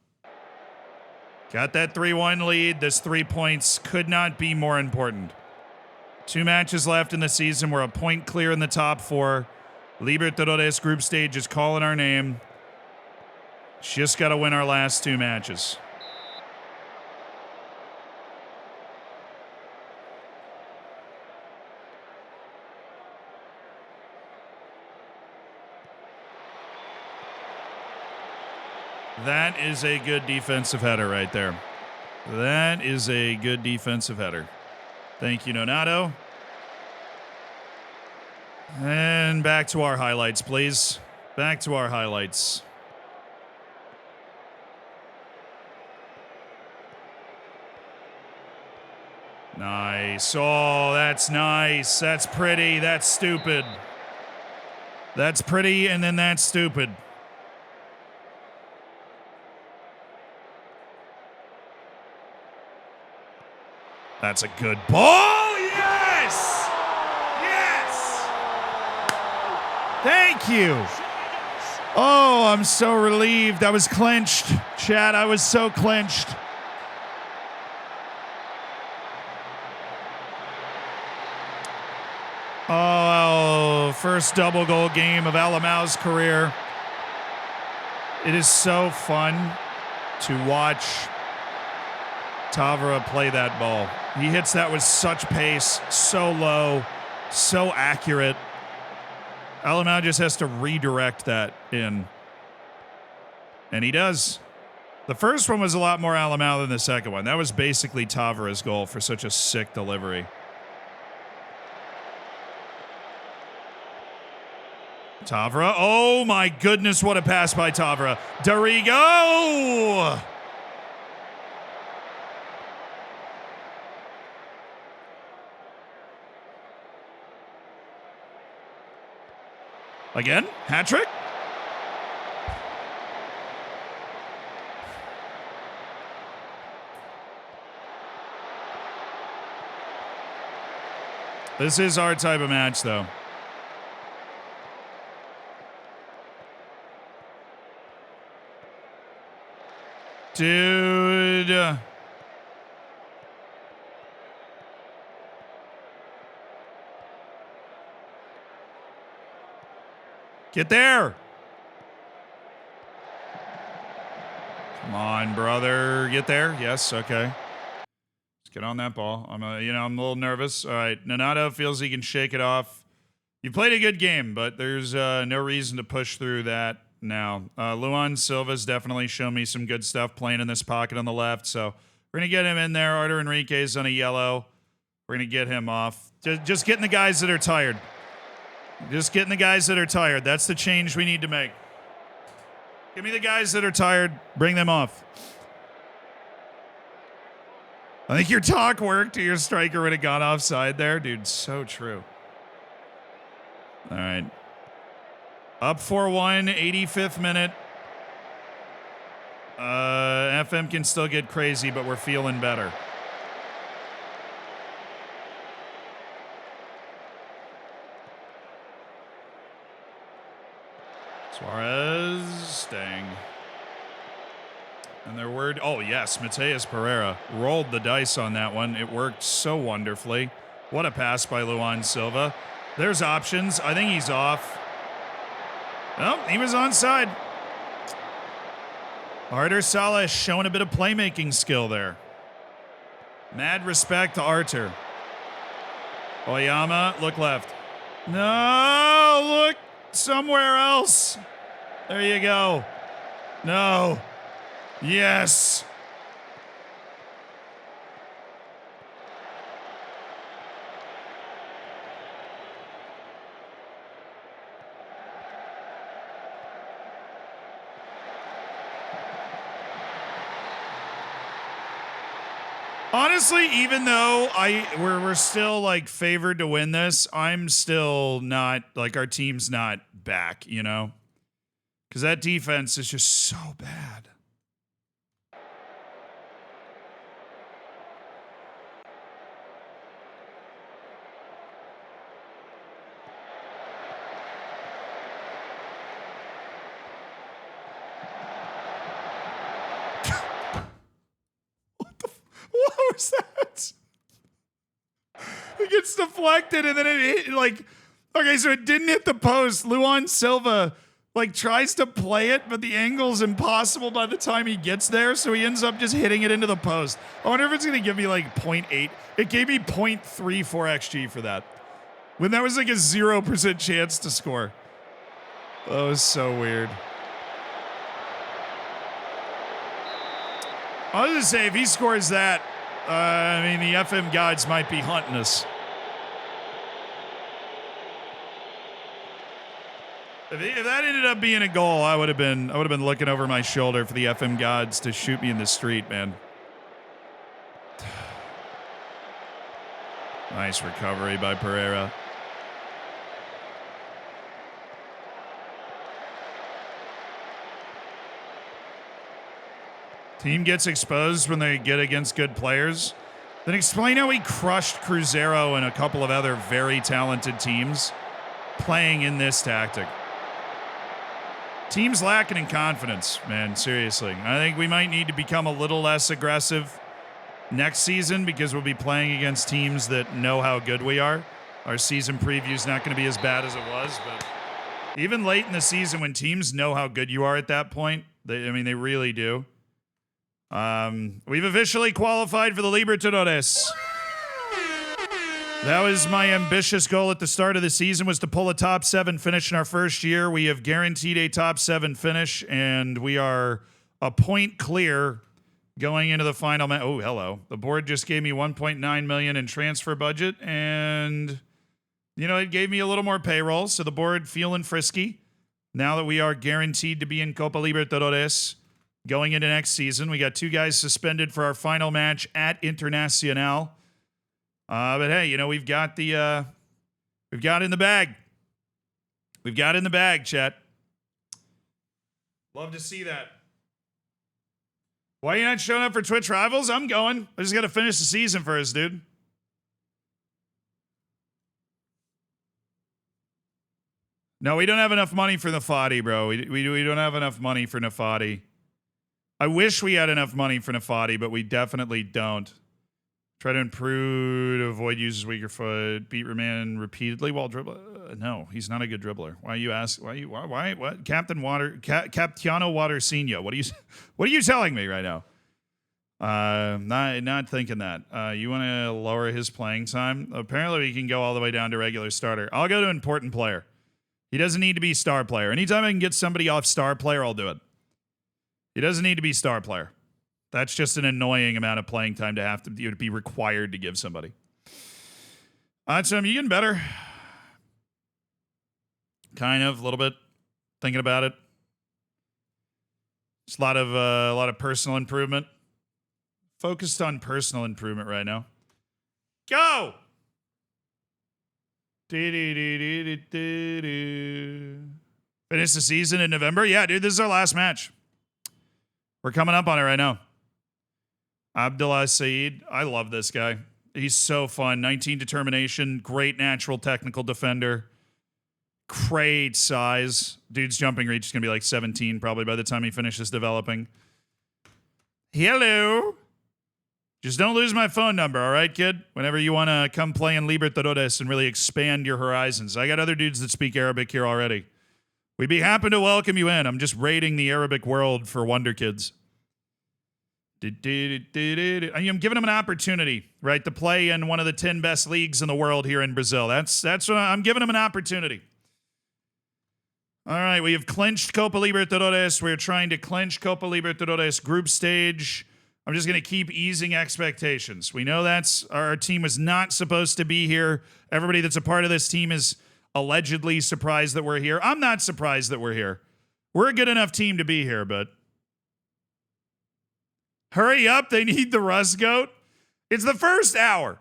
Got that 3-1 lead. This 3 points could not be more important. 2 matches left in the season. We're a point clear in the top 4. Libertadores group stage is calling our name. Just got to win our last 2 matches. That is a good defensive header right there. That is a good defensive header. Thank you, Nonato. And back to our highlights, please. Back to our highlights. Nice. Oh, that's nice. That's pretty. That's stupid. That's pretty, and then that's stupid. That's a good ball. Yes! Yes! Thank you. Oh, I'm so relieved. I was clinched. Chat, I was so clinched. Oh, first double goal game of Alamau's career. It is so fun to watch Tavra play that ball. He hits that with such pace, so low, so accurate. Alamau just has to redirect that in. And he does. The first one was a lot more Alamau than the second one. That was basically Tavra's goal for such a sick delivery. Tavra. Oh my goodness, what a pass by Tavra. Darigo! Again? Hat trick? This is our type of match, though. Dude. Get there. Come on, brother. Get there. Yes, okay. Let's get on that ball. I'm a little nervous. All right, Nonato feels he can shake it off. You played a good game, but there's no reason to push through that now. Luan Silva's definitely shown me some good stuff playing in this pocket on the left, so we're going to get him in there. Artur Enrique's on a yellow. We're going to get him off. Just getting the guys that are tired. Just getting the guys that are tired. That's the change we need to make. Give me the guys that are tired. Bring them off. I think your talk worked. Your striker would have gone offside there. Dude, so true. All right. Up 4-1, 85th minute. FM can still get crazy, but we're feeling better. Suarez staying. And their word, oh yes, Mateus Pereira rolled the dice on that one. It worked so wonderfully. What a pass by Luan Silva. There's options. I think he's off. No, he was onside. Artur Salah showing a bit of playmaking skill there. Mad respect to Artur. Oyama, look left. No, look somewhere else. There you go. No. Yes. Honestly, even though we're still like favored to win this, I'm still not like our team's not back, you know? Because that defense is just so bad. What was that? It gets deflected and then it hit, like, okay, so it didn't hit the post. Luan Silva, like, tries to play it, but the angle's impossible by the time he gets there, so he ends up just hitting it into the post. I wonder if it's going to give me, like, 0.8. It gave me 0.34 XG for that. When that was, like, a 0% chance to score. That was so weird. I was going to say, if he scores that, I mean, the FM gods might be hunting us. If that ended up being a goal, I would have been looking over my shoulder for the FM gods to shoot me in the street, man. Nice recovery by Pereira. Team gets exposed when they get against good players. Then explain how he crushed Cruzeiro and a couple of other very talented teams playing in this tactic. Teams lacking in confidence, man, seriously. I think we might need to become a little less aggressive next season because we'll be playing against teams that know how good we are. Our season preview is not going to be as bad as it was, but even late in the season when teams know how good you are at that point, they really do. We've officially qualified for the Libertadores. That was my ambitious goal at the start of the season, was to pull a top 7 finish in our first year. We have guaranteed a top 7 finish, and we are a point clear going into the final match. Oh, hello. The board just gave me $1.9 million in transfer budget, and, it gave me a little more payroll, so the board feeling frisky. Now that we are guaranteed to be in Copa Libertadores going into next season, we got 2 guys suspended for our final match at Internacional. But hey, we've got in the bag. We've got in the bag, chat. Love to see that. Why are you not showing up for Twitch Rivals? I'm going. I just got to finish the season first, dude. No, we don't have enough money for Nafati, bro. We don't have enough money for Nafati. I wish we had enough money for Nafati, but we definitely don't. Try to improve, avoid users weaker foot, beat Roman repeatedly while dribbling. No, he's not a good dribbler. Why you ask? Why? What? Captiano Watersinho. What are you telling me right now? Not thinking that. You want to lower his playing time? Apparently, he can go all the way down to regular starter. I'll go to important player. He doesn't need to be star player. Anytime I can get somebody off star player, I'll do it. He doesn't need to be star player. That's just an annoying amount of playing time to have to be required to give somebody. Tim, you getting better? Kind of, a little bit. Thinking about it. It's a lot of personal improvement. Focused on personal improvement right now. Go! Finish the season in November? Yeah, dude, this is our last match. We're coming up on it right now. Abdullah Saeed. I love this guy. He's so fun. 19 determination. Great natural technical defender. Great size. Dude's jumping reach is going to be like 17 probably by the time he finishes developing. Hello. Just don't lose my phone number, all right, kid? Whenever you want to come play in Libertadores and really expand your horizons. I got other dudes that speak Arabic here already. We'd be happy to welcome you in. I'm just raiding the Arabic world for Wonder Kids. I'm giving them an opportunity, right, to play in one of the 10 best leagues in the world here in Brazil. That's what I'm giving them an opportunity. All right, we have clinched Copa Libertadores. We're trying to clinch Copa Libertadores group stage. I'm just going to keep easing expectations. We know that's our team was not supposed to be here. Everybody that's a part of this team is allegedly surprised that we're here. I'm not surprised that we're here. We're a good enough team to be here, but hurry up. They need the Rust Goat. It's the first hour.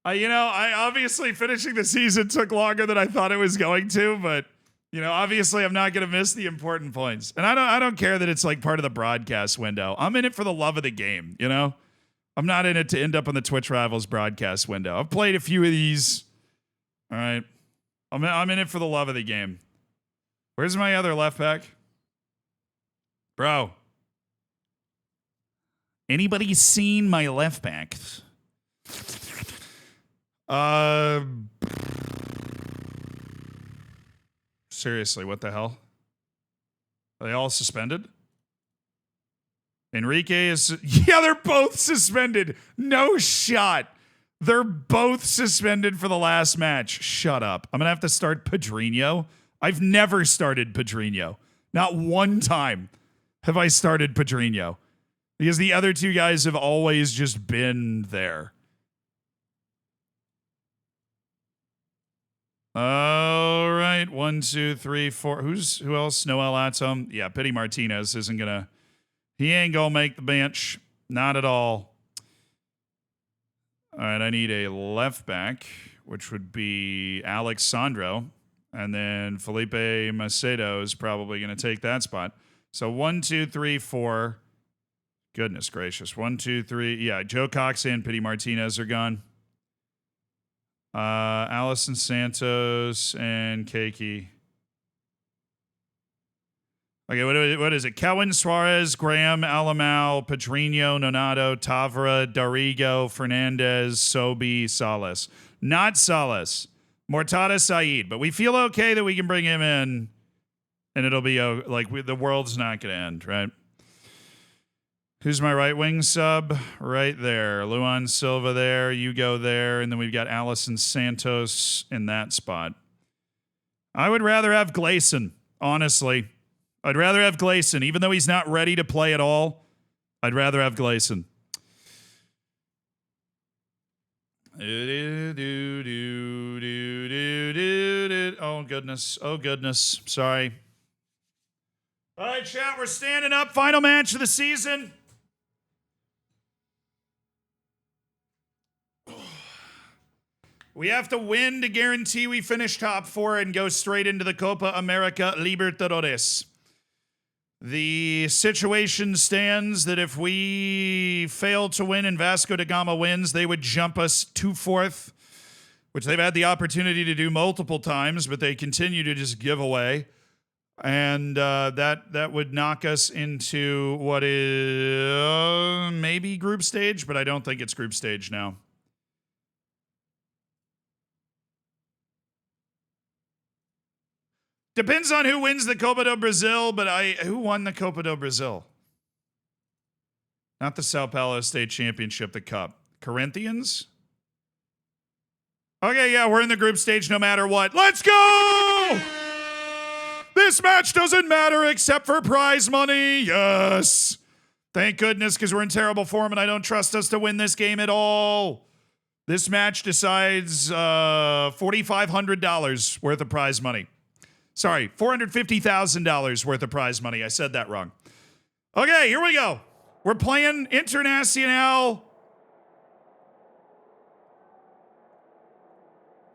I obviously finishing the season took longer than I thought it was going to, but obviously I'm not going to miss the important points. And I don't care that it's like part of the broadcast window. I'm in it for the love of the game, I'm not in it to end up on the Twitch Rivals broadcast window. I've played a few of these. All right. I'm in it for the love of the game. Where's my other left back? Bro. Anybody seen my left back? Seriously, what the hell? Are they all suspended? Enrique is... Yeah, they're both suspended. No shot. They're both suspended for the last match. Shut up. I'm going to have to start Pedrinho. I've never started Pedrinho. Not one time have I started Pedrinho. Because the other two guys have always just been there. All right, 1, 2, 3, 4. Who else? Noel Atom. Yeah, Pity Martinez isn't gonna. He ain't gonna make the bench. Not at all. All right, I need a left back, which would be Alexandro, and then Felipe Macedo is probably gonna take that spot. So 1, 2, 3, 4. Goodness gracious. 1, 2, 3. Yeah, Joe Cox and Pity Martinez are gone. Allison Santos and Keiki. Okay, what is it? Kelvin Suarez, Graham, Alamau, Pedrinho, Nonato, Tavra, Darigo, Fernandez, Sobi, Salas. Not Salas. Mortada Saeed. But we feel okay that we can bring him in, and it'll be the world's not going to end, right? Who's my right wing sub? Right there. Luan Silva there. You go there. And then we've got Allison Santos in that spot. I would rather have Gleason, honestly. I'd rather have Gleason. Even though he's not ready to play at all, I'd rather have Gleason. Oh, goodness. Oh, goodness. Sorry. All right, chat. We're standing up. Final match of the season. We have to win to guarantee we finish top 4 and go straight into the Copa America Libertadores. The situation stands that if we fail to win and Vasco da Gama wins, they would jump us to 4th, which they've had the opportunity to do multiple times, but they continue to just give away. And that would knock us into what is maybe group stage, but I don't think it's group stage now. Depends on who wins the Copa do Brasil, but who won the Copa do Brasil? Not the Sao Paulo State Championship, the Cup. Corinthians? Okay, yeah, we're in the group stage no matter what. Let's go! This match doesn't matter except for prize money. Yes. Thank goodness, because we're in terrible form and I don't trust us to win this game at all. This match decides $4,500 worth of prize money. Sorry, $450,000 worth of prize money. I said that wrong. Okay, here we go. We're playing Internacional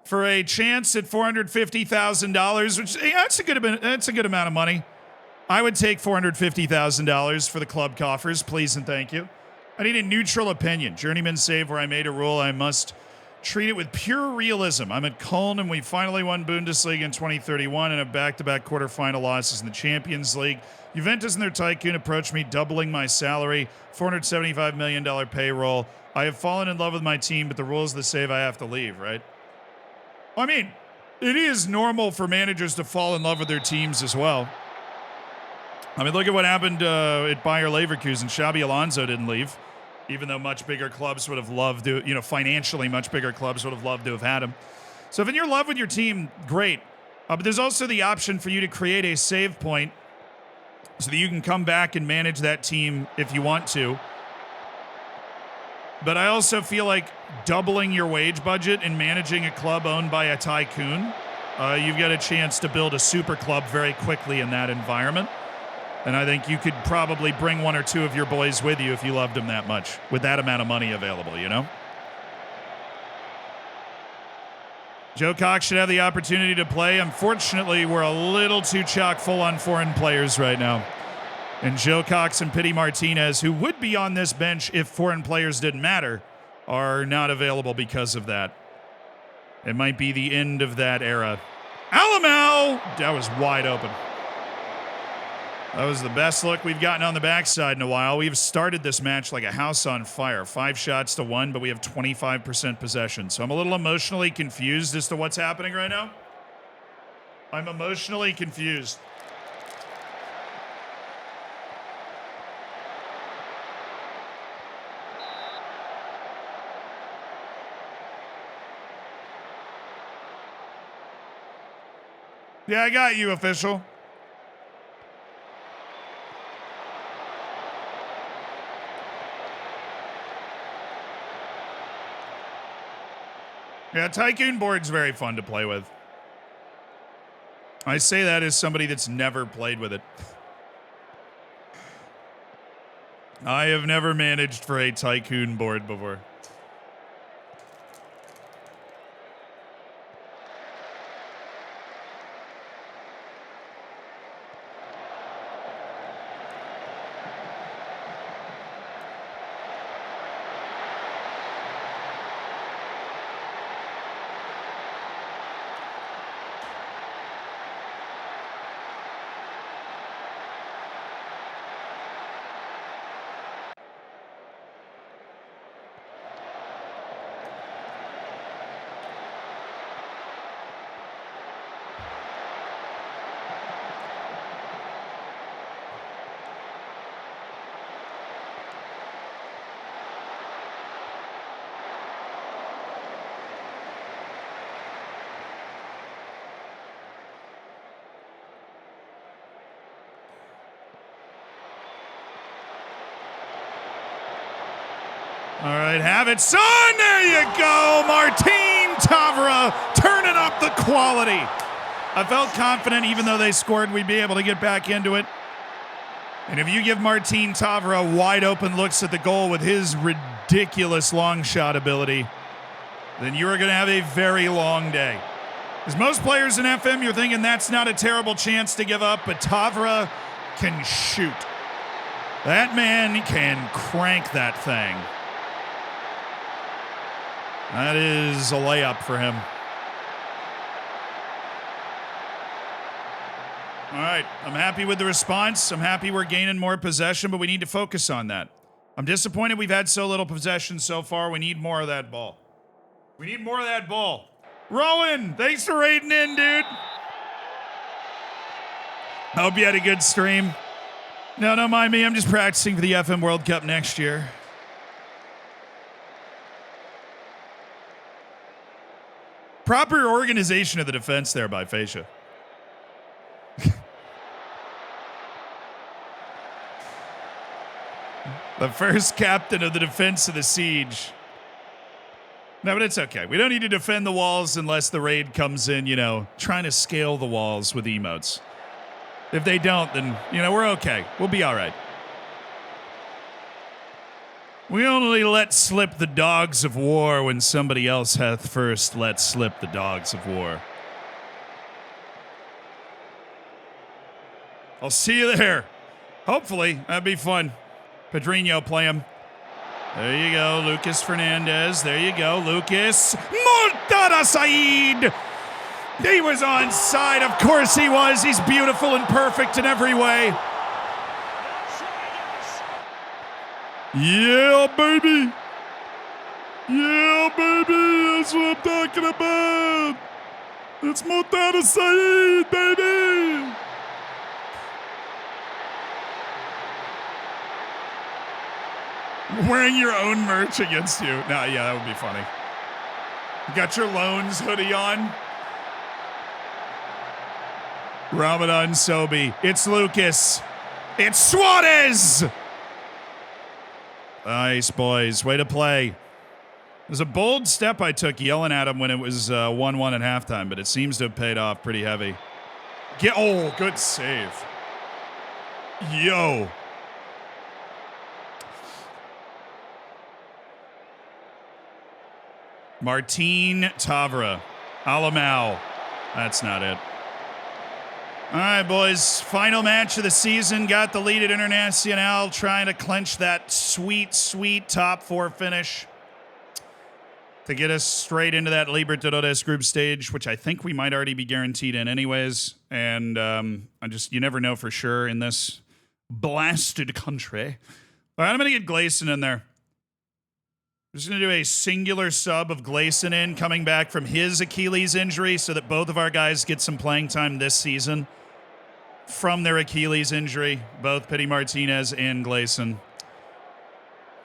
for a chance at $450,000, which that's a good amount of money. I would take $450,000 for the club coffers, please and thank you. I need a neutral opinion. Journeyman save where I made a rule. I must treat it with pure realism. I'm at Köln, and we finally won Bundesliga in 2031 and have back-to-back quarterfinal losses in the Champions League. Juventus and their tycoon approached me, doubling my salary, $475 million payroll. I have fallen in love with my team, but the rules of the save I have to leave, right? I mean, it is normal for managers to fall in love with their teams as well. I mean, look at what happened at Bayer Leverkusen. Xabi Alonso didn't leave, even though much bigger clubs would have loved to, financially much bigger clubs would have loved to have had him. So if you're in love with your team, great. But there's also the option for you to create a save point so that you can come back and manage that team if you want to. But I also feel like doubling your wage budget and managing a club owned by a tycoon, you've got a chance to build a super club very quickly in that environment. And I think you could probably bring one or two of your boys with you if you loved them that much, with that amount of money available, you know? Joe Cox should have the opportunity to play. Unfortunately, we're a little too chock full on foreign players right now. And Joe Cox and Pity Martinez, who would be on this bench if foreign players didn't matter, are not available because of that. It might be the end of that era. Alamau! That was wide open. That was the best look we've gotten on the backside in a while. We've started this match like a house on fire. 5 shots to 1, but we have 25% possession. So I'm a little emotionally confused as to what's happening right now. I'm emotionally confused. Yeah, I got you, official. Yeah, Tycoon board's very fun to play with. I say that as somebody that's never played with it. I have never managed for a Tycoon board before. All right, have it, son! There you go! Martin Tavra turning up the quality. I felt confident, even though they scored, we'd be able to get back into it. And if you give Martin Tavra wide open looks at the goal with his ridiculous long shot ability, then you are going to have a very long day. As most players in FM, you're thinking that's not a terrible chance to give up, but Tavra can shoot. That man can crank that thing. That is a layup for him. All right, I'm happy with the response. I'm happy we're gaining more possession, but we need to focus on that. I'm disappointed we've had so little possession so far. We need more of that ball. We need more of that ball. Rowan, thanks for raiding in, dude. I hope you had a good stream. No, don't mind me. I'm just practicing for the FM World Cup next year. Proper organization of the defense there by Fascia. The first captain of the defense of the siege. No, but it's okay. We don't need to defend the walls unless the raid comes in, you know, trying to scale the walls with emotes. If they don't, then, you know, we're okay. We'll be all right. We only let slip the dogs of war when somebody else hath first let slip the dogs of war. I'll see you there. Hopefully. That'd be fun. Pedrinho, play him. There you go, Lucas Fernandez. There you go, Lucas. Murtada Saeed! He was onside. Of course he was. He's beautiful and perfect in every way. Yeah, baby. Yeah, baby. That's what I'm talking about. It's Murtada Saeed, baby. Wearing your own merch against you. Nah, yeah, that would be funny. You got your Loans hoodie on. Ramadan Sobi. It's Lucas. It's Suarez. Nice, boys. Way to play. It was a bold step I took yelling at him when it was 1-1 at halftime, but it seems to have paid off pretty heavy. Oh, good save. Yo. Martin Tavra. Alamau. That's not it. All right, boys. Final match of the season. Got the lead at Internacional, trying to clinch that sweet, sweet top four finish to get us straight into that Libertadores group stage, which I think we might already be guaranteed in anyways. And you never know for sure in this blasted country. All right, I'm going to get Gleason in there. I'm just going to do a singular sub of Gleason in, coming back from his Achilles injury so that both of our guys get some playing time this season from their Achilles injury, both Pity Martinez and Gleason.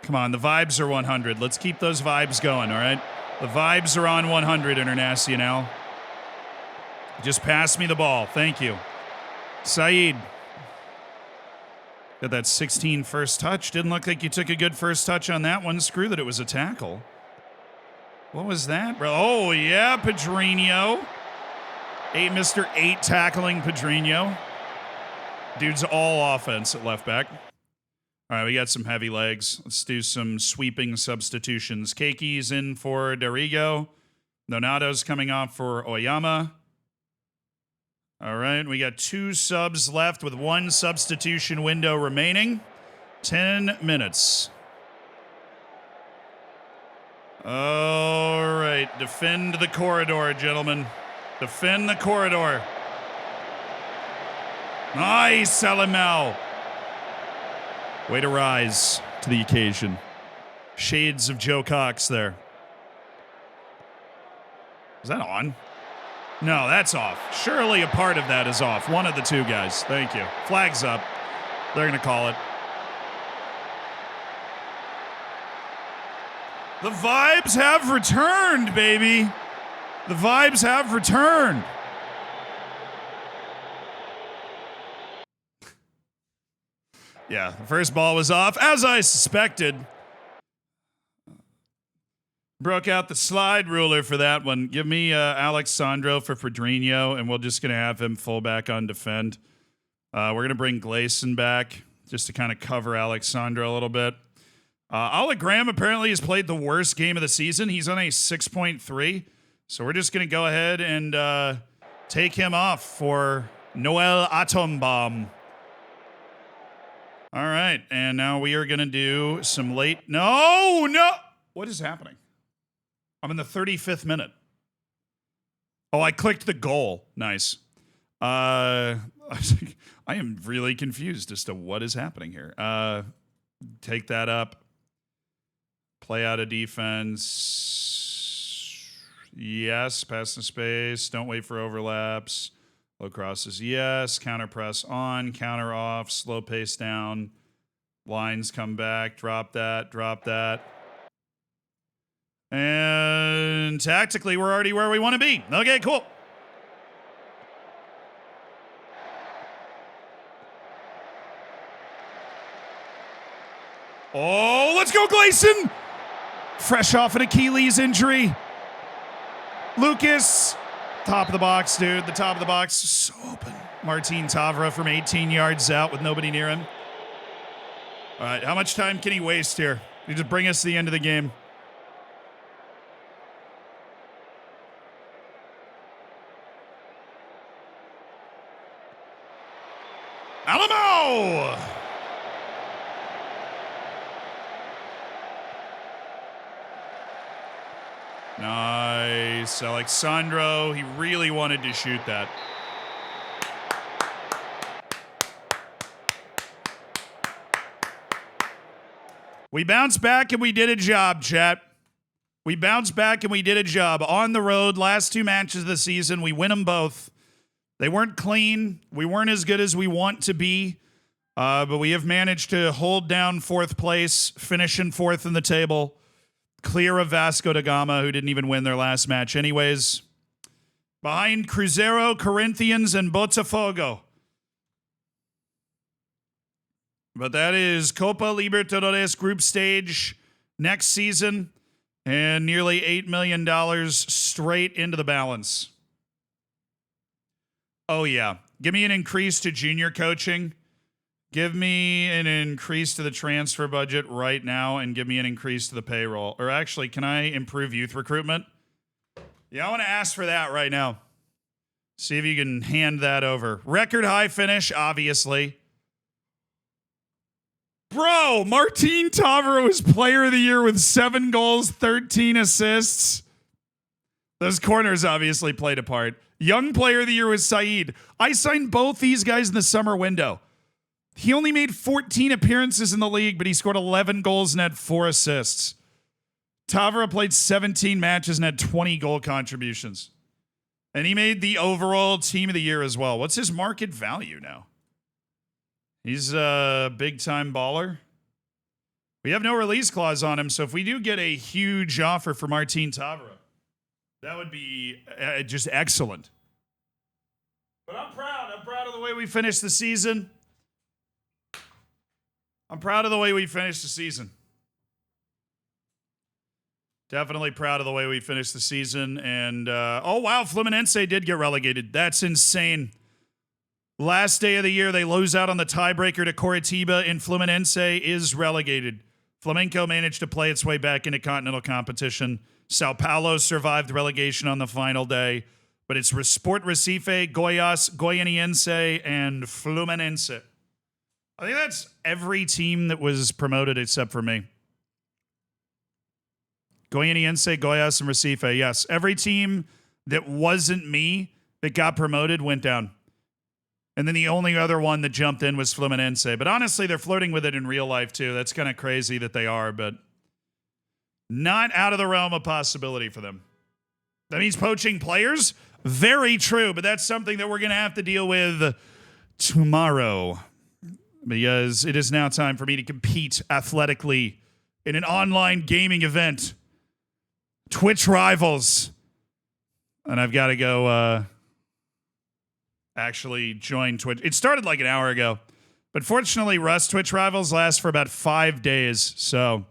Come on, the vibes are 100. Let's keep those vibes going, all right? The vibes are on 100, Internacional. Just pass me the ball. Thank you. Saeed. Got that 16 first touch. Didn't look like you took a good first touch on that one. Screw that it was a tackle. What was that, bro? Oh, yeah, Pedrinho. Mr. 8 tackling Pedrinho. Dude's all offense at left back. All right, we got some heavy legs. Let's do some sweeping substitutions. Keiki's in for Dorigo. Donato's coming off for Oyama. All right, we got 2 subs left with 1 substitution window remaining. 10 minutes. All right, defend the corridor, gentlemen. Defend the corridor. Nice, Alamau. Way to rise to the occasion. Shades of Joe Cox there. Is that on? No, that's off. Surely a part of that is off. One of the 2 guys. Thank you. Flag's up. They're going to call it. The vibes have returned, baby. The vibes have returned. Yeah, the first ball was off, as I suspected. Broke out the slide ruler for that one. Give me Alexandro for Pedrinho, and we're just going to have him fullback on defend. We're going to bring Gleason back just to kind of cover Alexandro a little bit. Ola Graham apparently has played the worst game of the season. He's on a 6.3. So we're just going to go ahead and take him off for Noel Atombaum. All right, and now we are going to do some late... No! What is happening? I'm in the 35th minute. Oh, I clicked the goal. Nice. I am really confused as to what is happening here. Take that up. Play out of defense. Yes. Pass the space. Don't wait for overlaps. Low crosses. Yes. Counter press on. Counter off. Slow pace down. Lines come back. Drop that. Drop that. And tactically, we're already where we want to be. Okay, cool. Oh, let's go, Gleason! Fresh off an Achilles injury. Lucas. Top of the box, dude. The top of the box. So open. Martin Tavra from 18 yards out with nobody near him. All right, how much time can he waste here? He just bring us to the end of the game. Alamo! Nice. Alexandro, he really wanted to shoot that. We bounced back and we did a job, chat. We bounced back and we did a job. On the road, last 2 matches of the season, we win them both. They weren't clean. We weren't as good as we want to be. But we have managed to hold down 4th place, finishing 4th in the table. Clear of Vasco da Gama, who didn't even win their last match anyways. Behind Cruzeiro, Corinthians, and Botafogo. But that is Copa Libertadores group stage next season. And nearly $8 million straight into the balance. Oh, yeah. Give me an increase to junior coaching. Give me an increase to the transfer budget right now and give me an increase to the payroll. Or actually, can I improve youth recruitment? Yeah, I want to ask for that right now. See if you can hand that over. Record high finish, obviously. Bro, Martin Tavro is player of the year with 7 goals, 13 assists. Those corners obviously played a part. Young player of the year was Saeed. I signed both these guys in the summer window. He only made 14 appearances in the league, but he scored 11 goals and had 4 assists. Tavra played 17 matches and had 20 goal contributions. And he made the overall team of the year as well. What's his market value now? He's a big-time baller. We have no release clause on him, so if we do get a huge offer for Martin Tavra, that would be just excellent. But I'm proud. I'm proud of the way we finished the season. I'm proud of the way we finished the season. Definitely proud of the way we finished the season. And, oh, wow, Fluminense did get relegated. That's insane. Last day of the year, they lose out on the tiebreaker to Coritiba, and Fluminense is relegated. Flamengo managed to play its way back into continental competition. Sao Paulo survived relegation on the final day. But it's Sport Recife, Goias, Goianiense, and Fluminense. I think that's every team that was promoted except for me. Goianiense, Goias, and Recife. Yes, every team that wasn't me that got promoted went down. And then the only other one that jumped in was Fluminense. But honestly, they're flirting with it in real life, too. That's kind of crazy that they are, but not out of the realm of possibility for them. That means poaching players? Very true, but that's something that we're going to have to deal with tomorrow. Because it is now time for me to compete athletically in an online gaming event. Twitch Rivals. And I've got to go actually join Twitch. It started like an hour ago. But fortunately, Rust Twitch Rivals lasts for about 5 days. So